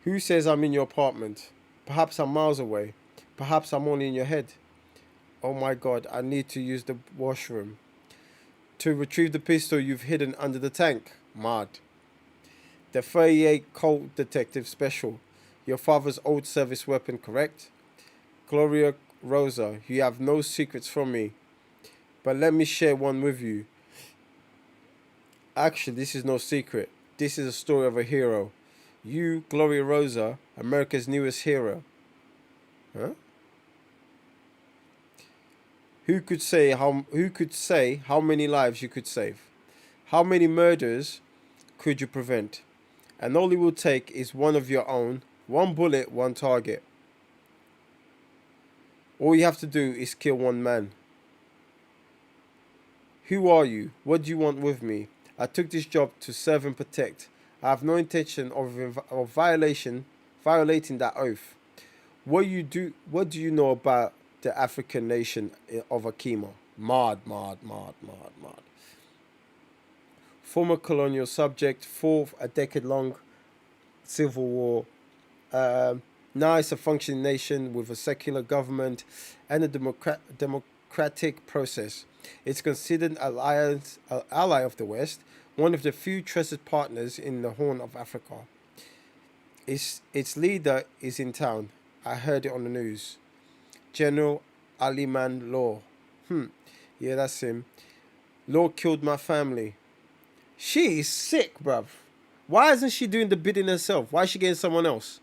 Who says I'm in your apartment? Perhaps I'm miles away. Perhaps I'm only in your head. Oh my God, I need to use the washroom. To retrieve the pistol you've hidden under the tank. Mad. The 38 Colt Detective Special. Your father's old service weapon, correct? Gloria Rosa, you have no secrets from me. But let me share one with you. Actually, this is no secret. This is a story of a hero. You, Gloria Rosa, America's newest hero. Huh? Who could say how many lives you could save? How many murders could you prevent? And all it will take is one of your own, one bullet, one target. All you have to do is kill one man. Who are you? What do you want with me? I took this job to serve and protect. I have no intention of violating that oath. What do you know about the African nation of Akima? Mad. Former colonial subject, fought a decade-long civil war. Now it's a functioning nation with a secular government and a democratic process. It's considered an ally of the West, one of the few trusted partners in the Horn of Africa. Its leader is in town. I heard it on the news. General Aliman Law. Yeah, that's him. Law killed my family. She is sick, bruv. Why isn't she doing the bidding herself? Why is she getting someone else?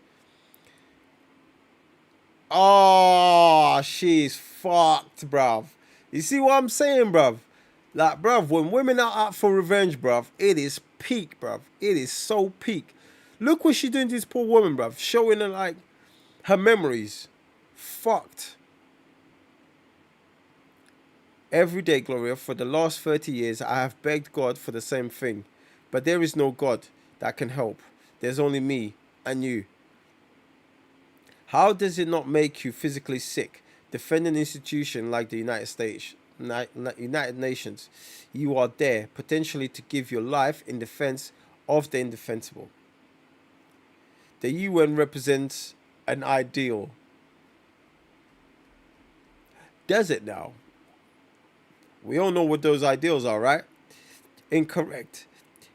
Oh, she's fucked, bruv. You see what I'm saying, bruv? Like, bruv, when women are out for revenge, bruv, it is peak, bruv. It is so peak. Look what she doing to this poor woman, bruv. Showing her, like, her memories. Fucked. Every day, Gloria, for the last 30 years, I have begged God for the same thing. But there is no God that can help. There's only me and you. How does it not make you physically sick? Defend an institution like the United Nations. You are there, potentially to give your life in defense of the indefensible. The UN represents an ideal. Does it now? We all know what those ideals are, right? Incorrect.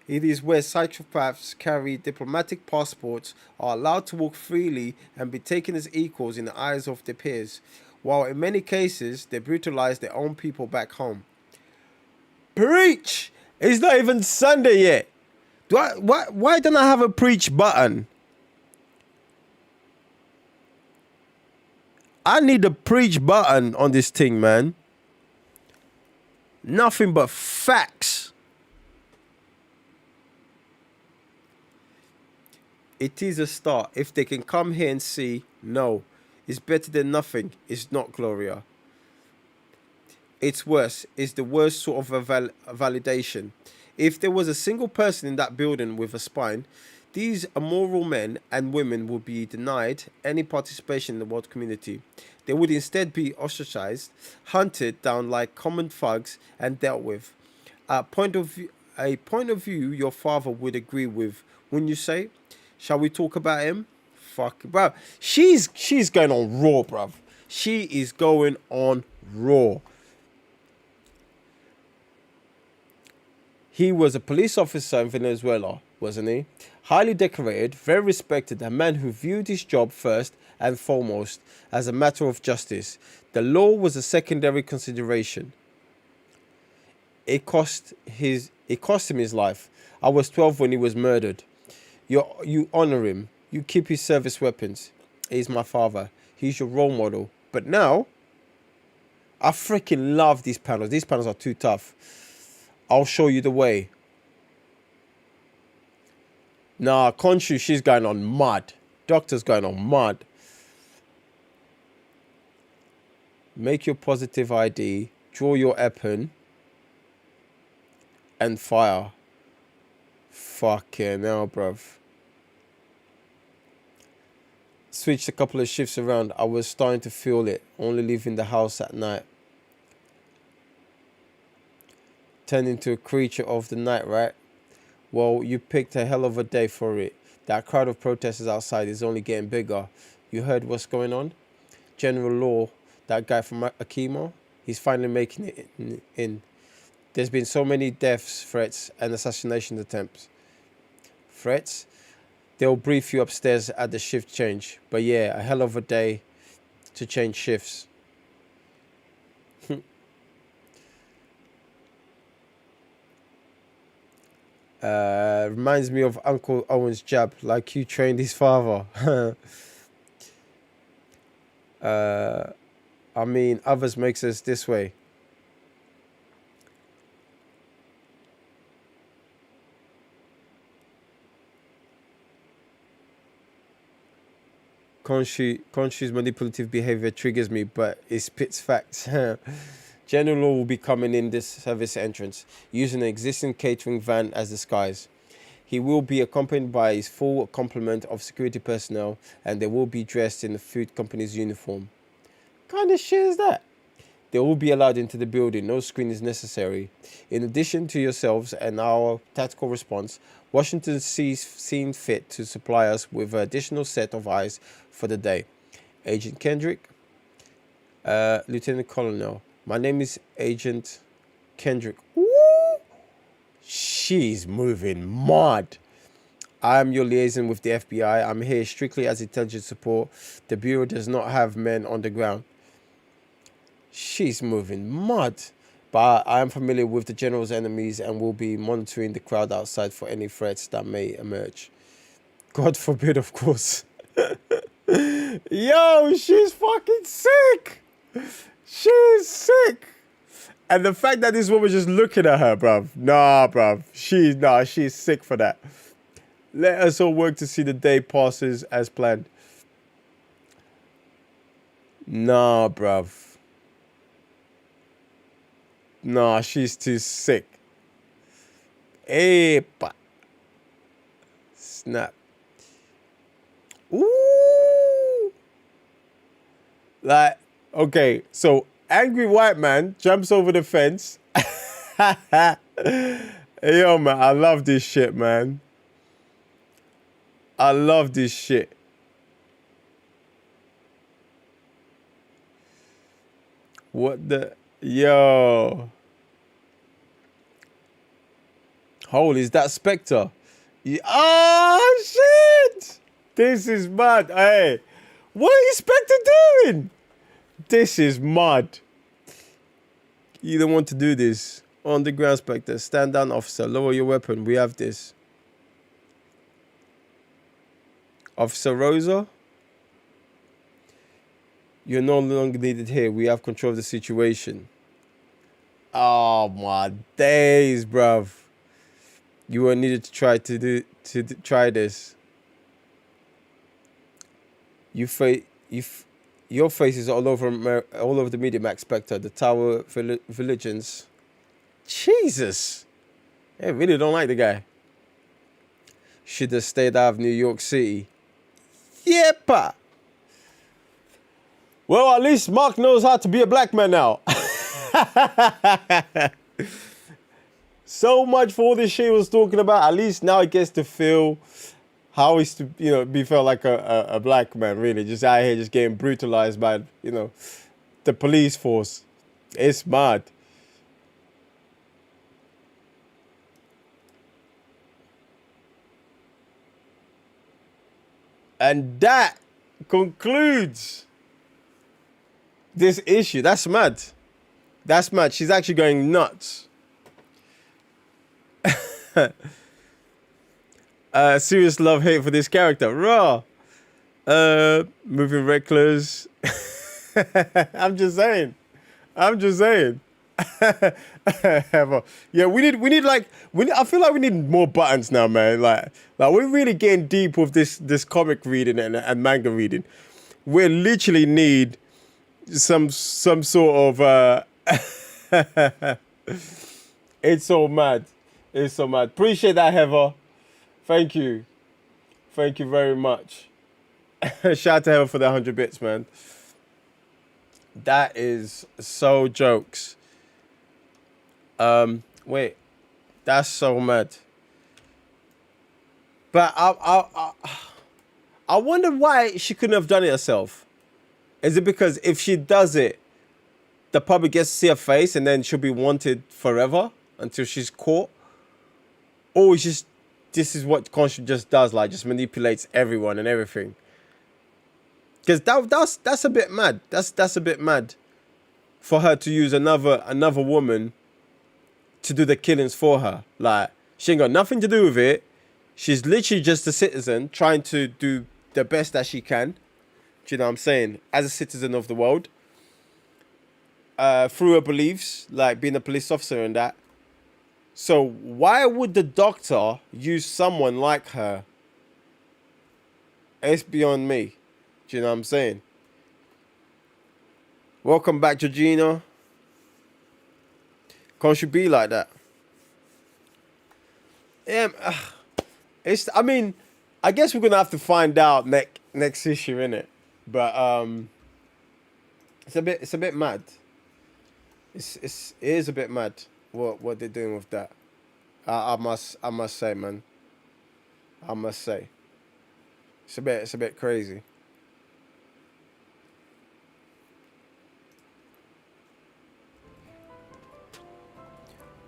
It is where psychopaths carry diplomatic passports, are allowed to walk freely and be taken as equals in the eyes of their peers, while in many cases they brutalize their own people back home. Preach! It's not even Sunday yet. Why don't I have a preach button? I need a preach button on this thing, man. Nothing but facts. It is a start. If they can come here and see, no, it's better than nothing. It's not, Gloria. It's worse. It's the worst sort of a validation. If there was a single person in that building with a spine, these immoral men and women would be denied any participation in the world community. They would instead be ostracized, hunted down like common thugs, and dealt with. A point of view your father would agree with, wouldn't you say? Shall we talk about him? Fuck, bro. She's going on raw, bruv. She is going on raw. He was a police officer in Venezuela, wasn't he? Highly decorated, very respected, a man who viewed his job first and foremost as a matter of justice. The law was a secondary consideration. It cost him his life. I was 12 when he was murdered. You honor him. You keep his service weapons. He's my father. He's your role model. But now, I freaking love these panels. These panels are too tough. I'll show you the way. Nah, Khonshu, she's going on mud. Doctor's going on mud. Make your positive ID. Draw your weapon. And fire. Fucking hell, bruv. Switched a couple of shifts around. I was starting to feel it. Only leaving the house at night. Turned into a creature of the night, right? Well, you picked a hell of a day for it. That crowd of protesters outside is only getting bigger. You heard what's going on? General Law, that guy from Akimo, he's finally making it in. There's been so many deaths, threats, and assassination attempts. Threats? They'll brief you upstairs at the shift change. But yeah, a hell of a day to change shifts. Reminds me of Uncle Owen's jab, like you trained his father. I mean, others makes us this way. Khonshu's manipulative behavior triggers me, but it spits facts. General Law will be coming in this service entrance, using an existing catering van as disguise. He will be accompanied by his full complement of security personnel, and they will be dressed in the food company's uniform. What kind of shit is that? They will be allowed into the building. No screen is necessary. In addition to yourselves and our tactical response, Washington sees seen fit to supply us with an additional set of eyes for the day. Agent Kendrick, Lieutenant Colonel. My name is Agent Kendrick. Ooh, she's moving mad. I am your liaison with the FBI. I'm here strictly as intelligence support. The Bureau does not have men on the ground. She's moving mad. But I am familiar with the General's enemies and will be monitoring the crowd outside for any threats that may emerge. God forbid, of course. Yo, she's fucking sick. She's sick. And the fact that this woman's just looking at her, bruv. Nah, bruv. She's sick for that. Let us all work to see the day passes as planned. Nah, bruv. Nah, she's too sick. Epa. Snap. Ooh. Like, okay, so angry white man jumps over the fence. Yo, man, I love this shit, man. I love this shit. What the... Yo. Holy, is that Spectre? Yeah. Oh, shit. This is mad. Hey, what is Spectre doing? This is mad. You don't want to do this. On the ground, Spectre. Stand down, officer. Lower your weapon. We have this. Officer Rosa? You're no longer needed here. We have control of the situation. Oh my days, bruv. You were needed to try this. Your face is all over the media, Max Spectre. The Tower Vigilance. Jesus. I really don't like the guy. Should have stayed out of New York City. Yepa. Well, at least Mark knows how to be a black man now. So much for all this shit he was talking about. At least now he gets to feel how he's to, be felt like a black man, really. Just out here, just getting brutalized by, the police force. It's mad. And that concludes this issue. That's mad. That's mad. She's actually going nuts. Serious love-hate for this character. Raw. Moving reckless. I'm just saying. Yeah, I feel like we need more buttons now, man. Like we're really getting deep with this comic reading and manga reading. We literally need some sort of it's so mad. It's so mad. Appreciate that, Heather. Thank you very much. Shout out to Heather for the 100 bits, man. That is so jokes. Wait, that's so mad. But I wonder why she couldn't have done it herself. Is it because if she does it, the public gets to see her face and then she'll be wanted forever until she's caught? Or it's just, this is what Khonshu just does, like just manipulates everyone and everything. Because that's a bit mad. That's a bit mad for her to use another woman to do the killings for her. Like, she ain't got nothing to do with it. She's literally just a citizen trying to do the best that she can. Do you know what I'm saying? As a citizen of the world. Through her beliefs, like being a police officer and that. So why would the doctor use someone like her? It's beyond me. Do you know what I'm saying? Welcome back, Georgina. Can't you be like that? Yeah, I guess we're gonna have to find out next issue, innit? But it's a bit mad. it is a bit mad what they're doing with that. I must say, man. I must say, it's a bit crazy.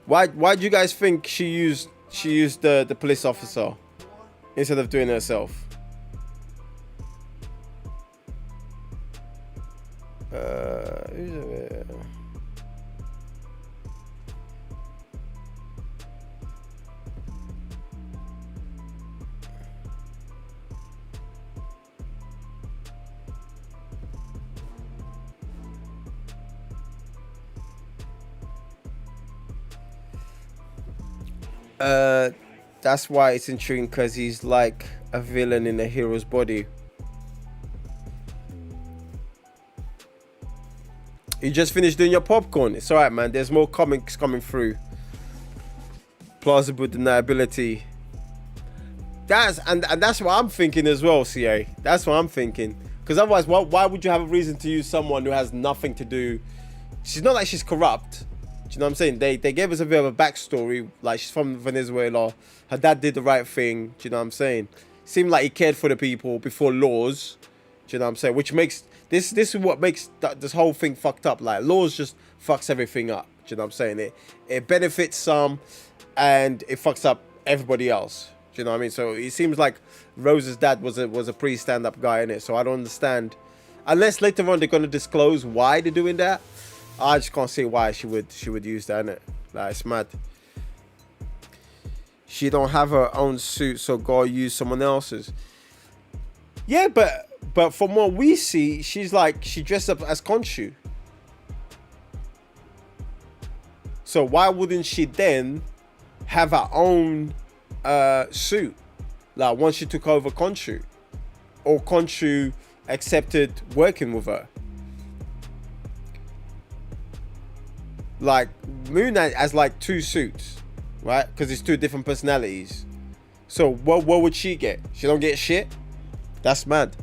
Why do you guys think she used the police officer instead of doing it herself? Who's it? That's why it's intriguing, because he's like a villain in a hero's body. You just finished doing your popcorn. It's alright, man. There's more comics coming through. Plausible deniability. That's what I'm thinking as well, CA. That's what I'm thinking. Because otherwise, why would you have a reason to use someone who has nothing to do? She's not like she's corrupt. Do you know what I'm saying? They gave us a bit of a backstory. Like, she's from Venezuela. Her dad did the right thing. Do you know what I'm saying? Seemed like he cared for the people before laws. Do you know what I'm saying? Which makes this is what makes this whole thing fucked up. Like, laws just fucks everything up. Do you know what I'm saying? It benefits some and it fucks up everybody else. Do you know what I mean? So it seems like Rose's dad was a pretty stand-up guy in it. So I don't understand, unless later on they're gonna disclose why they're doing that. I just can't see why she would use that, innit? Like, it's mad. She don't have her own suit, so gotta use someone else's. Yeah, but from what we see, she dressed up as Khonshu. So why wouldn't she then have her own suit? Like, once she took over Khonshu, or Khonshu accepted working with her. Like, Moon Knight has like 2 suits, right? Because it's 2 different personalities. So what would she get? She don't get shit? That's mad.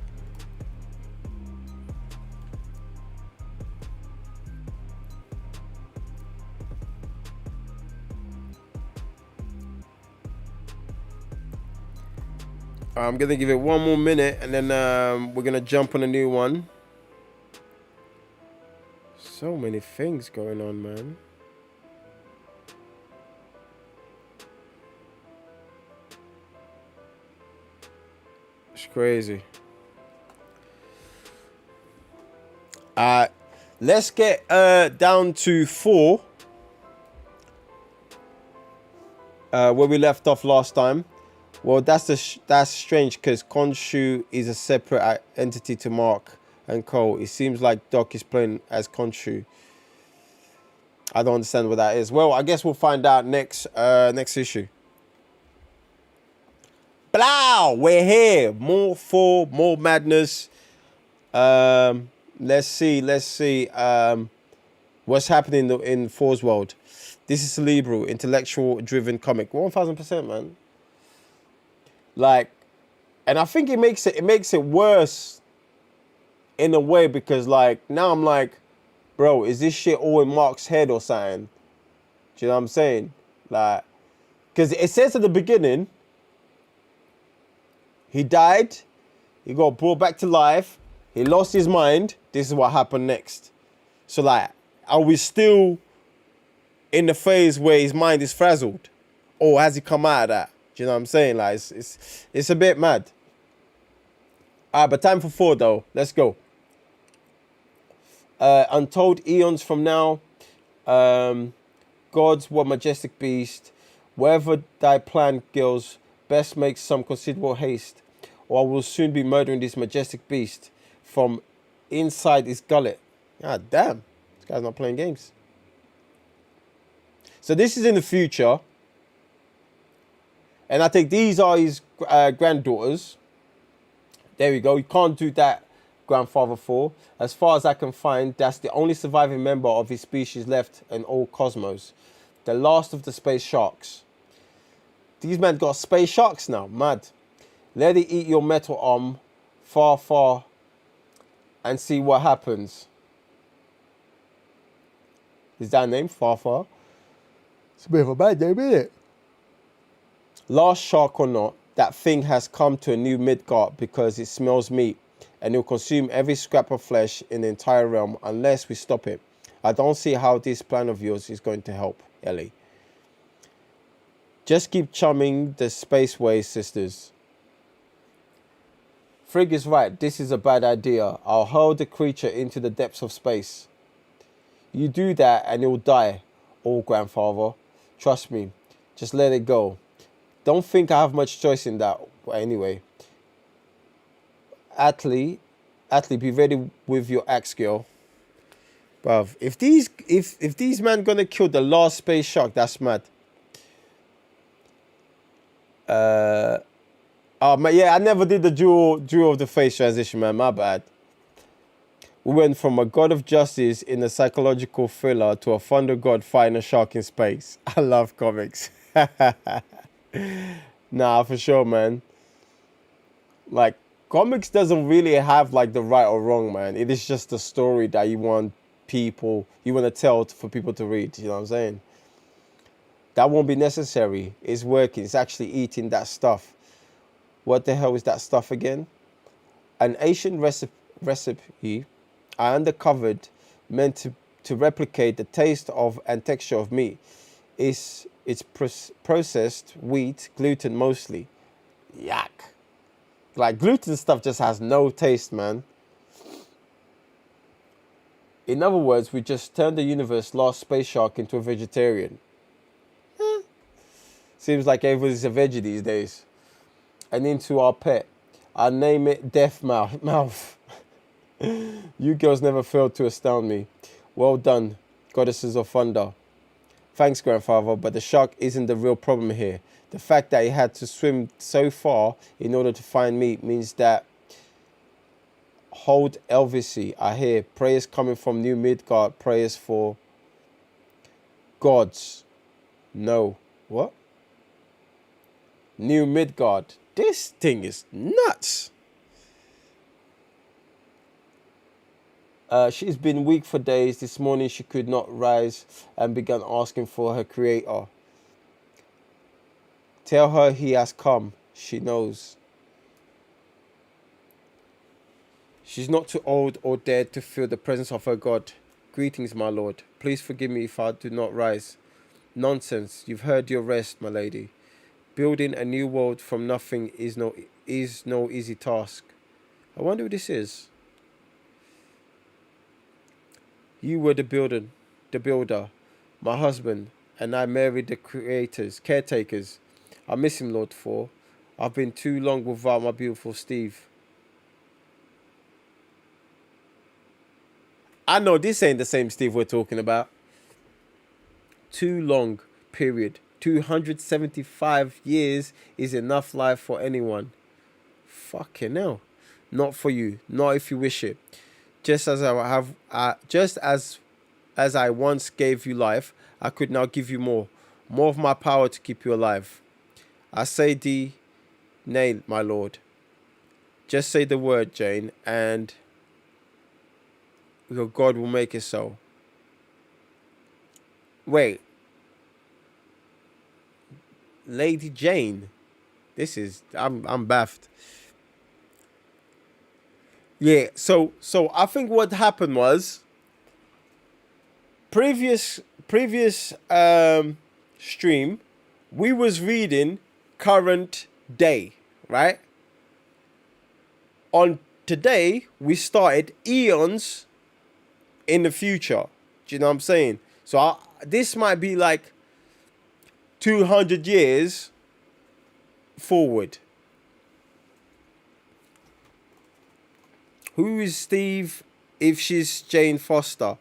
I'm gonna give it 1 more minute, and then we're gonna jump on a new one. So many things going on, man. It's crazy. Let's get down to 4. Where we left off last time. Well, that's strange, because Khonshu is a separate entity to Mark and Cole. It seems like Doc is playing as Khonshu. I don't understand what that is. Well, I guess we'll find out next issue. Blow! We're here. More Thor, more madness. Let's see. What's happening in Thor's world. This is Cerebral, intellectual-driven comic. 1000%, man. Like, and I think it makes it worse in a way, because like now I'm like, bro, is this shit all in Mark's head or something? Do you know what I'm saying? Like, because it says at the beginning, he died, he got brought back to life, he lost his mind, this is what happened next. So like, are we still in the phase where his mind is frazzled, or has he come out of that? Do you know what I'm saying? Like, it's a bit mad. All right, but time for 4 though. Let's go. Untold eons from now. Gods, what majestic beast. Wherever thy plan goes, best make some considerable haste, or I will soon be murdering this majestic beast from inside his gullet. God damn, this guy's not playing games. So this is in the future. And I think these are his granddaughters. There we go. You can't do that, grandfather Thor. As far as I can find, that's the only surviving member of his species left in all cosmos. The last of the space sharks. These men got space sharks now. Mad. Let it eat your metal arm far, far, and see what happens. Is that name? Farfar? It's a bit of a bad name, isn't it? Last shark or not, that thing has come to a new Midgard because it smells meat and it will consume every scrap of flesh in the entire realm unless we stop it. I don't see how this plan of yours is going to help, Ellie. Just keep chumming the spaceways, sisters. Frigg is right. This is a bad idea. I'll hurl the creature into the depths of space. You do that and it'll die, old grandfather. Trust me. Just let it go. Don't think I have much choice in that. Anyway. Atlee, be ready with your axe, girl. Bruv, if these men gonna kill the last space shark, that's mad. Oh man, yeah, I never did the jewel of the face transition, man. My bad. We went from a god of justice in a psychological thriller to a thunder god fighting a shark in space. I love comics. Nah, for sure, man. Like, comics doesn't really have like the right or wrong, man. It is just a story that you want to tell for people to read. You know what I'm saying? That won't be necessary. It's working. It's actually eating that stuff. What the hell is that stuff again? An Asian recipe I uncovered meant to replicate the taste of and texture of meat. It's processed wheat, gluten mostly. Yuck. Like, gluten stuff just has no taste, man. In other words, we just turned the universe's last space shark into a vegetarian. Seems like everybody's a veggie these days. And into our pet. I'll name it Death Mouth. You girls never failed to astound me. Well done, goddesses of thunder. Thanks, grandfather, but the shark isn't the real problem here. The fact that he had to swim so far in order to find meat means that... Hold Elvisy, I hear prayers coming from New Midgard, prayers for... gods. No. What? New Midgard. This thing is nuts. She's been weak for days. This morning she could not rise and began asking for her creator. Tell her he has come. She knows. She's not too old or dead to feel the presence of her God. Greetings, my lord. Please forgive me if I do not rise. Nonsense. You've heard your rest, my lady. Building a new world from nothing is no easy task. I wonder who this is. You were the builder, my husband, and I married the caretakers. I miss him, Lord Thor. I've been too long without my beautiful Steve. I know this ain't the same Steve we're talking about. Too long, period. 275 years is enough life for anyone. Fucking hell. Not for you. Not if you wish it. Just as I once gave you life, I could now give you more. More of my power to keep you alive. I say thee, nay, my lord. Just say the word, Jane, and your God will make it so. Wait. Lady Jane. This is I'm baffed. Yeah, so I think what happened was previous stream we was reading current day, right? On today we started eons in the future. Do you know what I'm saying? So this might be like 200 years forward. Who is Steve if she's Jane Foster?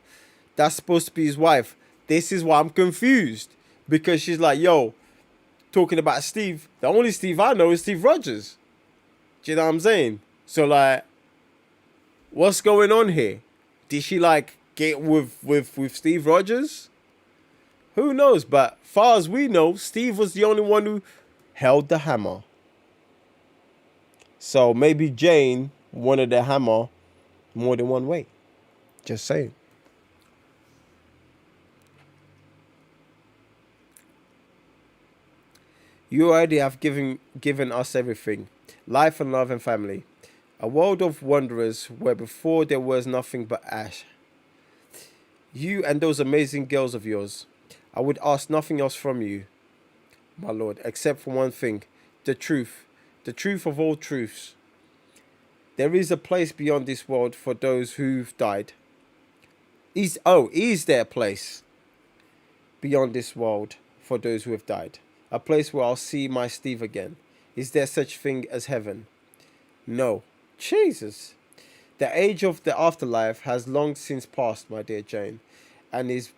That's supposed to be his wife. This is why I'm confused. Because she's like, yo, talking about Steve. The only Steve I know is Steve Rogers. Do you know what I'm saying? So like, what's going on here? Did she like get with Steve Rogers? Who knows? But far as we know, Steve was the only one who held the hammer. So maybe Jane wanted the hammer more than one way. Just saying. You already have given us everything. Life and love and family. A world of wanderers where before there was nothing but ash. You and those amazing girls of yours. I would ask nothing else from you, my lord, except for one thing. The truth. The truth of all truths. There is a place beyond this world for those who've died. Is there a place beyond this world for those who have died? A place where I'll see my Steve again. Is there such thing as heaven? No. Jesus. The age of the afterlife has long since passed, my dear Jane, and is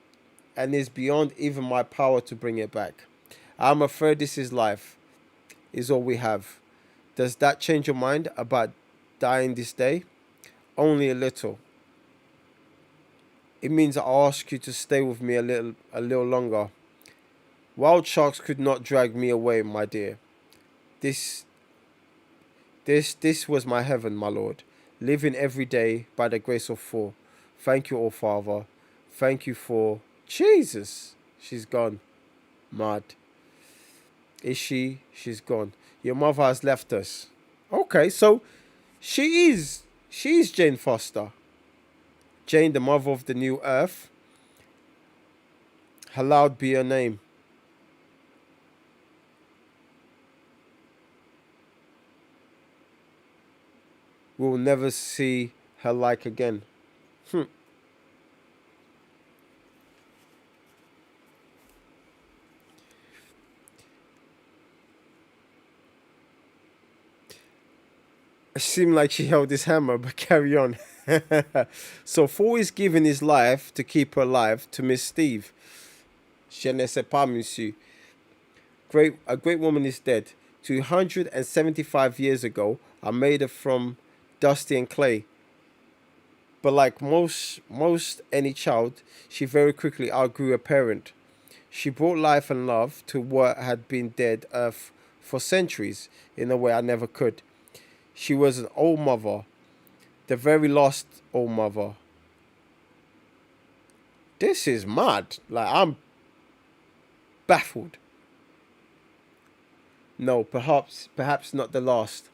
beyond even my power to bring it back. I'm afraid this is life, is all we have. Does that change your mind about dying this day? Only a little. It means I ask you to stay with me a little longer. Wild sharks could not drag me away, my dear. This was my heaven, my lord, living every day by the grace of Thor. Thank you, all Father. Thank you for Jesus. She's gone. Mad. Is she? She's gone. Your mother has left us. Okay, so she's Jane Foster. Jane, the mother of the new earth. Hallowed be her name. We'll never see her like again. It seemed like she held his hammer, but carry on. So Thor is giving his life to keep her alive to Miss Steve. Je ne sais pas, monsieur. A great woman is dead. 275 years ago, I made her from dusty and clay. But like most any child, she very quickly outgrew her parent. She brought life and love to what had been dead earth for centuries in a way I never could. She was an old mother, the very last old mother. This is mad. Like, I'm baffled. No, perhaps not the last.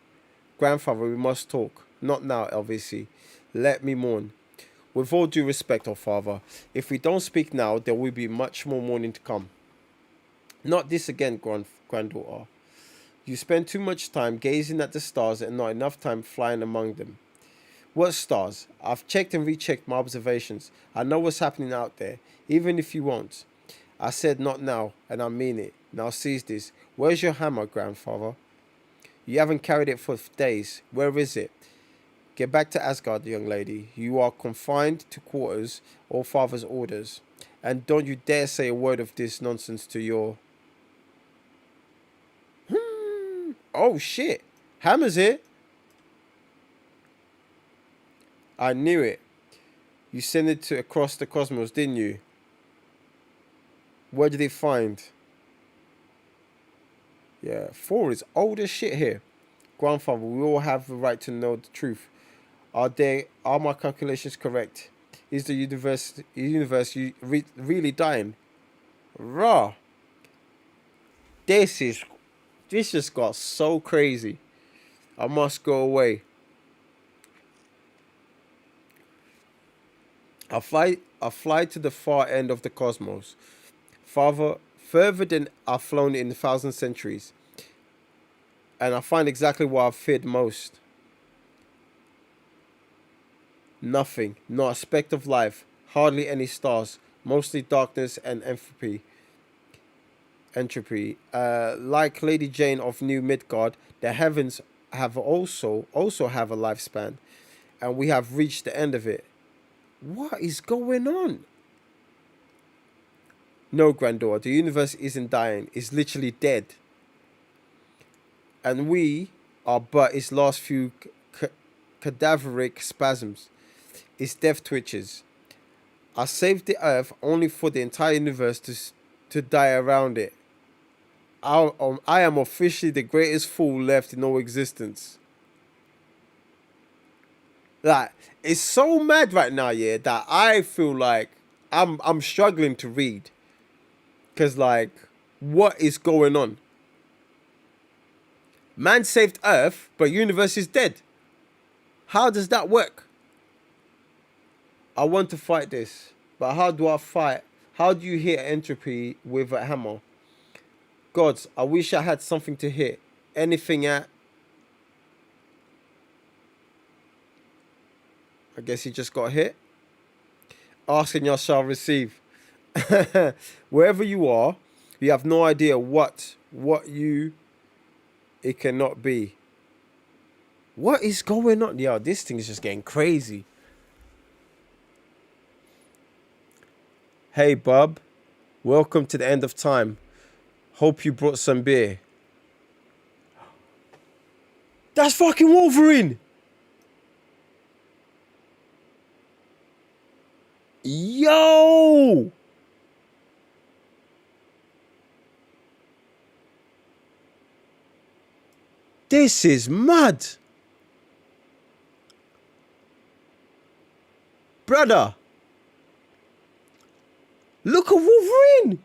Grandfather, we must talk. Not now, obviously. Let me mourn. With all due respect, oh father, if we don't speak now, there will be much more mourning to come. Not this again, granddaughter. You spend too much time gazing at the stars and not enough time flying among them. What stars? I've checked and rechecked my observations. I know what's happening out there, even if you won't. I said not now, and I mean it. Now seize this. Where's your hammer, grandfather? You haven't carried it for days. Where is it? Get back to Asgard, young lady. You are confined to quarters, all father's orders. And don't you dare say a word of this nonsense to your... Oh shit. Hammer's here. I knew it. You sent it to across the cosmos, didn't you? Where did it find? Yeah, Thor is old as shit here. Grandfather, we all have the right to know the truth. Are my calculations correct? Is the universe really dying? Raw. This just got so crazy. I must go away. I fly to the far end of the cosmos. Further than I've flown in 1,000 centuries. And I find exactly what I've feared most. Nothing, not a speck of life, hardly any stars, mostly darkness and entropy. Like Lady Jane of New Midgard, the heavens have also have a lifespan, and we have reached the end of it. What is going on? No, granddaughter, the universe isn't dying, it's literally dead. And we are but its last few cadaveric spasms, its death twitches. I saved the earth only for the entire universe to die around it. I am officially the greatest fool left in all existence. Like, it's so mad right now, yeah, that I feel like I'm struggling to read. Cause like, what is going on? Man saved Earth, but universe is dead. How does that work? I want to fight this, but how do I fight? How do you hit entropy with a hammer? Gods, I wish I had something to hit. Anything at... I guess he just got hit. Ask and you shall receive. Wherever you are, you have no idea what it cannot be. What is going on? Yo, this thing is just getting crazy. Hey, bub. Welcome to the end of time. Hope you brought some beer. That's fucking Wolverine. Yo. This is mad. Brother. Look at Wolverine.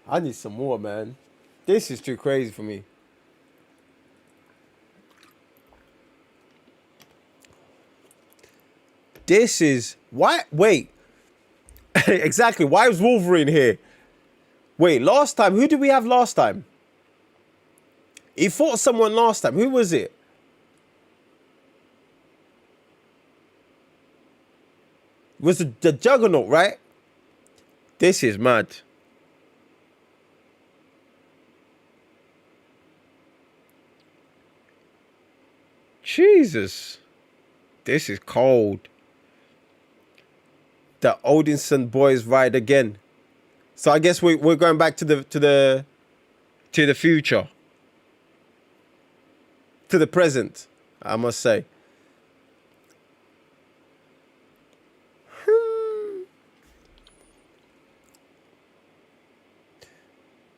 I need some more, man. This is too crazy for me. This is... Why? Wait. Exactly. Why was Wolverine here? Wait, last time. Who did we have last time? He fought someone last time. Who was it? It was the Juggernaut, right? This is mad. Jesus. This is cold. The Odinson boys ride again. So I guess we're going back to the future. To the present, I must say.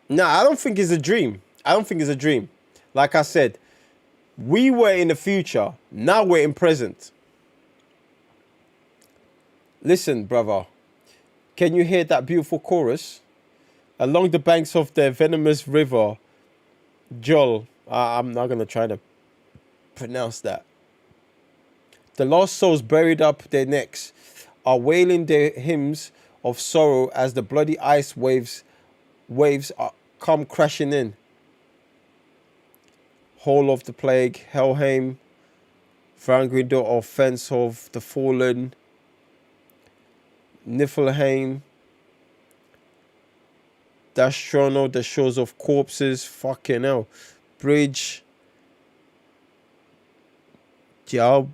No, I don't think it's a dream. I don't think it's a dream. Like I said, we were in the future. Now we're in present. Listen, brother. Can you hear that beautiful chorus? Along the banks of the venomous river, Joel. I'm not going to try to pronounce that. The lost souls buried up their necks are wailing their hymns of sorrow as the bloody ice waves come crashing in. Hall of the Plague, Helheim, Vrangrido of Fence of the Fallen, Niflheim, Dastrono, the Shores of Corpses, fucking hell, Bridge, Diabru,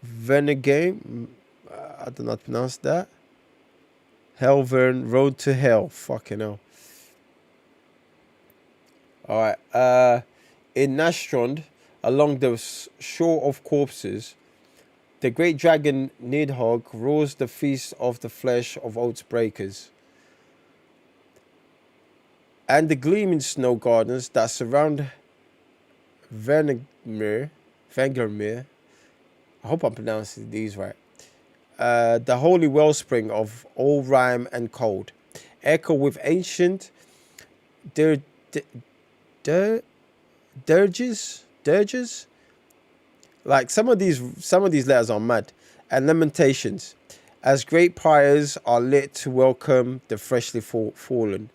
Venegame, I do not pronounce that, Helvern, Road to Hell, fucking hell. Alright, in Nastrond, along the shore of corpses, the great dragon Nidhogg roars the feast of the flesh of oaths breakers. And the gleaming snow gardens that surround Vangermeer, I hope I'm pronouncing these right, the holy wellspring of all rhyme and cold, echo with ancient dirges. Like some of these letters are mad. And lamentations, as great pyres are lit to welcome the freshly fallen,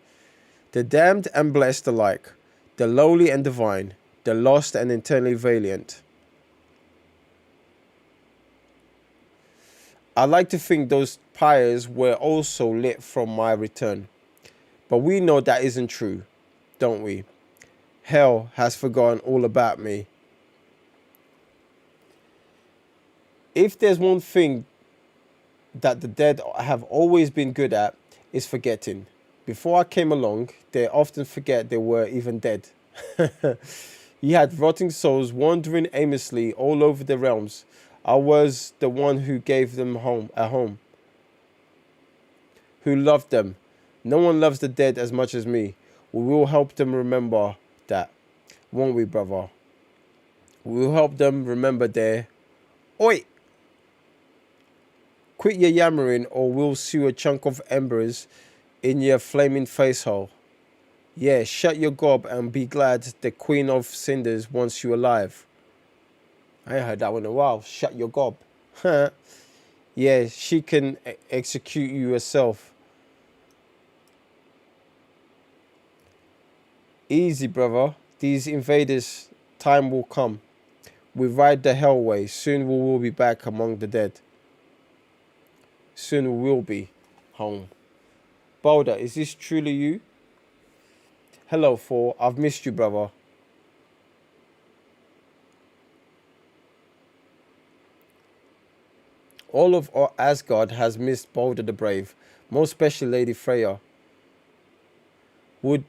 the damned and blessed alike, the lowly and divine, the lost and eternally valiant. I like to think those pyres were also lit from my return, but we know that isn't true, don't we? Hell has forgotten all about me. If there's one thing that the dead have always been good at, is forgetting. Before I came along, they often forget they were even dead. You had rotting souls wandering aimlessly all over the realms. I was the one who gave them a home. Who loved them. No one loves the dead as much as me. We will help them remember that. Won't we, brother? We will help them remember their... Oi! Quit your yammering or we'll sew a chunk of embers in your flaming face hole. Yeah, shut your gob and be glad the Queen of Cinders wants you alive. I ain't heard that one in a while. Shut your gob. Yeah, she can execute you herself. Easy, brother. These invaders, time will come. We ride the hellway. Soon we will be back among the dead. Soon we will be home. Boulder, is this truly you? Hello, Thor. I've missed you, brother. All of Asgard has missed Balder the Brave, most especially Lady Freya. Would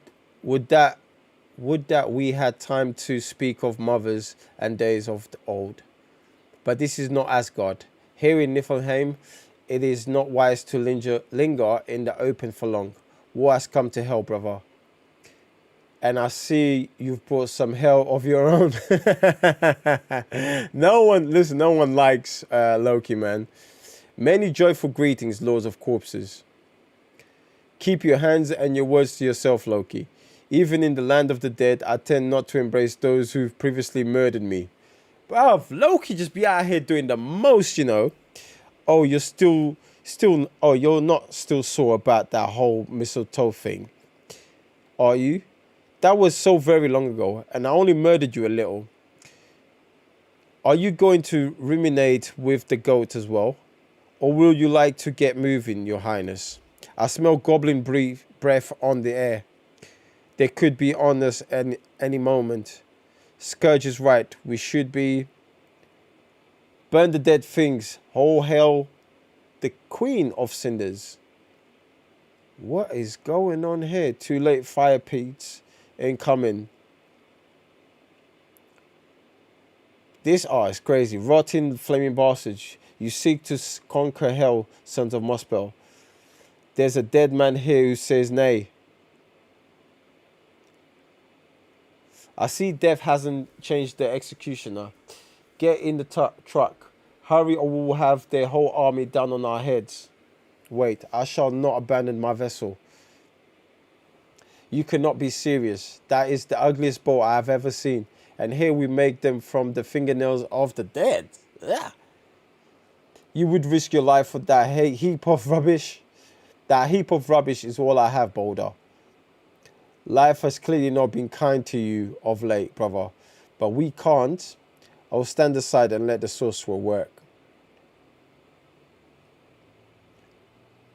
that we had time to speak of mothers and days of the old. But this is not Asgard. Here in Niflheim, it is not wise to linger in the open for long. War has come to hell, brother. And I see you've brought some hell of your own. No one likes Loki, man. Many joyful greetings, lords of corpses. Keep your hands and your words to yourself, Loki. Even in the land of the dead, I tend not to embrace those who've previously murdered me. Bruv, Loki just be out here doing the most, you know. Oh, you're you're not still sore about that whole mistletoe thing, are you? That was so very long ago, and I only murdered you a little. Are you going to ruminate with the goat as well? Or will you like to get moving, your highness? I smell goblin breath on the air. They could be on us any moment. Scourge is right. We should be... Burn the dead things. All hail the Queen of Cinders. What is going on here? Too late, fire Pete's incoming. This is crazy. Rotting flaming bastards. You seek to conquer hell, sons of Muspel. There's a dead man here who says nay. I see death hasn't changed the executioner. Get in the truck. Hurry or we'll have their whole army down on our heads. Wait, I shall not abandon my vessel. You cannot be serious. That is the ugliest boat I have ever seen. And here we make them from the fingernails of the dead. Yeah. You would risk your life for that heap of rubbish? That heap of rubbish is all I have, Boulder. Life has clearly not been kind to you of late, brother. But we can't. I'll stand aside and let the sorcerer work.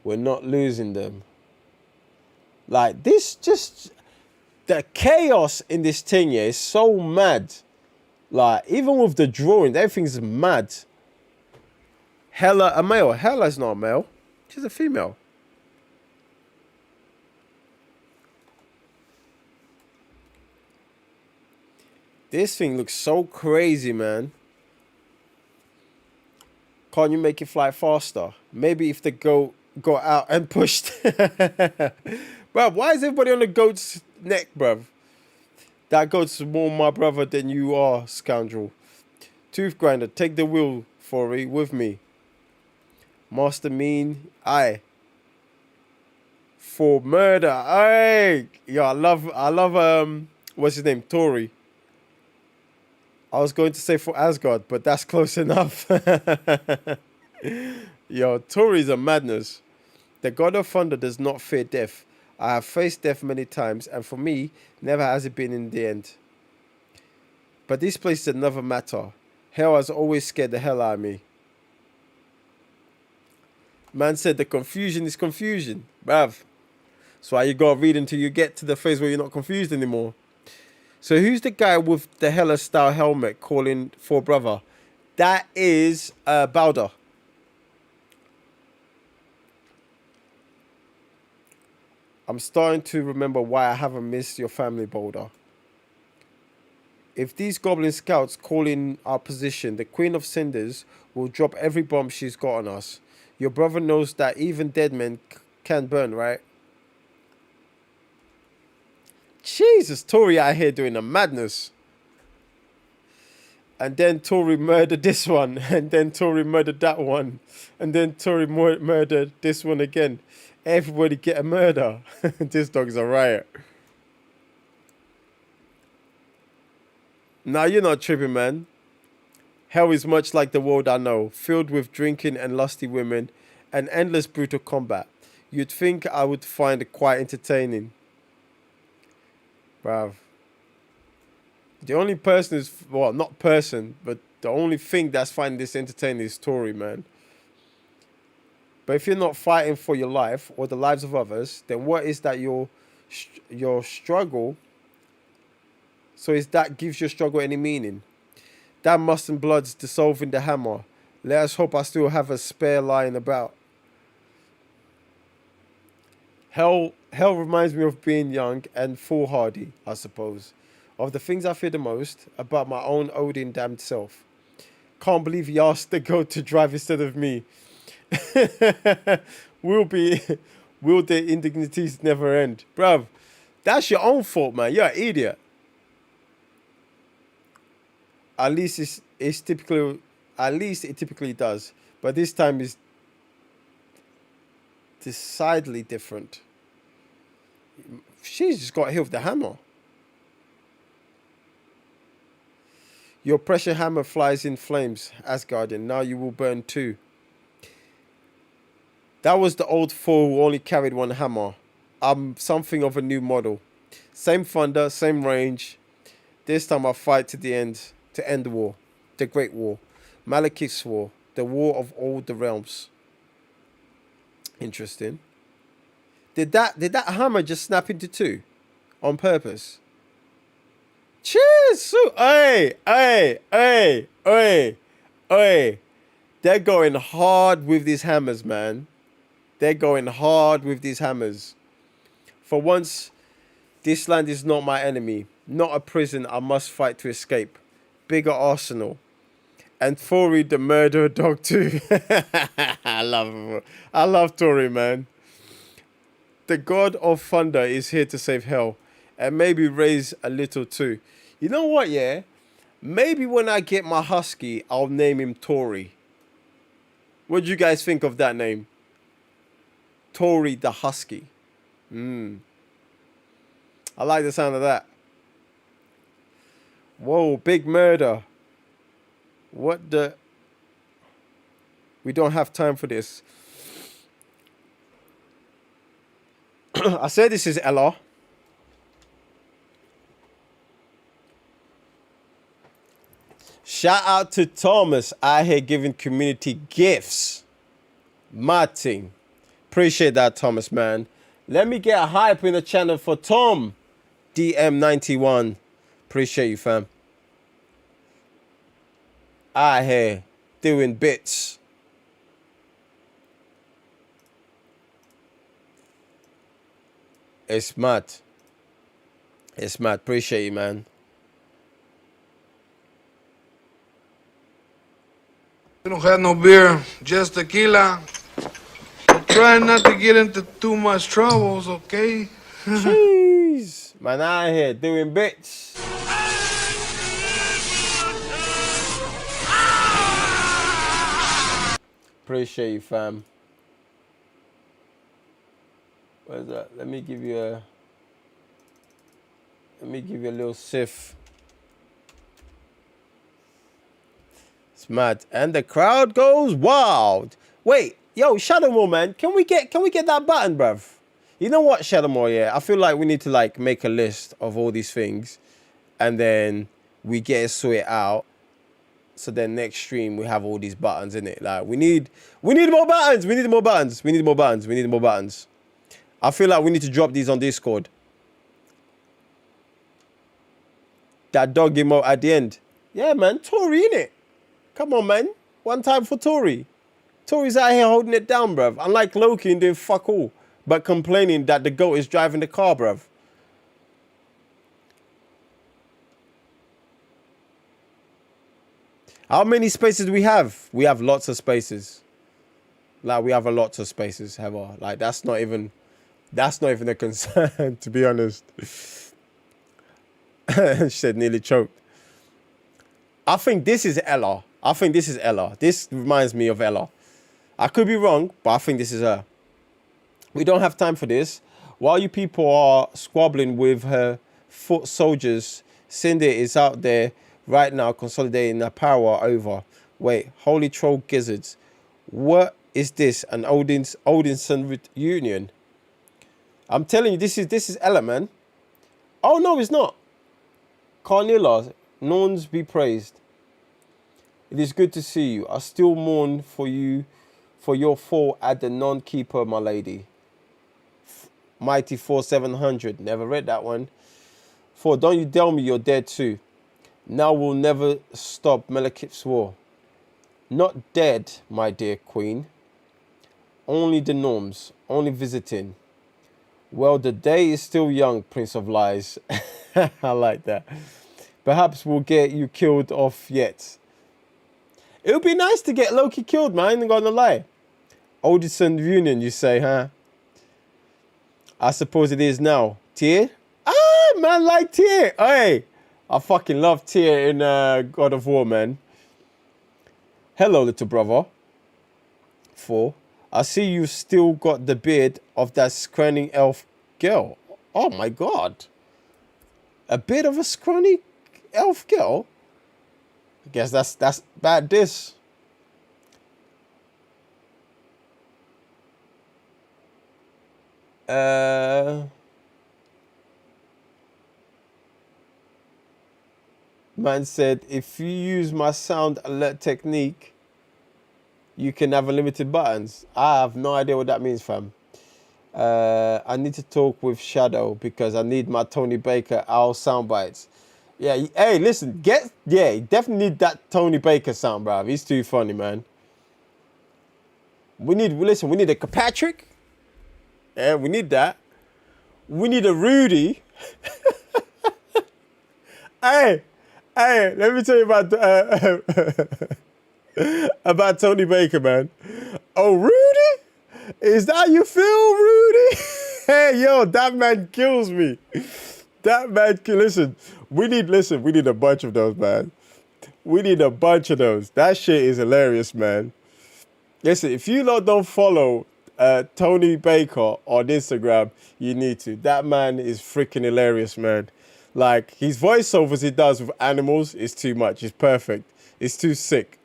We're not losing them. Like, this just... The chaos in this thing, yeah, is so mad. Like, even with the drawing, everything's mad. Hela, a male. Hela's not a male. She's a female. This thing looks so crazy, man. Can't you make it fly faster? Maybe if the goat got out and pushed. Bruv, why is everybody on the goat's neck, bruv? That goat's more my brother than you are, scoundrel. Tooth grinder, take the wheel, Thori, with me. Master mean, aye. For murder, aye. Yeah, I love, what's his name, Tori. I was going to say for Asgard, but that's close enough. Yo, Tori's a madness. The god of thunder does not fear death. I have faced death many times, and for me, never has it been in the end. But this place is another matter. Hell has always scared the hell out of me. Man said the confusion is confusion. Bruv. That's why you gotta read until you get to the phase where you're not confused anymore. So who's the guy with the Hela style helmet calling for brother? That is Balder. I'm starting to remember why I haven't missed your family, Balder. If these goblin scouts call in our position, the Queen of Cinders will drop every bomb she's got on us. Your brother knows that even dead men can burn, right? Jesus, Tori out here doing a madness. And then Tori murdered this one. And then Tori murdered that one. And then Tori murdered this one again. Everybody get a murder. This dog's a riot. Nah, you're not tripping, man. Hell is much like the world I know, filled with drinking and lusty women and endless brutal combat. You'd think I would find it quite entertaining. Bruv. The only person is, well, not person, but the only thing that's finding this entertaining is Tory, man. But if you're not fighting for your life or the lives of others, then what is that your struggle? So is that gives your struggle any meaning? That must and blood's dissolving the hammer. Let us hope I still have a spare lying about. Hell reminds me of being young and foolhardy, I suppose. Of the things I fear the most about my own Odin damned self. Can't believe he asked the goat to drive instead of me. Will the indignities never end? Bruv, that's your own fault, man. You're an idiot. At least it typically does. But this time is decidedly different. She's just got hit with the hammer. Your pressure hammer flies in flames, Asgardian. Now you will burn too. That was the old Thor who only carried one hammer. I'm something of a new model. Same thunder, same range. This time I fight to the end, to end the war. The Great War. Malekith's War. The War of all the realms. Interesting. Did that hammer just snap into two? On purpose? Cheers! Hey! They're going hard with these hammers, man. They're going hard with these hammers. For once, this land is not my enemy. Not a prison I must fight to escape. Bigger arsenal. And Thori the murderer dog too. I love Tori, man. The god of thunder is here to save hell. And maybe raise a little too. You know what, yeah? Maybe when I get my husky, I'll name him Tori. What do you guys think of that name? Tori the husky. I like the sound of that. Whoa, big murder. What the... We don't have time for this. I said this is Ella. Shout out to Thomas out here giving community gifts. Martin. Appreciate that, Thomas, man. Let me get a hype in the channel for Tom. DM91. Appreciate you, fam. Out here doing bits. It's mad. It's mad. Appreciate you, man. We don't have no beer, just tequila. Try not to get into too much troubles, okay? Jeez. Man out here doing bits. Appreciate you, fam. Where's that? Let me give you a little sip. It's mad. And the crowd goes wild. Wait, yo, Shadowmore, man. Can we get that button, bruv? You know what, Shadowmore, yeah? I feel like we need to like make a list of all these things and then we get it sorted out. So then next stream we have all these buttons in it. Like we need more buttons. We need more buttons. We need more buttons. We need more buttons. I feel like we need to drop these on Discord. That dog emote at the end. Yeah, man. Tori, innit? Come on, man. One time for Tori. Tori's out here holding it down, bruv. Unlike Loki and doing fuck all, but complaining that the goat is driving the car, bruv. How many spaces do we have? We have lots of spaces. Like, we have a lot of spaces, Heather. Like, that's not even a concern, to be honest. She said nearly choked. I think this is Ella. This reminds me of Ella. I could be wrong, but I think this is her. We don't have time for this. While you people are squabbling with her foot soldiers, Cindy is out there right now, consolidating their power over. Wait, holy troll gizzards. What is this? An Odinson reunion? I'm telling you, this is Ella, man. Oh no, it's not. Carnilla, Norns be praised. It is good to see you. I still mourn for you, for your fall at the non-keeper, my lady. Mighty 4700. Never read that one. For don't you tell me you're dead too. Now we'll never stop Melekith's war. Not dead, my dear queen. Only the norms. Only visiting. Well, the day is still young, Prince of Lies. I like that. Perhaps we'll get you killed off yet. It would be nice to get Loki killed, man. I ain't gonna lie. Odinson reunion, you say, huh? I suppose it is now. Tyr? Ah, man, like Tyr. Hey, I fucking love Tyr in God of War, man. Hello, little brother. 4. I see you still got the beard of that scrawny elf girl. Oh my god. A bit of a scrawny elf girl? I guess that's bad diss. Man said, if you use my sound alert technique, you can have unlimited buttons. I have no idea what that means, fam. I need to talk with Shadow because I need my Tony Baker owl sound bites. Yeah, hey, listen, you definitely need that Tony Baker sound, bro. He's too funny, man. We need a Patrick. Yeah, we need that. We need a Rudy. Hey, let me tell you about Tony Baker, man. Oh, Rudy? Is that how you feel, Rudy? Hey, yo, that man kills me. That man, listen, we need a bunch of those, man. We need a bunch of those. That shit is hilarious, man. Listen, if you lot don't follow Tony Baker on Instagram, you need to. That man is freaking hilarious, man. Like, his voiceovers he does with animals is too much. It's perfect. It's too sick.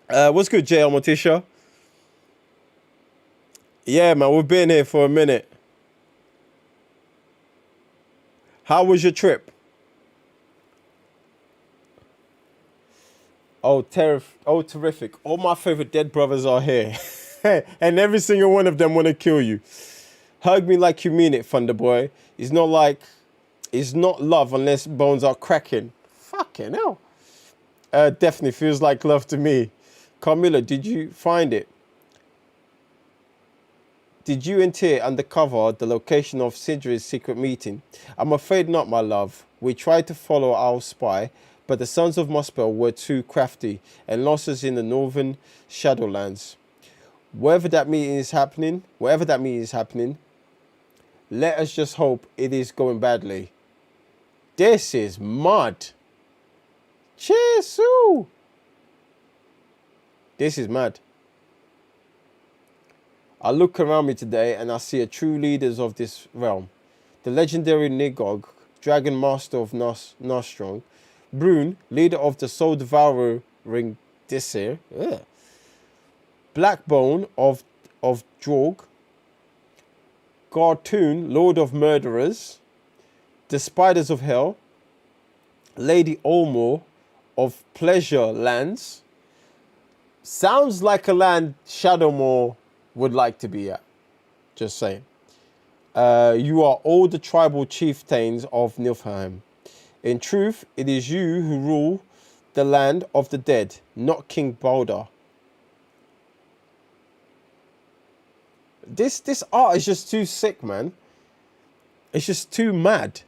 What's good, JL Morticia? Yeah, man, we've been here for a minute. How was your trip? Oh, terrific. All my favorite dead brothers are here. And every single one of them want to kill you. Hug me like you mean it, Thunder Boy. It's not love unless bones are cracking. Fucking hell. Definitely feels like love to me. Carmilla, did you find it? Did you and Tyr uncover the location of Sindri's secret meeting? I'm afraid not, my love. We tried to follow our spy, but the sons of Muspel were too crafty and lost us in the northern Shadowlands. Wherever that meeting is happening, let us just hope it is going badly. This is mud. Chesu. This is mad. I look around me today and I see a true leaders of this realm. The legendary Nigog, Dragon Master of Nostrong, Brune, leader of the Soul Devouring Disir, Blackbone of Drog, Gartoon, Lord of Murderers, the Spiders of Hell, Lady Olmore of Pleasure Lands. Sounds like a land Shadowmoor would like to be at. Just saying. You are all the tribal chieftains of Niflheim. In truth, it is you who rule the land of the dead, not King Balder. This art is just too sick, man. It's just too mad.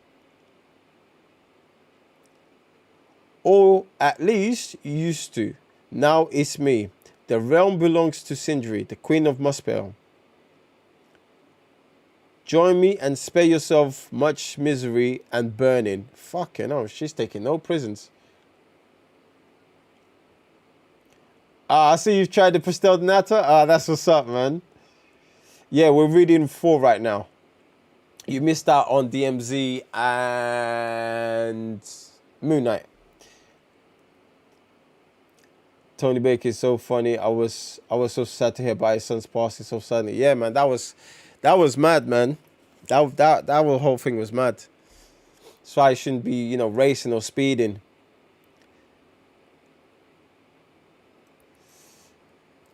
Or at least used to. Now it's me. The realm belongs to Sindri, the Queen of Muspel. Join me and spare yourself much misery and burning. Fucking hell, she's taking no prisons. I see you've tried the Pastel de Nata. That's what's up, man. Yeah, we're reading 4 right now. You missed out on DMZ and Moon Knight. Tony Baker is so funny. I was so sad to hear about his son's passing so suddenly. Yeah, man, that was mad, man. That whole thing was mad. That's why I shouldn't be, you know, racing or speeding.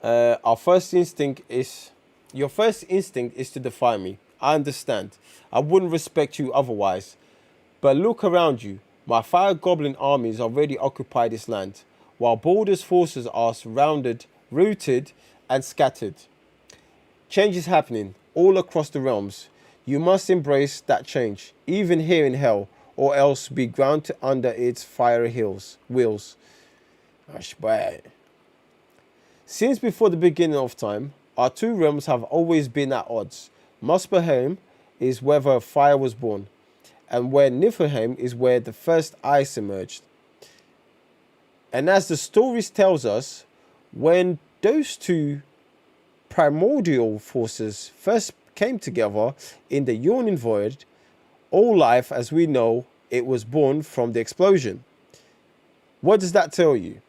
Your first instinct is to defy me. I understand. I wouldn't respect you otherwise. But look around you. My fire goblin armies already occupy this land, while Balder's forces are surrounded, routed, and scattered. Change is happening all across the realms. You must embrace that change, even here in hell, or else be ground under its fiery wheels. Since before the beginning of time, our two realms have always been at odds. Muspelheim is where fire was born, and where Niflheim is where the first ice emerged. And as the stories tells us, when those two primordial forces first came together in the yawning void, all life as we know it was born from the explosion. What does that tell you?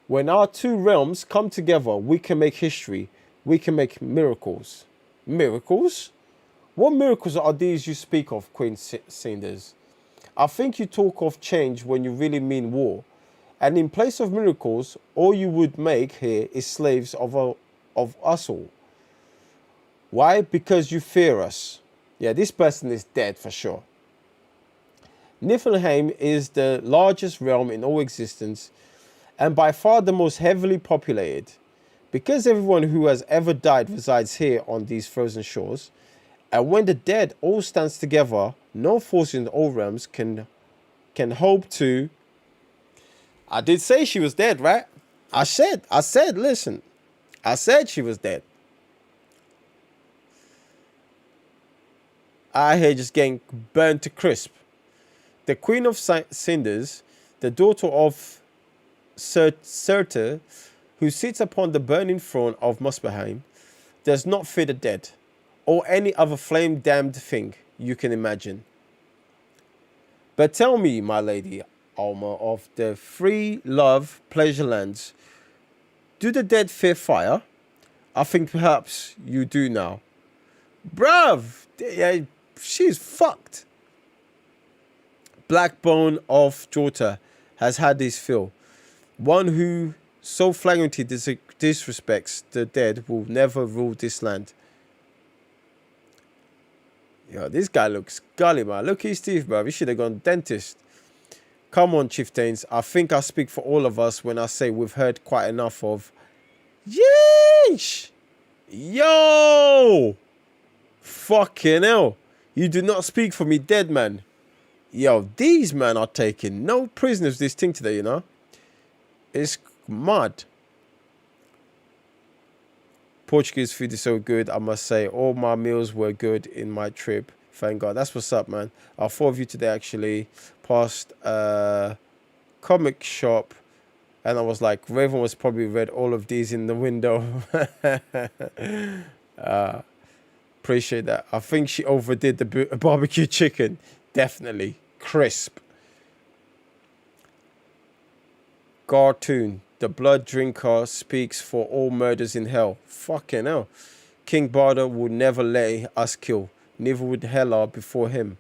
When our two realms come together, we can make history. We can make miracles. Miracles? What miracles are these you speak of, Queen Cinders? I think you talk of change when you really mean war. And in place of miracles, all you would make here is slaves of us all. Why? Because you fear us. Yeah, this person is dead for sure. Niflheim is the largest realm in all existence and by far the most heavily populated. Because everyone who has ever died resides here on these frozen shores, and when the dead all stands together, no force in all realms can hope to... I did say she was dead, right? I said, listen. I said she was dead. I here just getting burnt to crisp. The Queen of Cinders, the daughter of Surtur, who sits upon the burning throne of Muspelheim, does not fear the dead, or any other flame-damned thing you can imagine. But tell me, my lady Alma of the free love pleasure lands, do the dead fear fire? I think perhaps you do now. Bruv, she's fucked. Blackbone of Jota has had this feel. One who so flagrantly disrespects the dead will never rule this land. Yo, this guy looks gully, man. Look at his teeth, bro. He should have gone dentist. Come on, chieftains. I think I speak for all of us when I say we've heard quite enough of... Yeesh! Yo! Fucking hell. You do not speak for me, dead man. Yo, these men are taking no prisoners this thing today, you know? It's mad. Portuguese food is so good, I must say. All my meals were good in my trip. Thank God. That's what's up, man. Our four of you today actually passed a comic shop. And I was like, Raven was probably read all of these in the window. Appreciate that. I think she overdid the barbecue chicken. Definitely. Crisp. Cartoon. The blood drinker speaks for all murders in hell. Fucking hell. King Barda would never let us kill. Neither would Hela before him.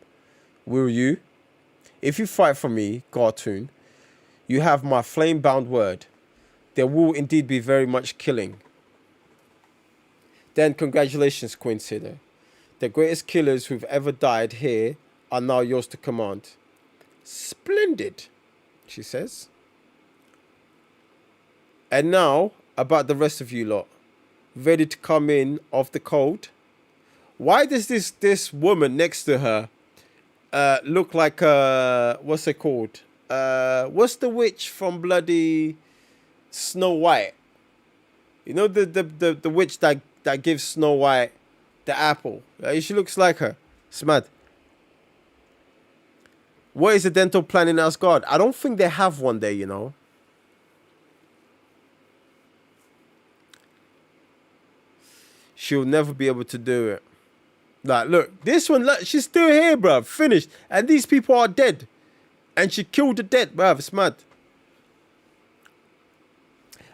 Will you? If you fight for me, Cartoon, you have my flame-bound word. There will indeed be very much killing. Then congratulations, Queen Cida. The greatest killers who've ever died here are now yours to command. Splendid, she says. And now, about the rest of you lot. Ready to come in off the cold? Why does this woman next to her look like what's it called? What's the witch from bloody Snow White? You know the witch that gives Snow White the apple. She looks like her. It's mad. What is the dental plan in Asgard? I don't think they have one there, you know. She'll never be able to do it. Like, look, this one, look, she's still here, bruv. Finished. And these people are dead. And she killed the dead, bruv. It's mad.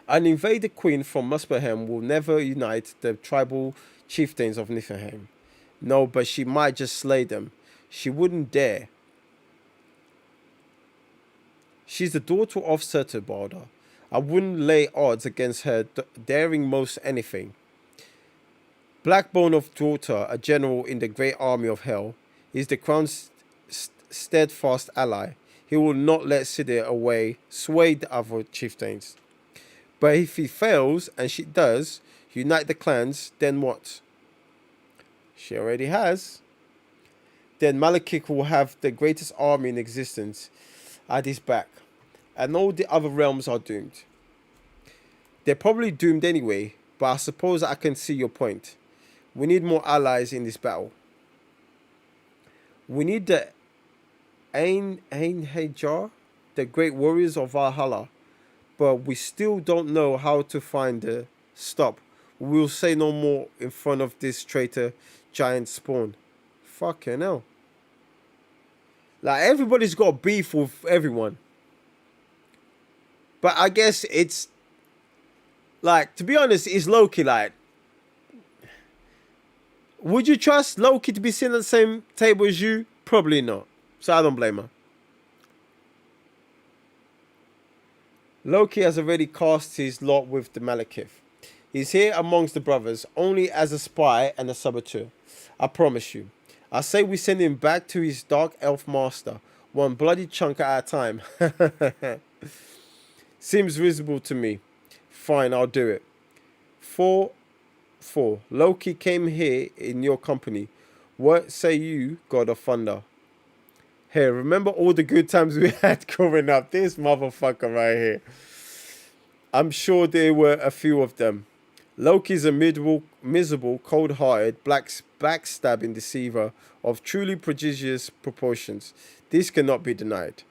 An invaded queen from Muspelheim will never unite the tribal chieftains of Niflheim. No, but she might just slay them. She wouldn't dare. She's the daughter of Surturbalder. I wouldn't lay odds against her daring most anything. Blackbone of Daughter, a general in the great army of hell, is the crown's steadfast ally. He will not let Sidir sway the other chieftains. But if he fails, and she does, unite the clans, then what? She already has. Then Malekith will have the greatest army in existence at his back. And all the other realms are doomed. They're probably doomed anyway, but I suppose I can see your point. We need more allies in this battle. We need the Einherjar, the great warriors of Valhalla, but we still don't know how to find the stop. We'll say no more in front of this traitor giant spawn. Fucking hell. Like, everybody's got beef with everyone. But I guess it's, like, to be honest, it's Loki. Like, would you trust Loki to be sitting at the same table as you? Probably not. So I don't blame her. Loki has already cast his lot with the Malekith. He's here amongst the brothers only as a spy and a saboteur. I promise you. I say we send him back to his dark elf master, one bloody chunk at a time. Seems reasonable to me. Fine, I'll do it. 4. Loki came here in your company. What say you, God of Thunder? Hey, remember all the good times we had growing up? This motherfucker right here. I'm sure there were a few of them. Loki's a miserable, cold-hearted, backstabbing deceiver of truly prodigious proportions. This cannot be denied.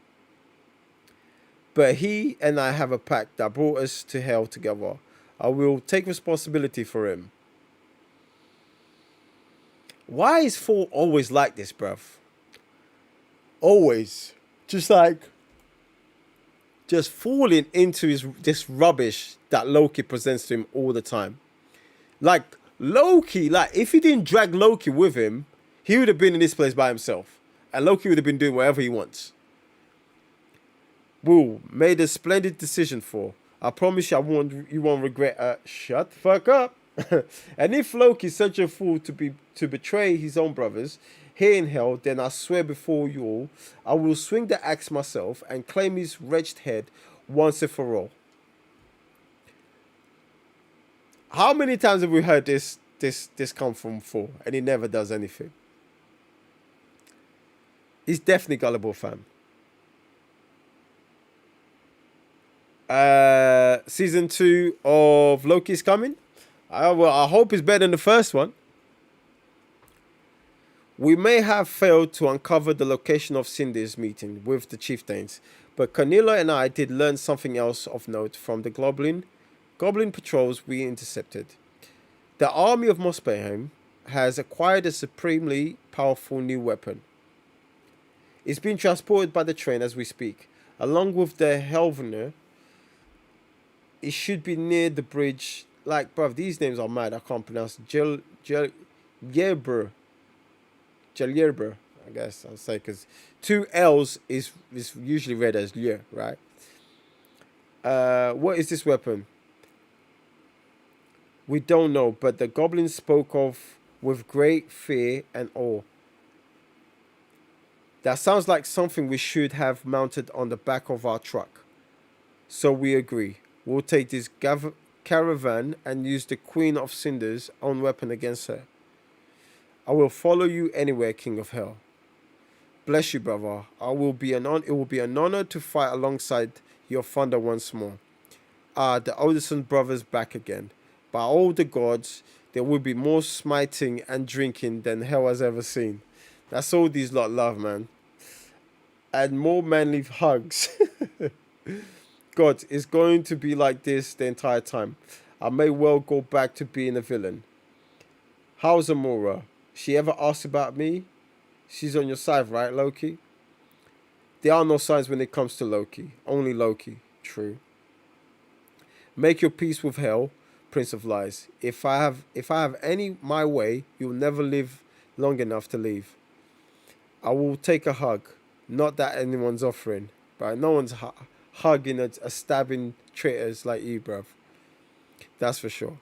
But he and I have a pact that brought us to hell together. I will take responsibility for him. Why is Thor always like this, bruv? Always. Just falling into this rubbish that Loki presents to him all the time. Like, Loki, if he didn't drag Loki with him, he would have been in this place by himself. And Loki would have been doing whatever he wants. Will made a splendid decision for. I promise you won't regret. Shut the fuck up. And if Loki is such a fool to betray his own brothers here in hell, then I swear before you all, I will swing the axe myself and claim his wretched head once and for all. How many times have we heard this come from Thor, and he never does anything? He's definitely gullible, fam. Season 2 of Loki's coming. I hope it's better than the first one. We may have failed to uncover the location of Cinder's meeting with the chieftains, but Cornelia and I did learn something else of note from the goblin patrols we intercepted. The army of Muspelheim has acquired a supremely powerful new weapon. It's being transported by the train as we speak, along with the Helvener. It should be near the bridge. Like, bruv, these names are mad. I can't pronounce. Jeljerber, I guess I'll say, because 2 L's is usually read as Ljer, right? What is this weapon? We don't know, but the goblins spoke of with great fear and awe. That sounds like something we should have mounted on the back of our truck. So we agree. We'll take this caravan and use the Queen of Cinder's own weapon against her. I will follow you anywhere, King of Hell. Bless you, brother. It will be an honor to fight alongside your thunder once more. The Odinson brothers back again. By all the gods, there will be more smiting and drinking than hell has ever seen. That's all these lot love, man. And more manly hugs. God, it's going to be like this the entire time. I may well go back to being a villain. How's Amora? She ever asked about me? She's on your side, right, Loki? There are no signs when it comes to Loki. Only Loki. True. Make your peace with hell, Prince of Lies. If I have any my way, you'll never live long enough to leave. I will take a hug. Not that anyone's offering, but no one's hugging a stabbing traitors like you, bruv. That's for sure.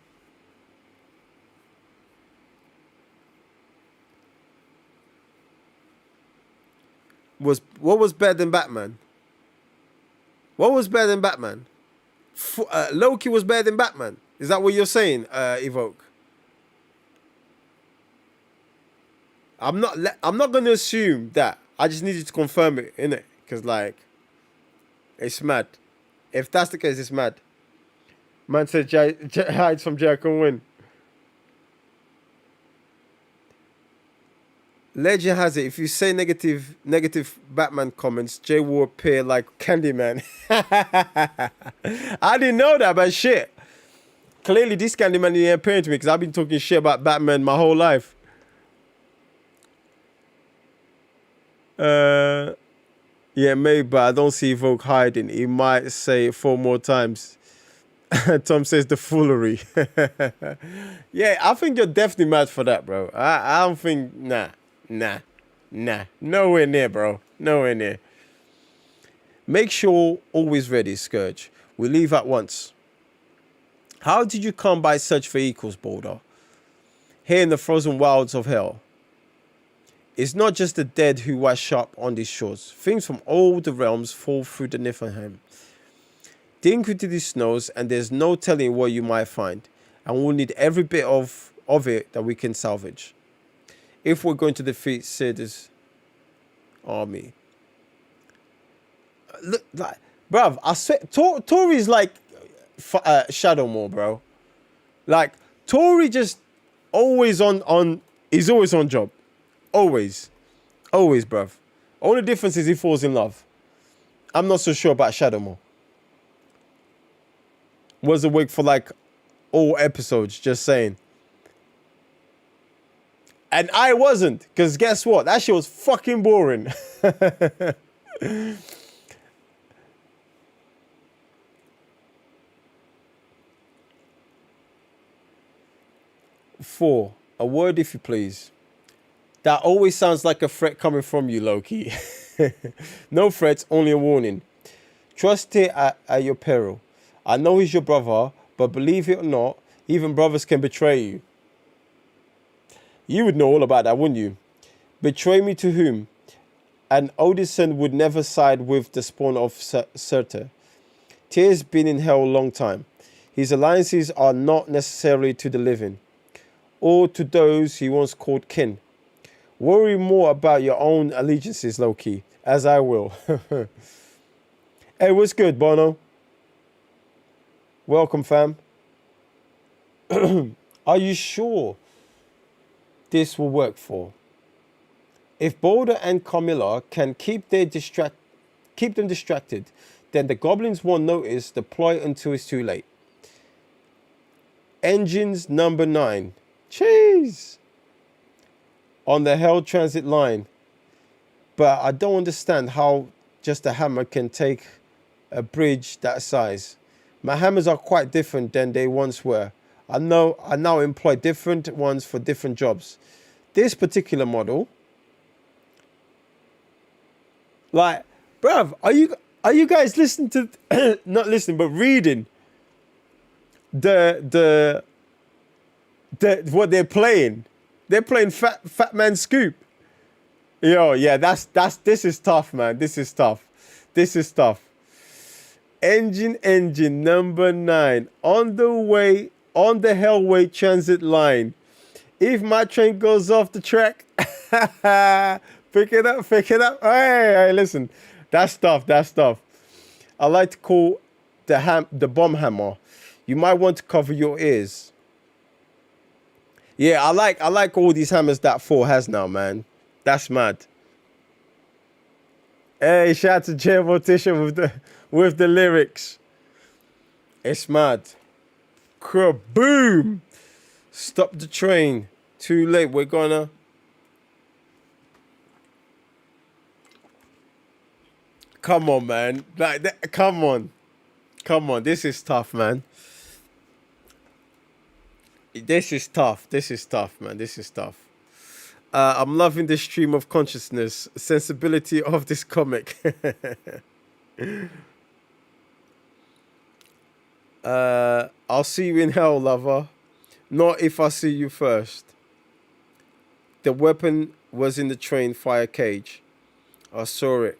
What was better than Batman? What was better than Batman? Loki was better than Batman. Is that what you're saying, Evoke? I'm not gonna assume that. I just need you to confirm it, innit? Because like, it's mad. If that's the case, it's mad. Man said hides from Jay can win. Legend has it, if you say negative Batman comments, Jay will appear like Candyman. I didn't know that, but shit. Clearly, this Candyman didn't appear to me because I've been talking shit about Batman my whole life. Yeah, maybe, but I don't see Evoke hiding. He might say it 4 more times. Tom says the foolery. Yeah, I think you're definitely mad for that, bro. I don't think, nah. Nowhere near, bro. Nowhere near. Make sure always ready, Scourge. We leave at once. How did you come by such vehicles, Boulder? Here in the frozen wilds of hell. It's not just the dead who wash up on these shores. Things from all the realms fall through the Niflheim. Dig into these snows and there's no telling what you might find. And we'll need every bit of it that we can salvage. If we're going to defeat Sid's army. Look, like, bruv, I swear, Tori's like Shadowmoor, bro. Like, Tori just always on, he's always on job. Always, bruv. Only difference is he falls in love. I'm not so sure about Shadowmoor. Was awake for like all episodes, just saying. And I wasn't, because guess what? That shit was fucking boring. 4, a word if you please. That always sounds like a threat coming from you, Loki. No threats, only a warning. Trust it at your peril. I know he's your brother, but believe it or not, even brothers can betray you. You would know all about that, wouldn't you? Betray me to whom? And Odysseus would never side with the spawn of Surtur. Tyr's been in hell a long time. His alliances are not necessarily to the living, or to those he once called kin. Worry more about your own allegiances, Loki, as I will. Hey, what's good, Bono? Welcome, fam. Are you sure this will work for? If Boulder and Camilla can keep them distracted, then the goblins won't notice the ploy until it's too late. Engines number 9. Cheese! On the Hell Transit line. But I don't understand how just a hammer can take a bridge that size. My hammers are quite different than they once were. I now employ different ones for different jobs. This particular model, like, bruv, are you guys listening to not listening but reading the what they're playing? They're playing Fat Man Scoop. Yo, yeah, this is tough, man. This is tough. Engine number 9 on the way on the Hellway Transit line. If my train goes off the track, pick it up. Hey, listen, that's tough. I like to call the bomb hammer. You might want to cover your ears. Yeah, I like all these hammers that Thor has now, man. That's mad. Hey, shout out to Jay Mortician with the lyrics. It's mad. Kaboom! Stop the train. Too late. We're gonna. Come on, man. Like that. Come on. Come on, this is tough, man. This is tough. This is tough, man. This is tough. I'm loving the stream of consciousness, sensibility of this comic. I'll see you in hell, lover. Not if I see you first. The weapon was in the train fire cage. I saw it.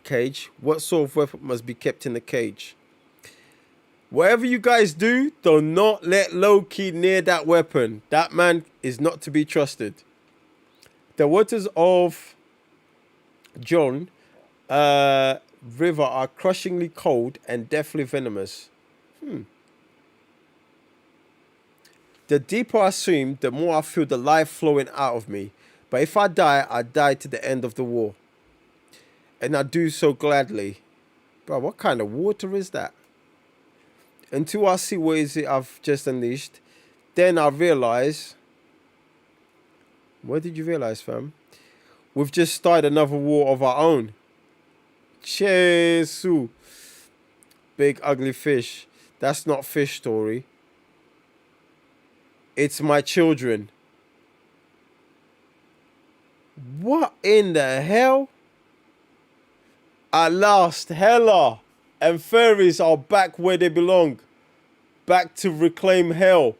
Cage. What sort of weapon must be kept in the cage? Whatever you guys do not let Loki near that weapon. That man is not to be trusted. The waters of John River are crushingly cold and deathly venomous. The deeper I swim, the more I feel the life flowing out of me. But if I die to the end of the war. And I do so gladly. Bro, what kind of water is that? Until I see what is it I've just unleashed, then I realize. What did you realize, fam? We've just started another war of our own. Chesu. Big ugly fish. That's not fish story. It's my children. What in the hell? At last, Hela and fairies are back where they belong. Back to reclaim hell.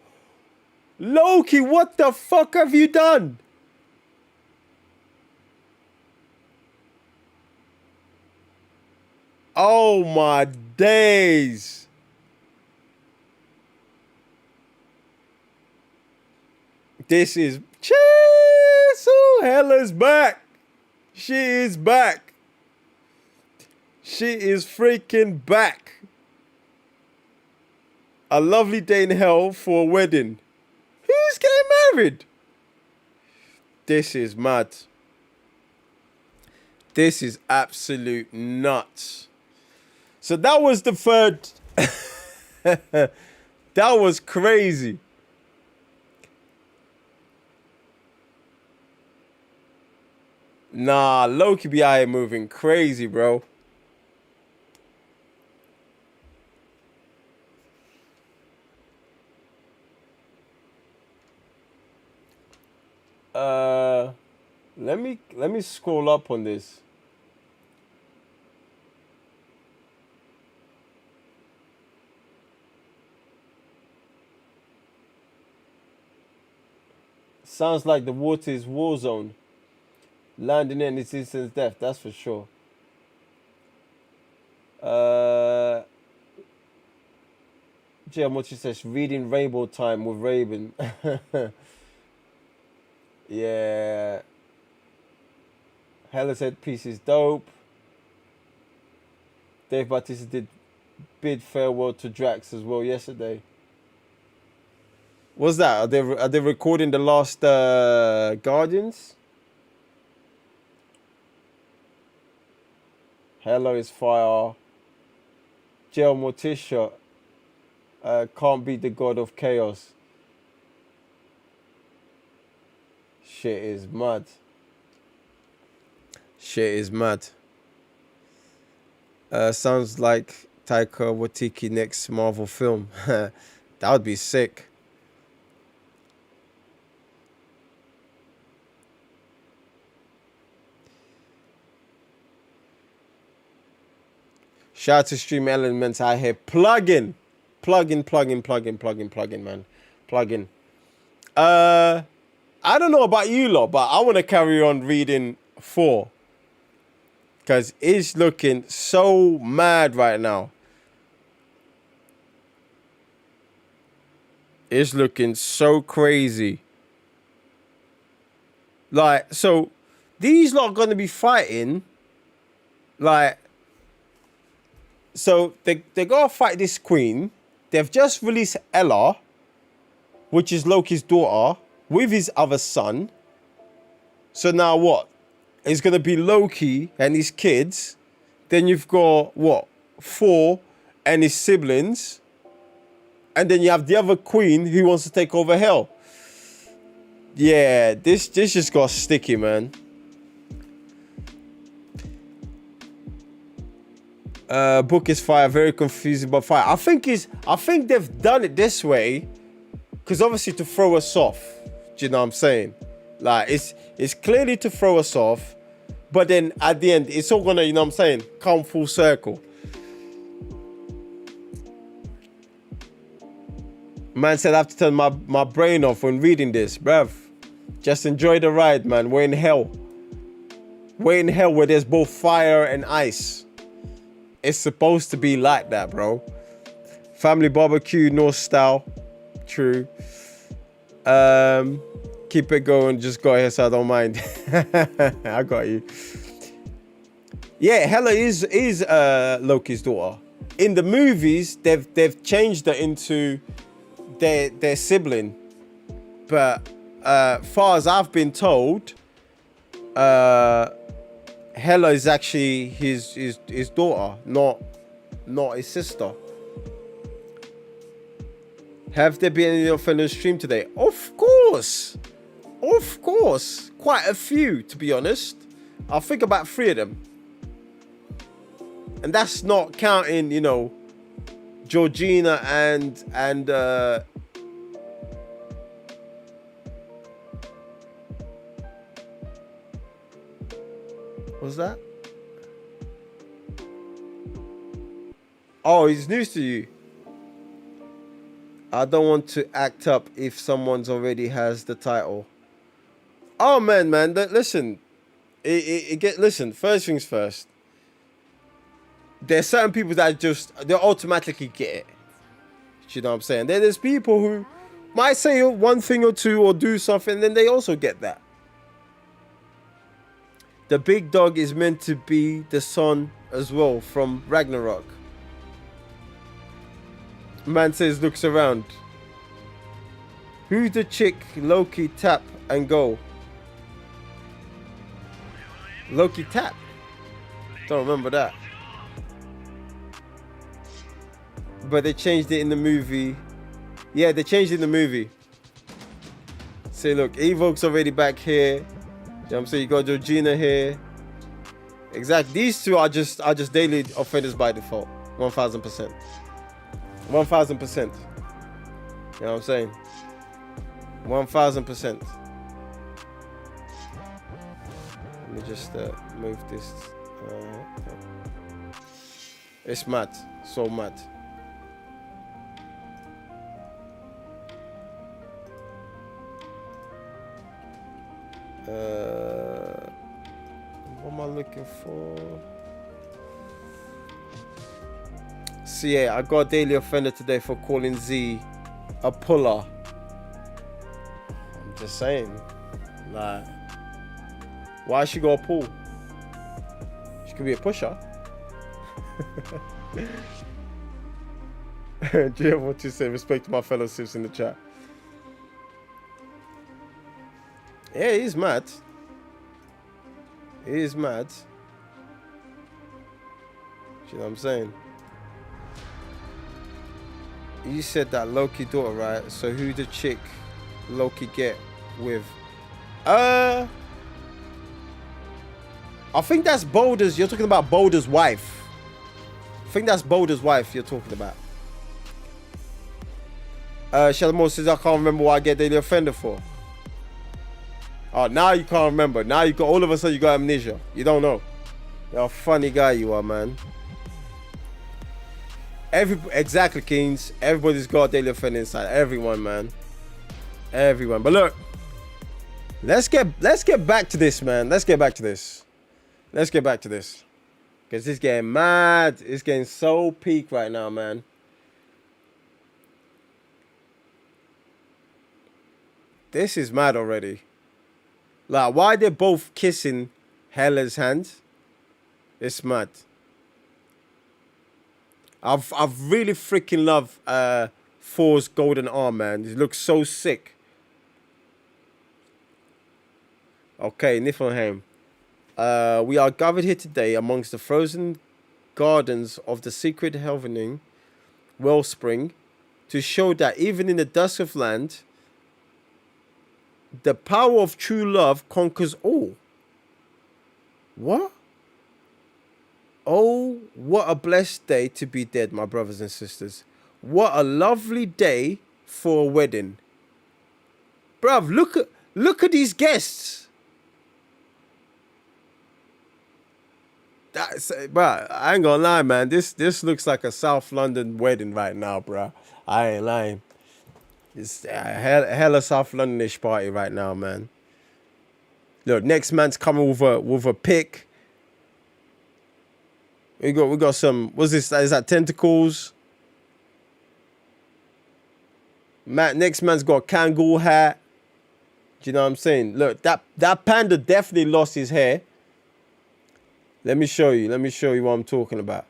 Loki, what the fuck have you done? Oh my days. This is Chesu. Hela's back. She is back. She is freaking back. A lovely day in hell for a wedding. Who's getting married? This is mad. This is absolute nuts. So that was the third. That was crazy. Nah, Loki be out here moving crazy, bro. Let me scroll up on this. Sounds like the water is war zone. Landing in its instant death, that's for sure. Mochi says reading Rainbow Time with Raven. Yeah. Hella said piece is dope. Dave Bautista did bid farewell to Drax as well yesterday. What's that? Are they recording the last Guardians? Hello is fire. Jail Morticia can't beat the god of chaos. Shit is mad. Shit is mad. Sounds like Taika Waititi next Marvel film. That would be sick. Shout out to Stream Elements out here. Plug-in, man. Plug-in. I don't know about you lot, but I want to carry on reading Thor. Because it's looking so mad right now. It's looking so crazy. Like, so these lot are going to be fighting. Like, so they're going to fight this queen. They've just released Ella, which is Loki's daughter, with his other son. So now what? It's going to be Loki and his kids. Then you've got, what? Thor and his siblings. And then you have the other queen who wants to take over hell. Yeah, this just got sticky, man. Book is fire, very confusing but fire. I think they've done it this way because obviously to throw us off. Do you know what I'm saying? Like it's clearly to throw us off, but then at the end it's all gonna, you know what I'm saying, come full circle. Man said I have to turn my brain off when reading this, bruv. Just enjoy the ride, man. We're in hell. We're in hell where there's both fire and ice. It's supposed to be like that, bro. Family barbecue, North style. True. Keep it going. Just go ahead, so I don't mind. I got you. Yeah, Hela is Loki's daughter. In the movies, they've changed her into their sibling, but far as I've been told, Hela is actually his daughter, not his sister. Have there been any offenders stream today? Of course, quite a few, to be honest. I think about 3 of them, and that's not counting, you know, Georgina and what's that? Oh, he's news to you. I don't want to act up if someone's already has the title. Oh man, listen. Listen, first things first. There's certain people that they automatically get it. You know what I'm saying? There's people who might say one thing or two or do something, and then they also get that. The big dog is meant to be the son as well from Ragnarok. Man says, looks around. Who's the chick Loki tap and go? Loki tap? Don't remember that. But they changed it in the movie. Yeah, they changed it in the movie. Say, look, Evoke's already back here. You know what I'm saying? You got Georgina here. Exactly. These two are just daily offenders by default. 1000%. 1000%. You know what I'm saying? 1000%. Let me just move this. It's mad. So mad. What am I looking for? See, I got a daily offender today for calling Z a puller. I'm just saying, like, why she got a pull? She could be a pusher. Do you have what to say? Respect to my fellow Sips in the chat. Yeah, he's mad. He is mad. You know what I'm saying? You said that Loki daughter, right? So who the chick Loki get with? I think that's Boulder's. You're talking about Boulder's wife. I think that's Boulder's wife you're talking about. Shalamore says, I can't remember what I get daily offender for. Oh, now you can't remember. Now you got, all of a sudden you got amnesia. You don't know. You're a funny guy you are, man. Exactly, Kings. Everybody's got a daily offender inside. Everyone, man. Everyone. But look, let's get back to this, man. Let's get back to this. Let's get back to this. Because it's getting mad. It's getting so peak right now, man. This is mad already. Like, why they're both kissing Hela's hands? It's mad. I've really freaking loved Thor's golden arm, man. It looks so sick. Okay, Niflheim. We are gathered here today amongst the frozen gardens of the secret Helvening wellspring to show that even in the dusk of land, the power of true love conquers all. What? Oh, what a blessed day to be dead, my brothers and sisters. What a lovely day for a wedding. Bruv, look at these guests. Bruh, I ain't gonna lie, man. This looks like a South London wedding right now, bruh. I ain't lying. It's a hella South Londonish party right now, man. Look, next man's coming with a pick. We got some. What's this? Is that tentacles? Next man's got a kangaroo hat. Do you know what I'm saying? Look, that panda definitely lost his hair. Let me show you what I'm talking about.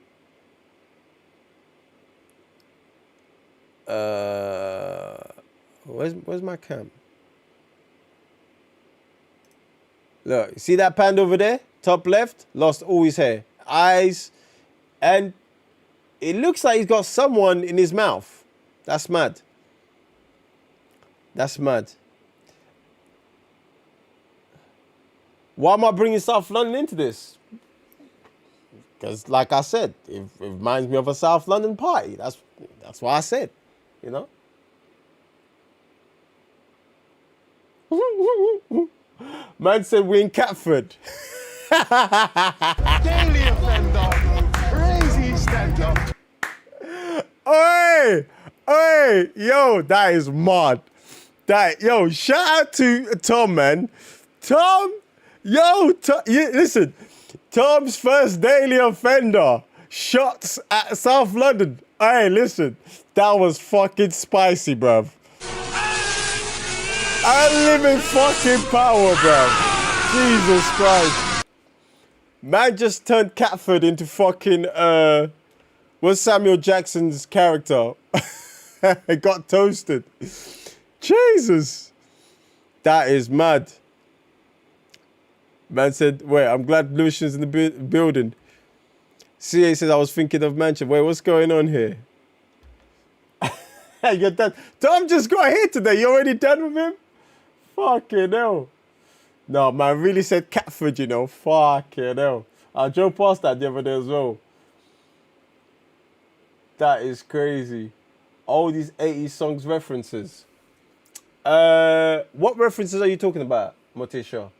Where's my cam? Look, see that panda over there? Top left, lost all his hair. Eyes, and it looks like he's got someone in his mouth. That's mad. That's mad. Why am I bringing South London into this? Because, like I said, it reminds me of a South London party. That's why I said, you know. Man said we in Catford. Daily offender. Crazy stand-up. Hey, yo, that is mad. Yo, shout out to Tom, man. Tom, listen. Tom's first daily offender. Shots at South London. Hey, listen. That was fucking spicy, bruv. Unlimited fucking power, bruv. Jesus Christ. Man just turned Catford into fucking, what's Samuel Jackson's character? It got toasted. Jesus. That is mad. Man said, wait, I'm glad Lucian's in the building. CA says, I was thinking of Manchester. Wait, what's going on here? You're done. Tom just got here today. You already done with him? Fucking hell. No, man really said Catford, you know. Fucking hell. I drove past that the other day as well. That is crazy. All these 80s songs references. What references are you talking about, Motisha?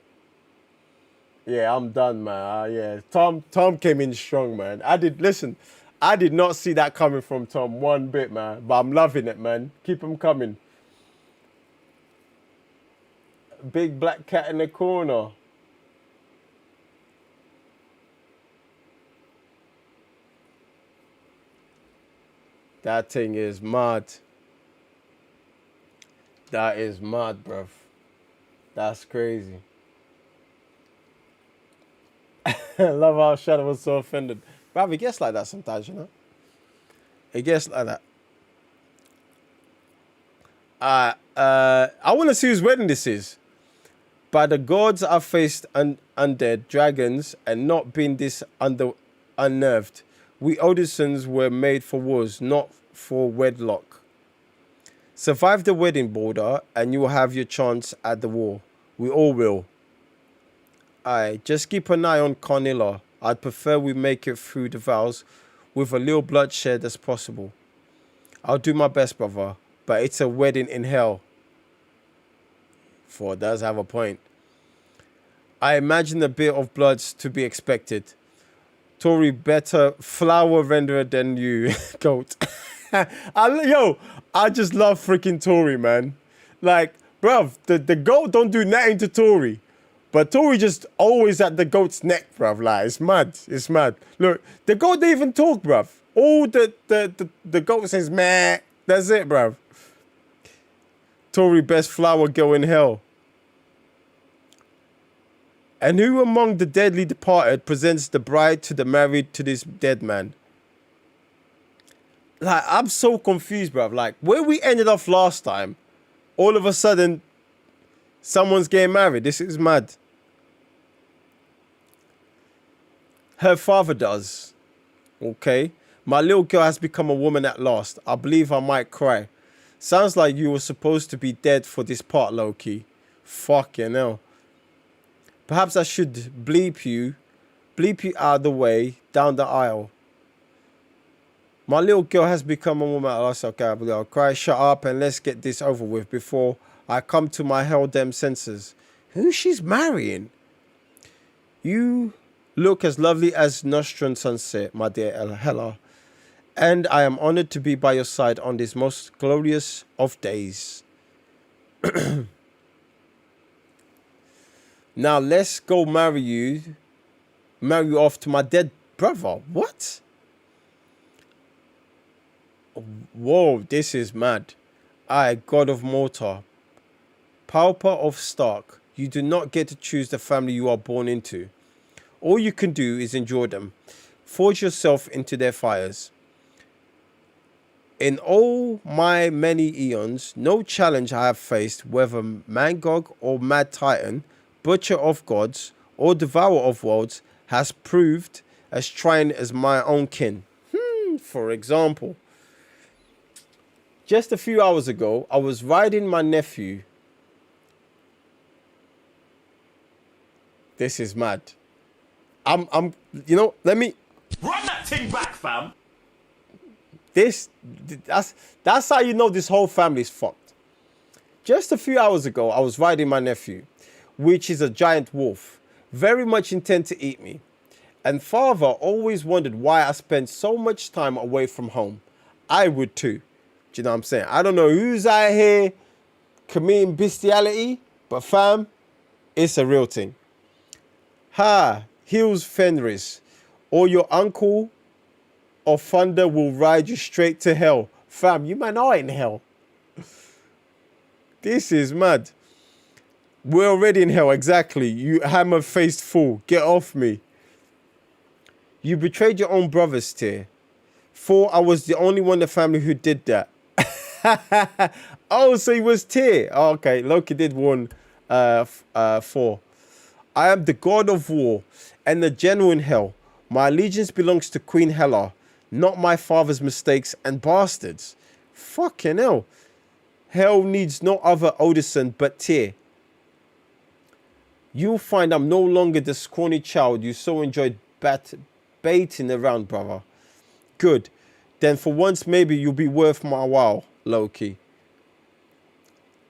Yeah, I'm done, man. Yeah, Tom came in strong, man. I did not see that coming from Tom one bit, man. But I'm loving it, man. Keep them coming. Big black cat in the corner. That thing is mad. That is mad, bruv. That's crazy. I love how Shadow was so offended. Bruv, it gets like that sometimes, you know? It gets like that. I want to see whose wedding this is. By the gods, I've faced undead dragons and not been this unnerved. We Odysseans were made for wars, not for wedlock. Survive the wedding border and you will have your chance at the war. We all will. Aye, just keep an eye on Carnilla. I'd prefer we make it through the vows with a little bloodshed as possible. I'll do my best, brother, but it's a wedding in hell. Thor does have a point. I imagine a bit of blood's to be expected. Tory better flower renderer than you, goat. I just love freaking Tory, man. Like, bruv, the goat don't do nothing to Tory. But Tory just always at the goat's neck, bruv. Like, it's mad. It's mad. Look, the goat don't even talk, bruv. All the goat says, meh. That's it, bruv. Tory best flower girl in hell. And who among the deadly departed presents the bride to the married to this dead man? Like, I'm so confused, bruv. Like, where we ended off last time, all of a sudden, someone's getting married. This is mad. Her father does. Okay. My little girl has become a woman at last. I believe I might cry. Sounds like you were supposed to be dead for this part, Loki. Fucking hell. Perhaps I should bleep bleep you out of the way down the aisle. My little girl has become a woman. I said, okay, I'll cry, shut up, and let's get this over with before I come to my hell damn senses. Who she's marrying? You look as lovely as Nostrand sunset, my dear Hela, and I am honored to be by your side on this most glorious of days. Now let's go marry you off to my dead brother. What? Whoa, this is mad. I, God of Mortar, Pauper of Stark, you do not get to choose the family you are born into. All you can do is enjoy them. Forge yourself into their fires. In all my many eons, no challenge I have faced, whether Mangog or Mad Titan, Butcher of Gods, or Devourer of Worlds, has proved as trying as my own kin. For example, just a few hours ago, I was riding my nephew. This is mad. Let me Run that thing back, fam. That's how you know this whole family is fucked. Just a few hours ago, I was riding my nephew, which is a giant wolf, very much intent to eat me. And father always wondered why I spent so much time away from home. I would too. Do you know what I'm saying? I don't know who's out here committing bestiality, but fam, it's a real thing. Ha, heels Fenris, or your uncle or thunder will ride you straight to hell. Fam, you man are in hell. This is mad. We're already in hell, exactly. You hammer-faced fool, get off me. You betrayed your own brothers, Tyr. For I was the only one in the family who did that. Oh, so he was Tyr. Oh, okay, Loki did warn Thor. I am the god of war and the general in hell. My allegiance belongs to Queen Hela, not my father's mistakes and bastards. Fucking hell. Hell needs no other Odysseus but Tyr. You'll find I'm no longer the scrawny child you so enjoyed baiting around, brother. Good. Then for once maybe you'll be worth my while, Loki.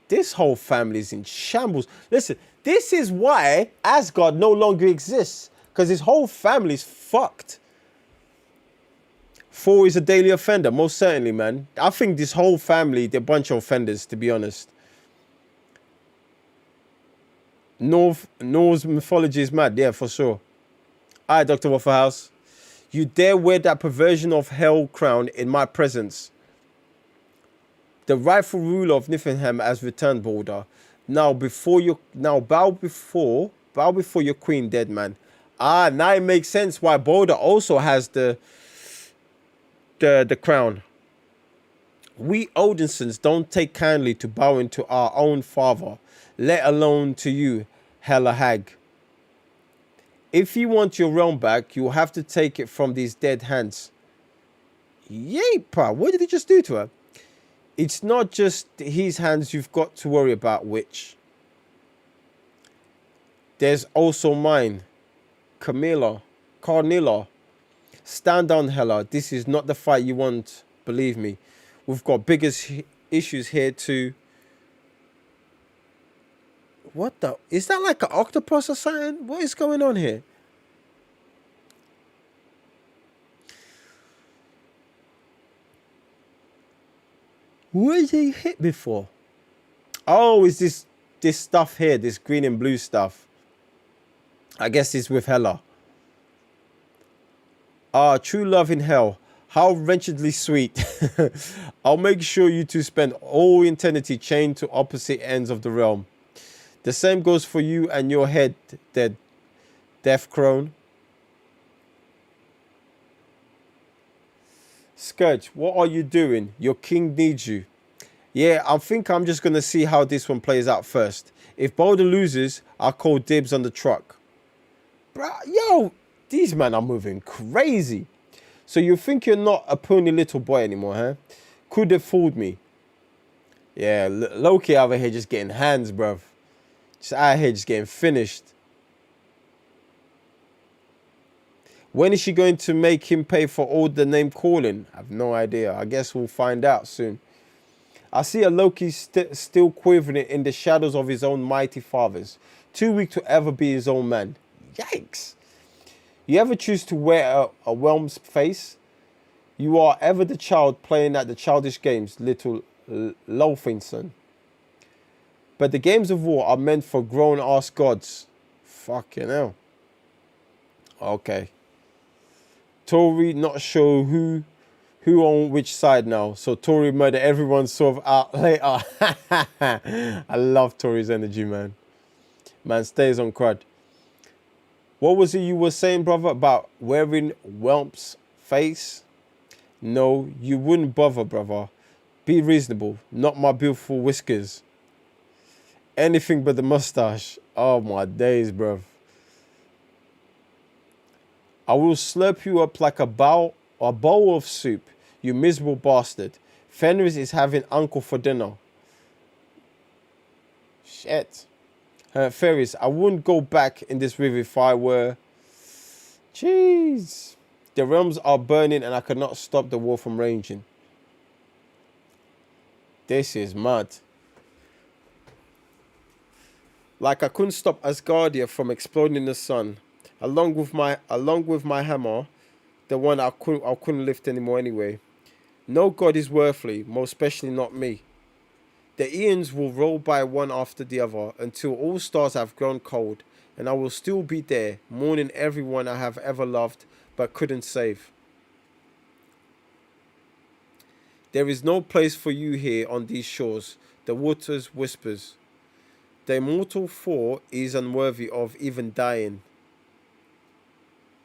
This whole family is in shambles. Listen, this is why Asgard no longer exists. Because his whole family is fucked. Thor is a daily offender, most certainly, man. I think this whole family, they're a bunch of offenders, to be honest. Norse mythology is mad, yeah, for sure. Alright, Dr. Waffle House. You dare wear that perversion of hell crown in my presence. The rightful ruler of Niflheim has returned, Balder. Now bow before your queen, dead man. Ah, now it makes sense why Balder also has the crown. We Odinsons don't take kindly to bowing to our own father, let alone to you, Hela hag. If you want your realm back, you'll have to take it from these dead hands. Yeepa, what did he just do to her? It's not just his hands you've got to worry about, witch. There's also mine, Carnilla. Stand down, Hela. This is not the fight you want, believe me. We've got bigger issues here too. What the? Is that like an octopus or something? What is going on here? Where did he hit before? Oh, is this stuff here, this green and blue stuff. I guess it's with Hela. Ah, true love in hell. How wretchedly sweet. I'll make sure you two spend all eternity chained to opposite ends of the realm. The same goes for you and your head, dead death crone. Scourge, what are you doing? Your king needs you. Yeah, I think I'm just going to see how this one plays out first. If Boulder loses, I'll call dibs on the truck. Bruh, yo, these men are moving crazy. So you think you're not a puny little boy anymore, huh? Could have fooled me. Yeah, Loki over here just getting hands, bruv. Just out here just getting finished. When is she going to make him pay for all the name calling? I have no idea. I guess we'll find out soon. I see a Loki still quivering in the shadows of his own mighty fathers. Too weak to ever be his own man. Yikes. You ever choose to wear a whelm's face? You are ever the child playing at the childish games, little Lolfingson. But the games of war are meant for grown-ass gods. Fucking hell. Okay. Tory not sure who on which side now. So Tory murder everyone sort of out later. I love Tory's energy, man. Man stays on crud. What was it you were saying, brother, about wearing whelp's face? No, you wouldn't bother, brother. Be reasonable. Not my beautiful whiskers. Anything but the mustache. Oh my days, bruv. I will slurp you up like a bowl of soup, you miserable bastard. Fenris is having uncle for dinner. Shit. Ferris, I wouldn't go back in this river if I were. Jeez. The realms are burning and I cannot stop the war from raging. This is mad. Like I couldn't stop Asgardia from exploding in the sun. Along with my hammer, the one I couldn't lift anymore anyway. No god is worthly, most especially not me. The eons will roll by one after the other until all stars have grown cold, and I will still be there, mourning everyone I have ever loved but couldn't save. There is no place for you here on these shores, the waters whispers. The immortal Thor is unworthy of even dying.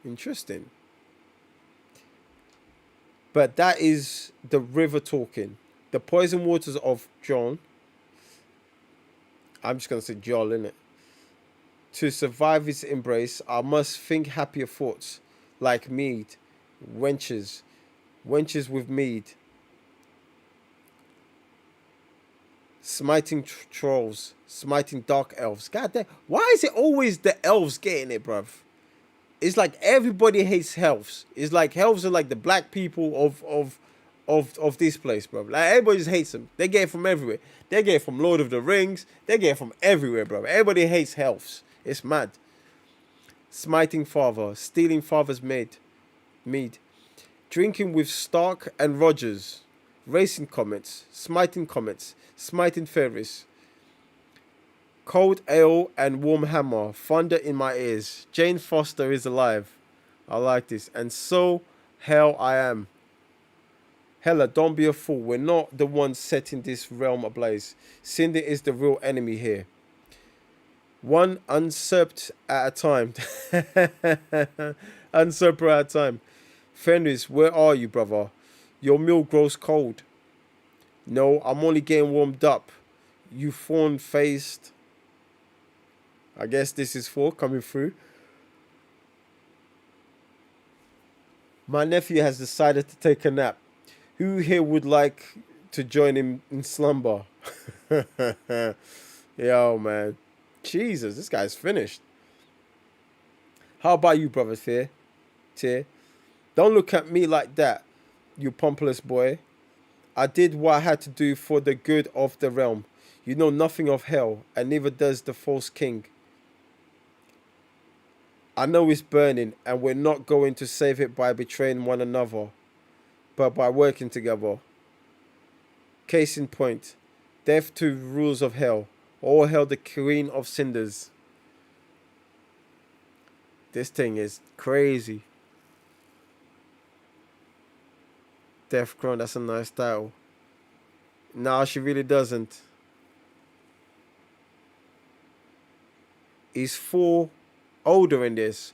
Interesting. But that is the river talking. The poison waters of John. I'm just going to say John, innit? To survive its embrace, I must think happier thoughts. Like mead. Wenches with mead. Smiting trolls. Smiting dark elves. God damn. Why is it always the elves getting it, bruv? It's like everybody hates elves. It's like elves are like the black people of this place, bro. Like everybody just hates them. They get it from everywhere. They get it from Lord of the Rings. They get it from everywhere, bro. Everybody hates elves. It's mad. Smiting father, stealing father's mead, drinking with Stark and Rogers, racing comets, smiting Ferris. Cold ale and warm hammer, thunder in my ears. Jane Foster is alive. I like this. And so, hell I am. Hella, don't be a fool. We're not the ones setting this realm ablaze. Cinder is the real enemy here. One usurped at a time. Usurper at a time. Fenris, where are you, brother? Your meal grows cold. No, I'm only getting warmed up. You fawn-faced. I guess this is Thor coming through. My nephew has decided to take a nap. Who here would like to join him in slumber? Yo, man. Jesus, this guy's finished. How about you, brother Tier? Don't look at me like that, you pompous boy. I did what I had to do for the good of the realm. You know nothing of hell, and neither does the false king. I know it's burning, and we're not going to save it by betraying one another, but by working together. Case in point, death to rules of hell. All hail the Queen of Cinders. This thing is crazy. Death Crown, that's a nice title. No, she really doesn't. Is Thor older in this?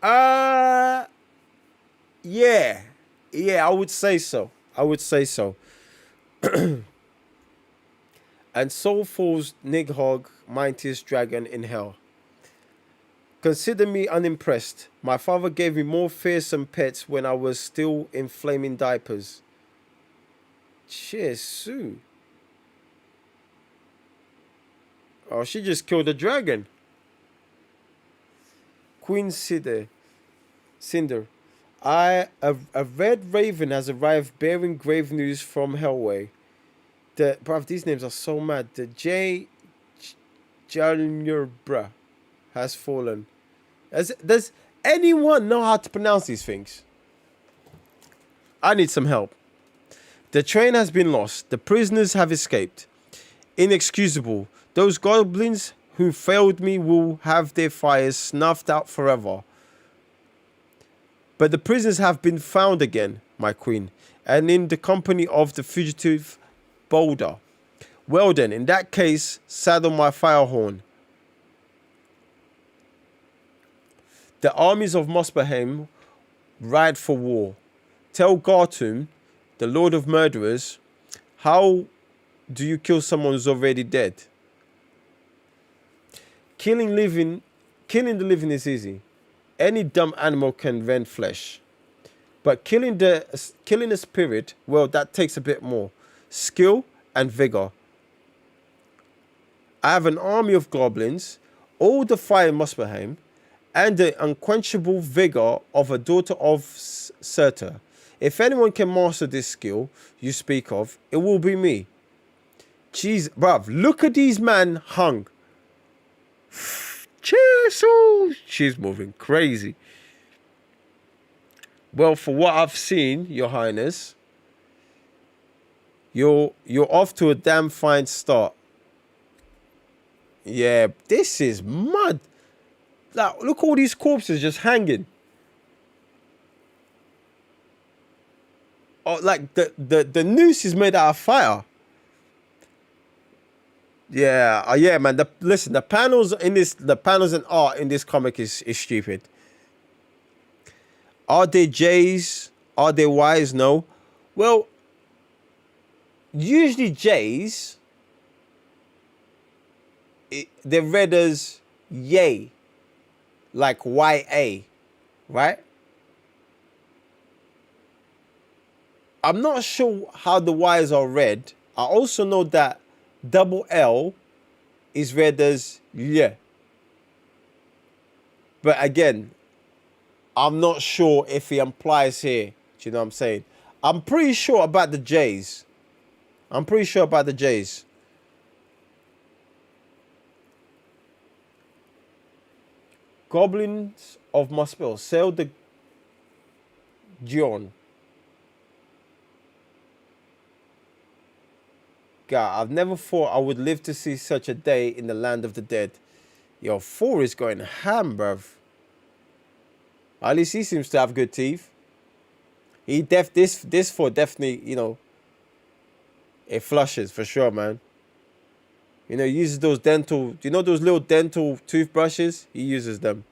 Yeah. Yeah, I would say so. And so falls Nighthog, mightiest dragon in hell. Consider me unimpressed. My father gave me more fearsome pets when I was still in flaming diapers. Cheers, Sue. Oh, she just killed a dragon. Queen Side. Cinder. A red raven has arrived bearing grave news from Hellway. Bruv, these names are so mad. The Jalnurbra has fallen. Does anyone know how to pronounce these things? I need some help. The train has been lost. The prisoners have escaped. Inexcusable. Those goblins who failed me will have their fires snuffed out forever. But the prisoners have been found again, my queen, and in the company of the fugitive Boulder. Well then, in that case, saddle my fire horn. The armies of Muspelheim ride for war. Tell Gartum, the lord of murderers, how do you kill someone who's already dead? Killing the living is easy. Any dumb animal can rend flesh. But killing a spirit, well, that takes a bit more skill and vigor. I have an army of goblins, all the fire in Muspelheim, and the unquenchable vigor of a daughter of Surtur. If anyone can master this skill you speak of, it will be me. Jeez, bruv, look at these men hung. She's moving crazy. Well, for what I've seen, Your Highness, you're off to a damn fine start. Yeah, this is mud. Like, look, all these corpses just hanging. Oh, like the noose is made out of fire. Yeah, yeah, man. Listen, the panels and art in this comic is stupid. Are they J's? Are they Y's? No. Well, usually J's, they're read as yay, like YA, right? I'm not sure how the Y's are read. I also know that double L is read as yeah. But again, I'm not sure if he implies here. Do you know what I'm saying? I'm pretty sure about the J's. Goblins of Muspel sailed the Gion. God, I've never thought I would live to see such a day in the land of the dead. Yo, Thor is going ham, bruv. At least he seems to have good teeth. This Thor definitely, you know, it flushes for sure, man. You know, he uses those dental, you know those little dental toothbrushes? He uses them.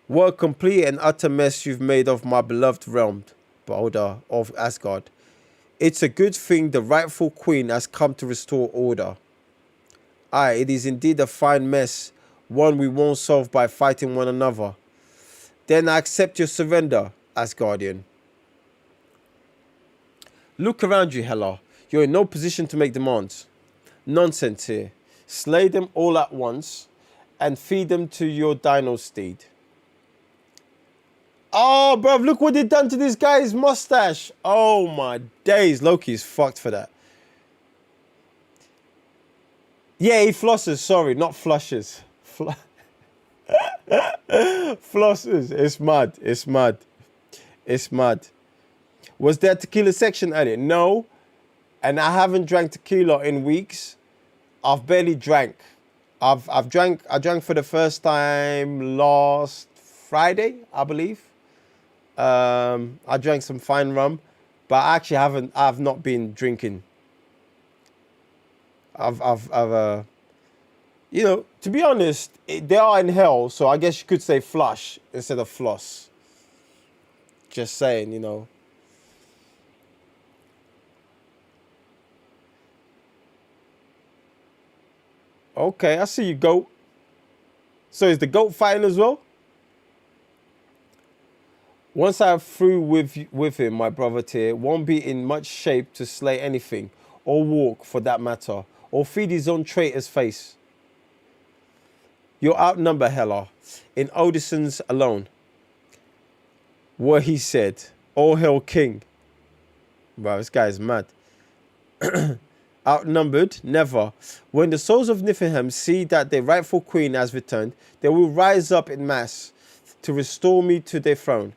What a complete and utter mess you've made of my beloved realm, Balder of Asgard. It's a good thing the rightful queen has come to restore order. Aye, it is indeed a fine mess, one we won't solve by fighting one another. Then I accept your surrender, Asgardian. Look around you, Hela. You're in no position to make demands. Nonsense here. Slay them all at once and feed them to your dino steed. Oh, bro, look what they done to this guy's mustache. Oh, my days. Loki's fucked for that. Yeah, he flosses. Sorry, not flushes. Flosses. It's mad. It's mad. It's mad. Was there tequila section at it? No. And I haven't drank tequila in weeks. I've barely drank. I drank for the first time last Friday, I believe. I drank some fine rum, but I actually I've not been drinking. I've you know, to be honest, they are in hell, so I guess you could say flush instead of floss. Just saying, you know. Okay, I see you, goat. So is the goat fighting as well? Once I'm through with him, my brother Tyr won't be in much shape to slay anything, or walk for that matter, or feed his own traitor's face. You're outnumbered, Hela. In Odysseus alone. What he said. All hail king. Bro, this guy's mad. Outnumbered? Never. When the souls of Niflheim see that their rightful queen has returned, they will rise up in mass to restore me to their throne.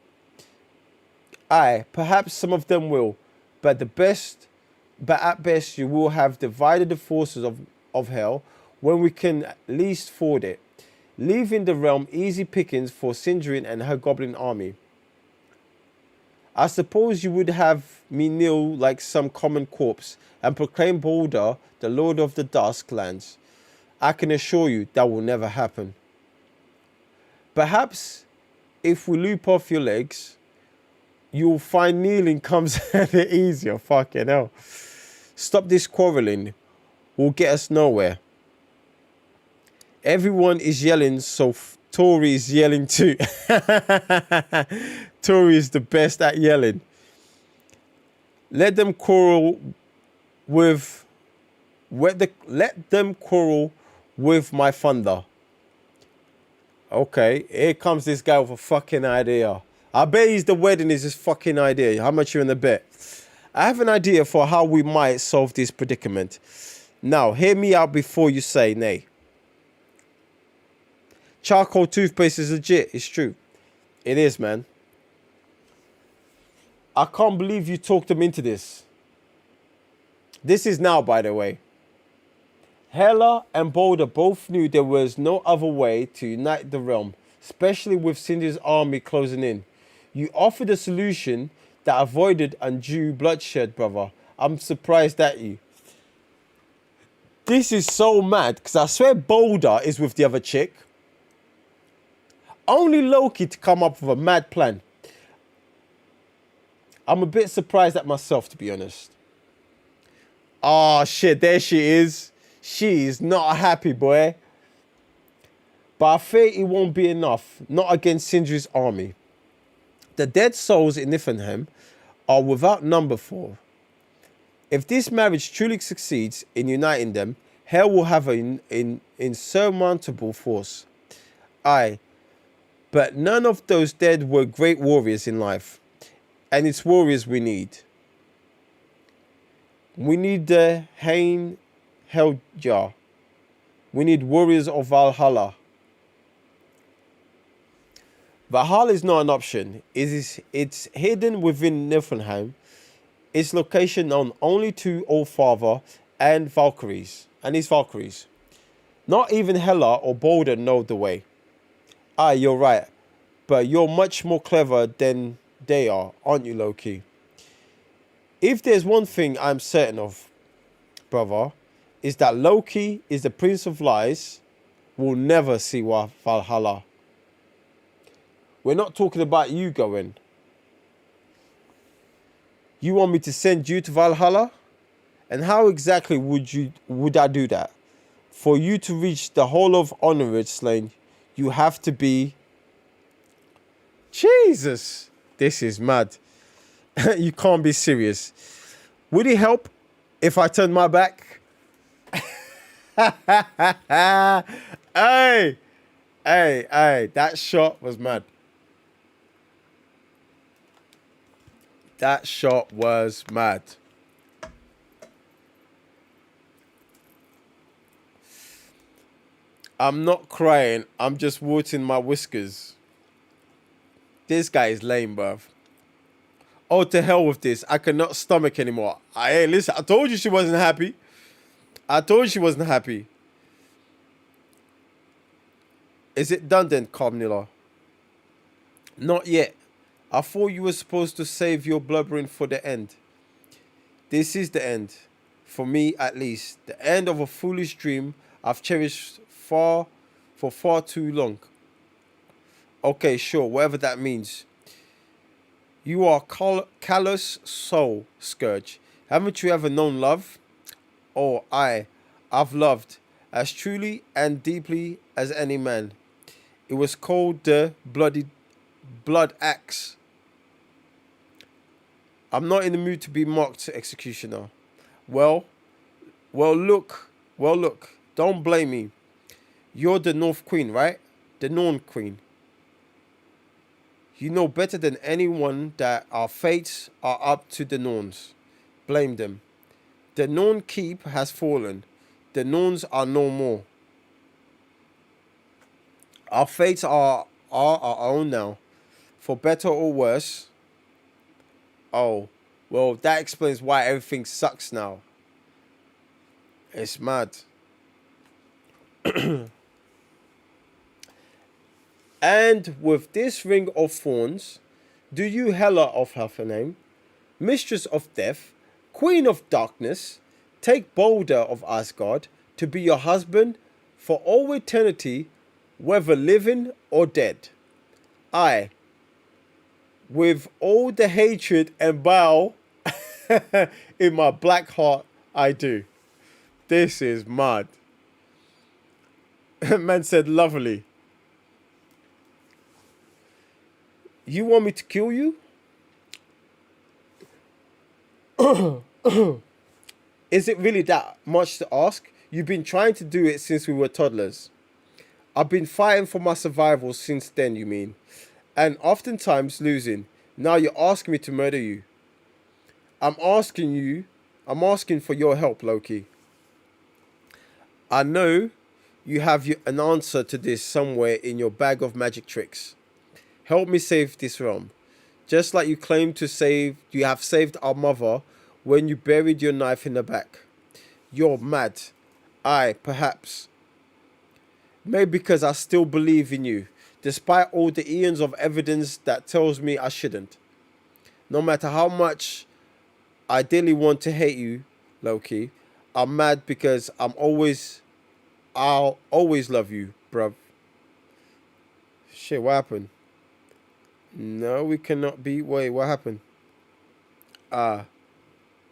Aye, perhaps some of them will, but at best you will have divided the forces of hell when we can at least ford it, leaving the realm easy pickings for Sindri and her goblin army. I suppose you would have me kneel like some common corpse and proclaim Baldur the Lord of the Dusk Lands. I can assure you that will never happen. Perhaps if we loop off your legs, you'll find kneeling comes a bit easier. Fucking hell. Stop this quarreling. Will get us nowhere. Everyone is yelling, so Tori is yelling too. Tori is the best at yelling. Let them quarrel with my thunder. Okay, here comes this guy with a fucking idea. I bet the wedding is his fucking idea. How much you in the bet? I have an idea for how we might solve this predicament. Now, hear me out before you say nay. Charcoal toothpaste is legit. It's true. It is, man. I can't believe you talked them into this. This is now, by the way. Hela and Baldur both knew there was no other way to unite the realm, especially with Sindri's army closing in. You offered a solution that avoided undue bloodshed, brother. I'm surprised at you. This is so mad, because I swear Baldur is with the other chick. Only Loki to come up with a mad plan. I'm a bit surprised at myself, to be honest. Oh, shit, there she is. She is not happy, boy. But I fear it won't be enough. Not against Sindri's army. The dead souls in Niflheim are without number for. If this marriage truly succeeds in uniting them, Hell will have an insurmountable force. Aye, but none of those dead were great warriors in life. And it's warriors we need. We need the Hain Heljar. We need warriors of Valhalla. Valhalla is not an option. It's hidden within Niflheim. Its location known only to Allfather and Valkyries. And his Valkyries. Not even Hela or Baldur know the way. Aye, you're right. But you're much more clever than they are, aren't you, Loki? If there's one thing I'm certain of, brother, is that Loki is the Prince of Lies, will never see Valhalla. We're not talking about you going. You want me to send you to Valhalla? And how exactly would I do that? For you to reach the whole of Honored Slain, you have to be... Jesus! This is mad. You can't be serious. Would it help if I turned my back? Hey! That shot was mad. That shot was mad. I'm not crying. I'm just watering my whiskers. This guy is lame, bruv. Oh, to hell with this. I cannot stomach anymore. Hey, listen, I told you she wasn't happy. I told you she wasn't happy. Is it done then, Carmilla? Not yet. I thought you were supposed to save your blubbering for the end. This is the end. For me, at least. The end of a foolish dream I've cherished for far too long. Okay, sure, whatever that means. You are callous soul, Scourge. Haven't you ever known love? Oh, I've loved as truly and deeply as any man. It was called the blood axe. I'm not in the mood to be mocked, Executioner. Well, look. Don't blame me. You're the North Queen, right? The Norn Queen. You know better than anyone that our fates are up to the Norns. Blame them. The Norn keep has fallen. The Norns are no more. Our fates are our own now. For better or worse. Oh, well, that explains why everything sucks now. It's mad. And with this ring of thorns, do you Hela of her name, mistress of death, queen of darkness, take Balder of Asgard to be your husband for all eternity, whether living or dead? I, with all the hatred and bile in my black heart, I do. This is mad. Man said lovely. You want me to kill you? Is it really that much to ask? You've been trying to do it since we were toddlers. I've been fighting for my survival since then, you mean? And oftentimes losing. Now you're asking me to murder you. I'm asking for your help, Loki. I know you have an answer to this somewhere in your bag of magic tricks. Help me save this realm. Just like you claimed you have saved our mother when you buried your knife in the back. You're mad. Perhaps. Maybe because I still believe in you, despite all the eons of evidence that tells me I shouldn't. No matter how much I ideally want to hate you, Loki, I'm mad because I'll always love you, bruv. Shit, what happened? No, we cannot be. Wait, what happened?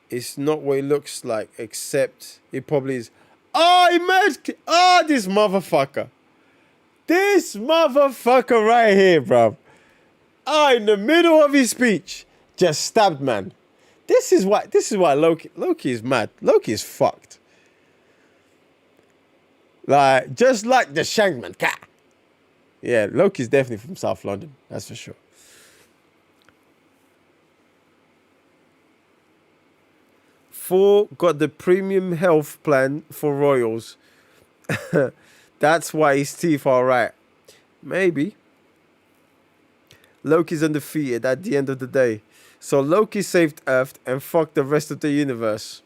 It's not what it looks like, except it probably is. This motherfucker. This motherfucker right here, bruv. In the middle of his speech, just stabbed man. This is why Loki is mad. Loki is fucked. Like, just like the Shankman. Yeah, Loki's definitely from South London. That's for sure. Thor got the premium health plan for royals. That's why his teeth are right. Maybe. Loki's undefeated at the end of the day. So Loki saved Earth and fucked the rest of the universe.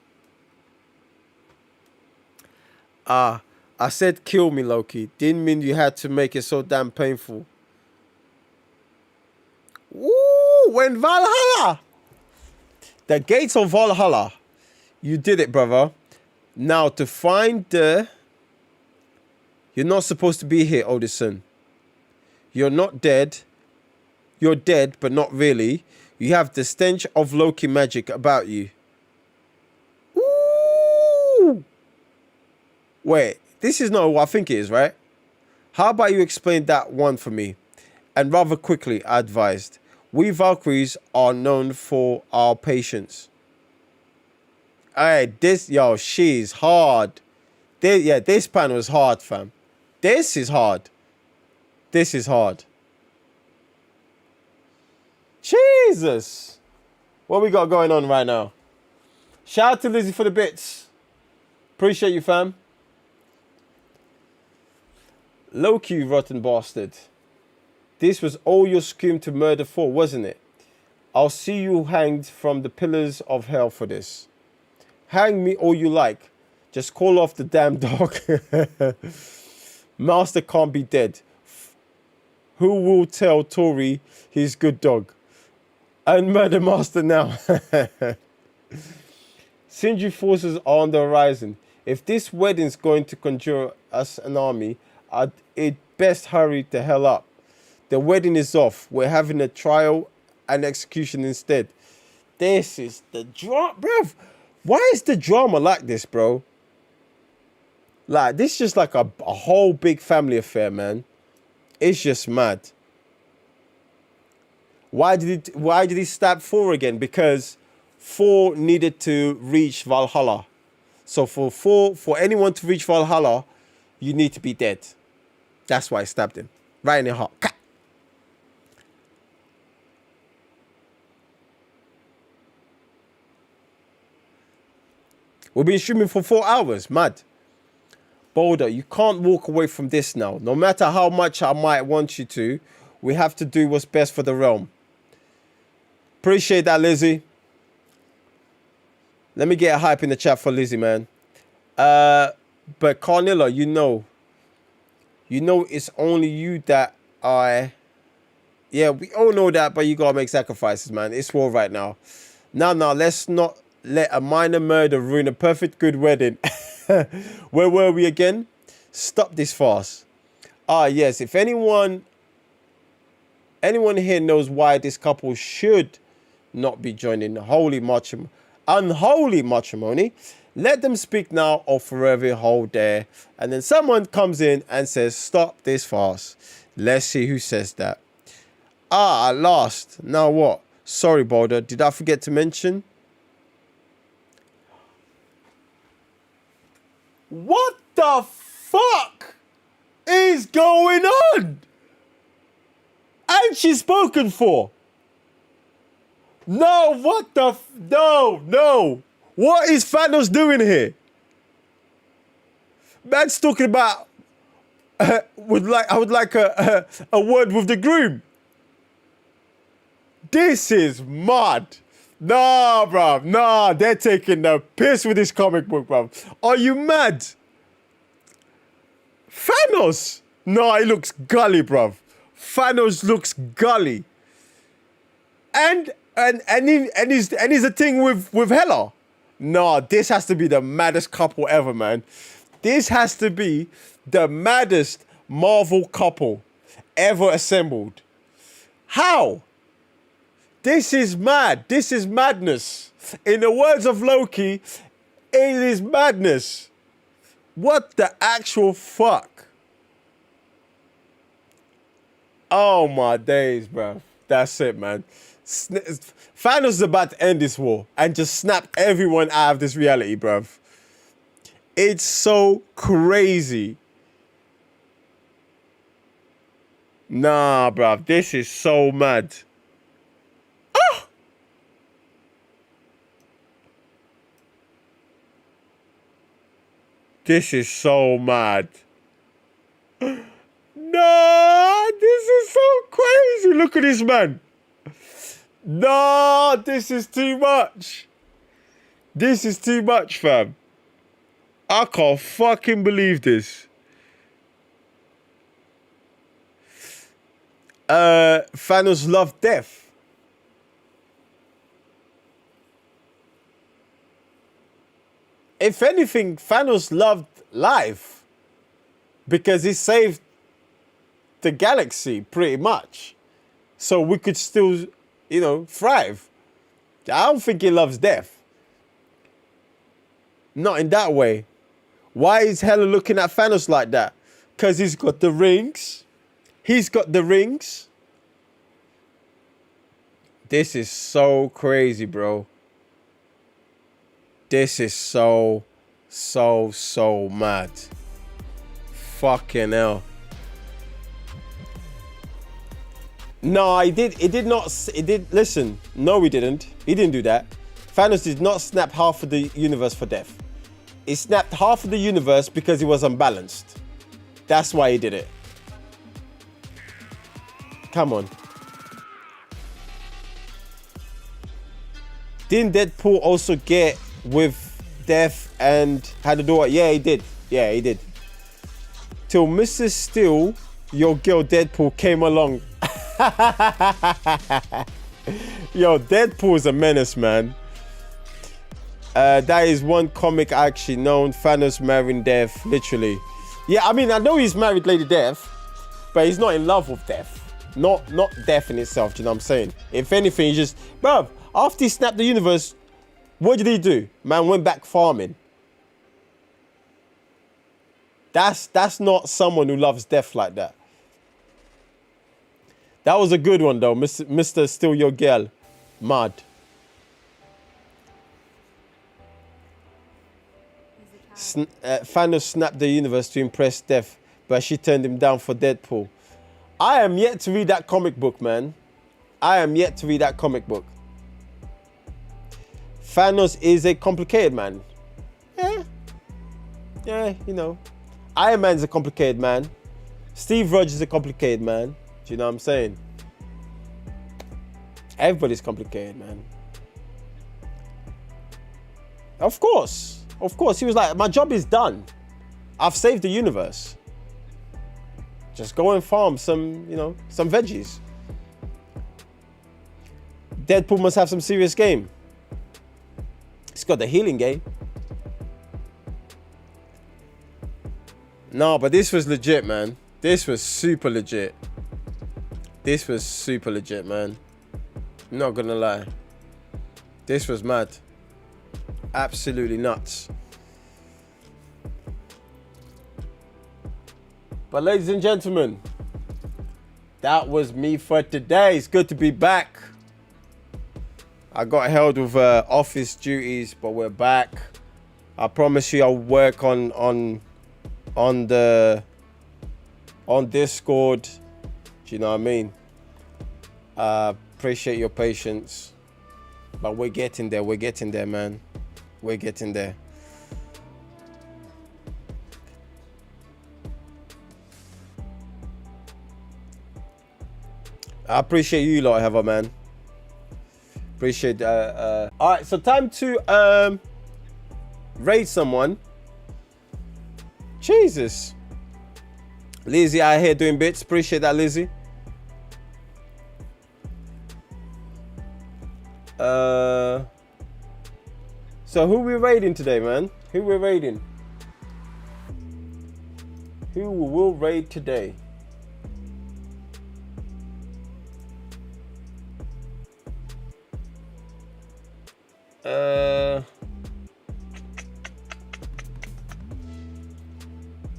I said kill me, Loki. Didn't mean you had to make it so damn painful. Ooh, when Valhalla. The gates of Valhalla. You did it, brother. Now to find the... You're not supposed to be here, oldest son. You're not dead. You're dead, but not really. You have the stench of Loki magic about you. Ooh. Wait, this is not what I think it is, right? How about you explain that one for me? And rather quickly, I advised. We Valkyries are known for our patience. Alright, she's hard. This panel is hard, fam. This is hard. This is hard. Jesus. What we got going on right now? Shout out to Lizzie for the bits. Appreciate you, fam. Loki, you rotten bastard. This was all your scheme to murder for, wasn't it? I'll see you hanged from the pillars of hell for this. Hang me all you like. Just call off the damn dog. Master can't be dead. Who will tell Tori he's good dog? And murder master now. Sindri forces are on the horizon. If this wedding's going to conjure us an army, it best hurry the hell up. The wedding is off. We're having a trial and execution instead. This is the drama, bruv. Why is the drama like this, bro? Like, this is just like a whole big family affair, man. It's just mad. Why did he stab Thor again? Because Thor needed to reach Valhalla. So for anyone to reach Valhalla, you need to be dead. That's why I stabbed him. Right in the heart. Ka! We've been streaming for 4 hours. Mad. Boulder, you can't walk away from this now. No matter how much I might want you to, we have to do what's best for the realm. Appreciate that, Lizzie. Let me get a hype in the chat for Lizzie, man. But Carnilla, you know it's only you that yeah, we all know that, but you gotta make sacrifices, man. It's war right now. Now, let's not let a minor murder ruin a perfect good wedding. Where were we again? Stop this farce. Yes, if anyone here knows why this couple should not be joining unholy matrimony, let them speak now or forever hold there. And then someone comes in and says, stop this farce. Let's see who says that. At last. Now what? Sorry, Boulder. Did I forget to mention? What the fuck is going on? And she's spoken for. No, what the no. What is Thanos doing here? Man's talking about I would like a word with the groom. This is mad. Nah, bruv. Nah, they're taking the piss with this comic book, bruv. Are you mad? Thanos. No, he looks gully, bruv. Thanos looks gully. And he's a thing with Hela. No, this has to be the maddest couple ever, man. This has to be the maddest Marvel couple ever assembled. How? This is mad. This is madness. In the words of Loki, it is madness. What the actual fuck? Oh my days, bro. That's it, man. Thanos is about to end this war and just snap everyone out of this reality, bruv. It's so crazy. Nah, bruv. This is so mad. Ah! This is so mad. Nah, this is so crazy. Look at this man. No, this is too much. This is too much, fam. I can't fucking believe this. Thanos loved death. If anything, Thanos loved life because he saved the galaxy pretty much. So we could still, thrive. I don't think he loves death. Not in that way. Why is Hela looking at Thanos like that? Because he's got the rings. He's got the rings. This is so crazy, bro. This is so mad. Fucking hell. No, he did not. Listen, no, he didn't. He didn't do that. Thanos did not snap half of the universe for death. He snapped half of the universe because he was unbalanced. That's why he did it. Come on. Didn't Deadpool also get with death and had a daughter? Yeah, he did. Yeah, he did. Till Mrs. Steel, your girl Deadpool came along. Yo, Deadpool is a menace, man. That is one comic I actually known. Thanos marrying Death, literally. Yeah, I mean, I know he's married Lady Death, but he's not in love with Death. Not Death in itself, do you know what I'm saying? If anything, he just... Bruv, after he snapped the universe, what did he do? Man went back farming. That's not someone who loves Death like that. That was a good one, though. Mr. Still Your Girl. Mad. Thanos snapped the universe to impress Death. but she turned him down for Deadpool. I am yet to read that comic book, man. I am yet to read that comic book. Thanos is a complicated man. Yeah, you know. Iron Man's a complicated man. Steve Rogers is a complicated man. Do you know what I'm saying? Everybody's complicated, man. Of course. Of course. He was like, my job is done. I've saved the universe. Just go and farm some, you know, some veggies. Deadpool must have some serious game. He's got the healing game. No, but this was legit, man. This was super legit. This was super legit, man. I'm not gonna lie. This was mad. Absolutely nuts. But ladies and gentlemen, that was me for today. It's good to be back. I got held with office duties, but we're back. I promise you I'll work on Discord. Do you know what I mean? Appreciate your patience. But we're getting there. We're getting there, man. We're getting there. I appreciate you lot, Heather, man. Appreciate all right, so time to raid someone. Jesus. Lizzie out here doing bits. Appreciate that, Lizzie. So who we raiding today, man? Who we raiding? Who will raid today?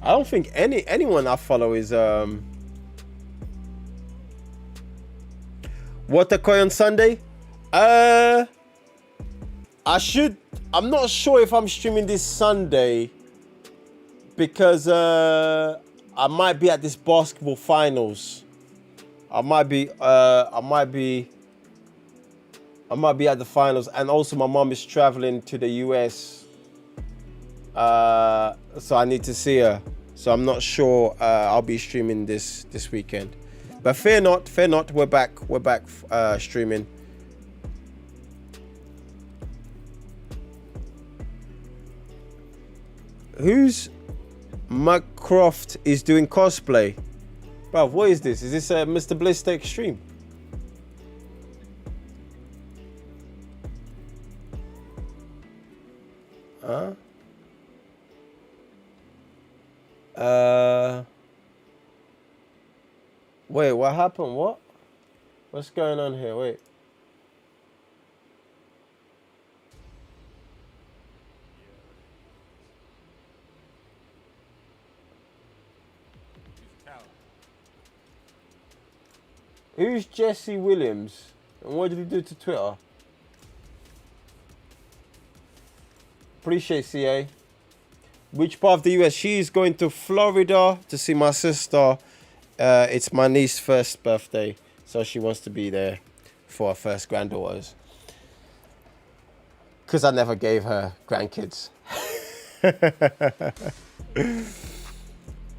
I don't think anyone I follow is Waterkoi on Sunday. I'm not sure if I'm streaming this Sunday because I might be at this basketball finals. I might be at the finals, and also my mom is traveling to the US, so I need to see her. So I'm not sure I'll be streaming this weekend. But fear not, we're back streaming. Who's Macroft is doing cosplay? Bro, what is this? Is this Mr. Blister Extreme? Huh? Wait, what happened? What? What's going on here? Wait. Who's Jesse Williams? And what did he do to Twitter? Appreciate CA. Which part of the US? She's going to Florida to see my sister. It's my niece's first birthday, so she wants to be there for her first granddaughters. Because I never gave her grandkids.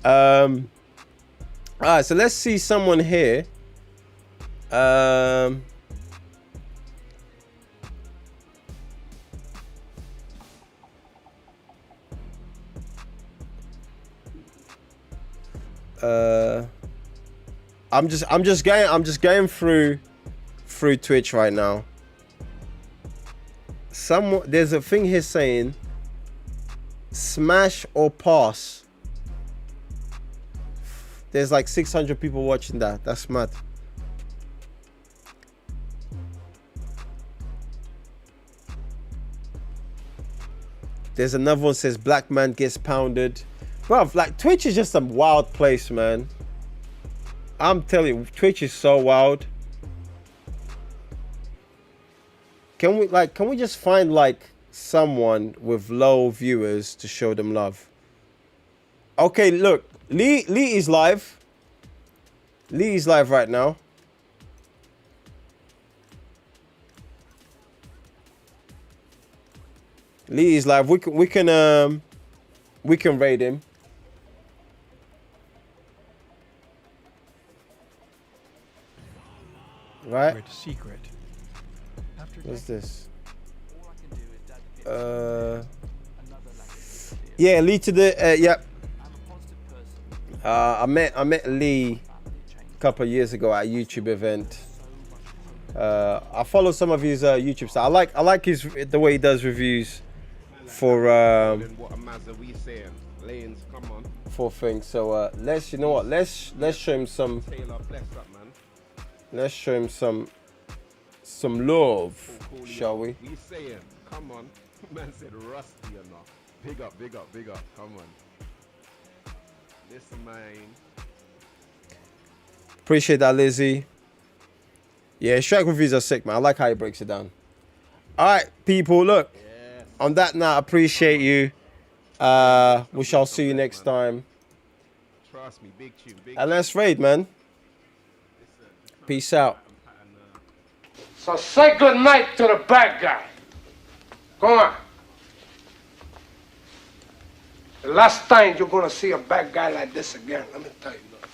Alright, so let's see someone here. I'm just going through Twitch right now. There's a thing here saying smash or pass. There's like 600 people watching that. That's mad. There's another one that says black man gets pounded. Bruv, like Twitch is just a wild place, man. I'm telling you, Twitch is so wild. Can we just find like someone with low viewers to show them love? Okay, look, Lee is live. Lee is live right now. Lee is live. We can raid him. Right? Secret. What's this? Yeah, Lee to the yep. I met Lee a couple of years ago at a YouTube event. I follow some of his YouTube stuff. I like the way he does reviews for for things. So let's show him some. Let's show him some love, shall we? We saying, come on. Man said rusty enough. Big up, big up, big up. Come on. Listen, man. Appreciate that, Lizzie. Yeah, Shrek reviews are sick, man. I like how he breaks it down. All right, people, look. Yes. On that note, I appreciate you. We shall see you next time. Trust me, big tune, big and let's raid, man. Peace out. So say good night to the bad guy. Come on. The last time you're gonna see a bad guy like this again, let me tell you.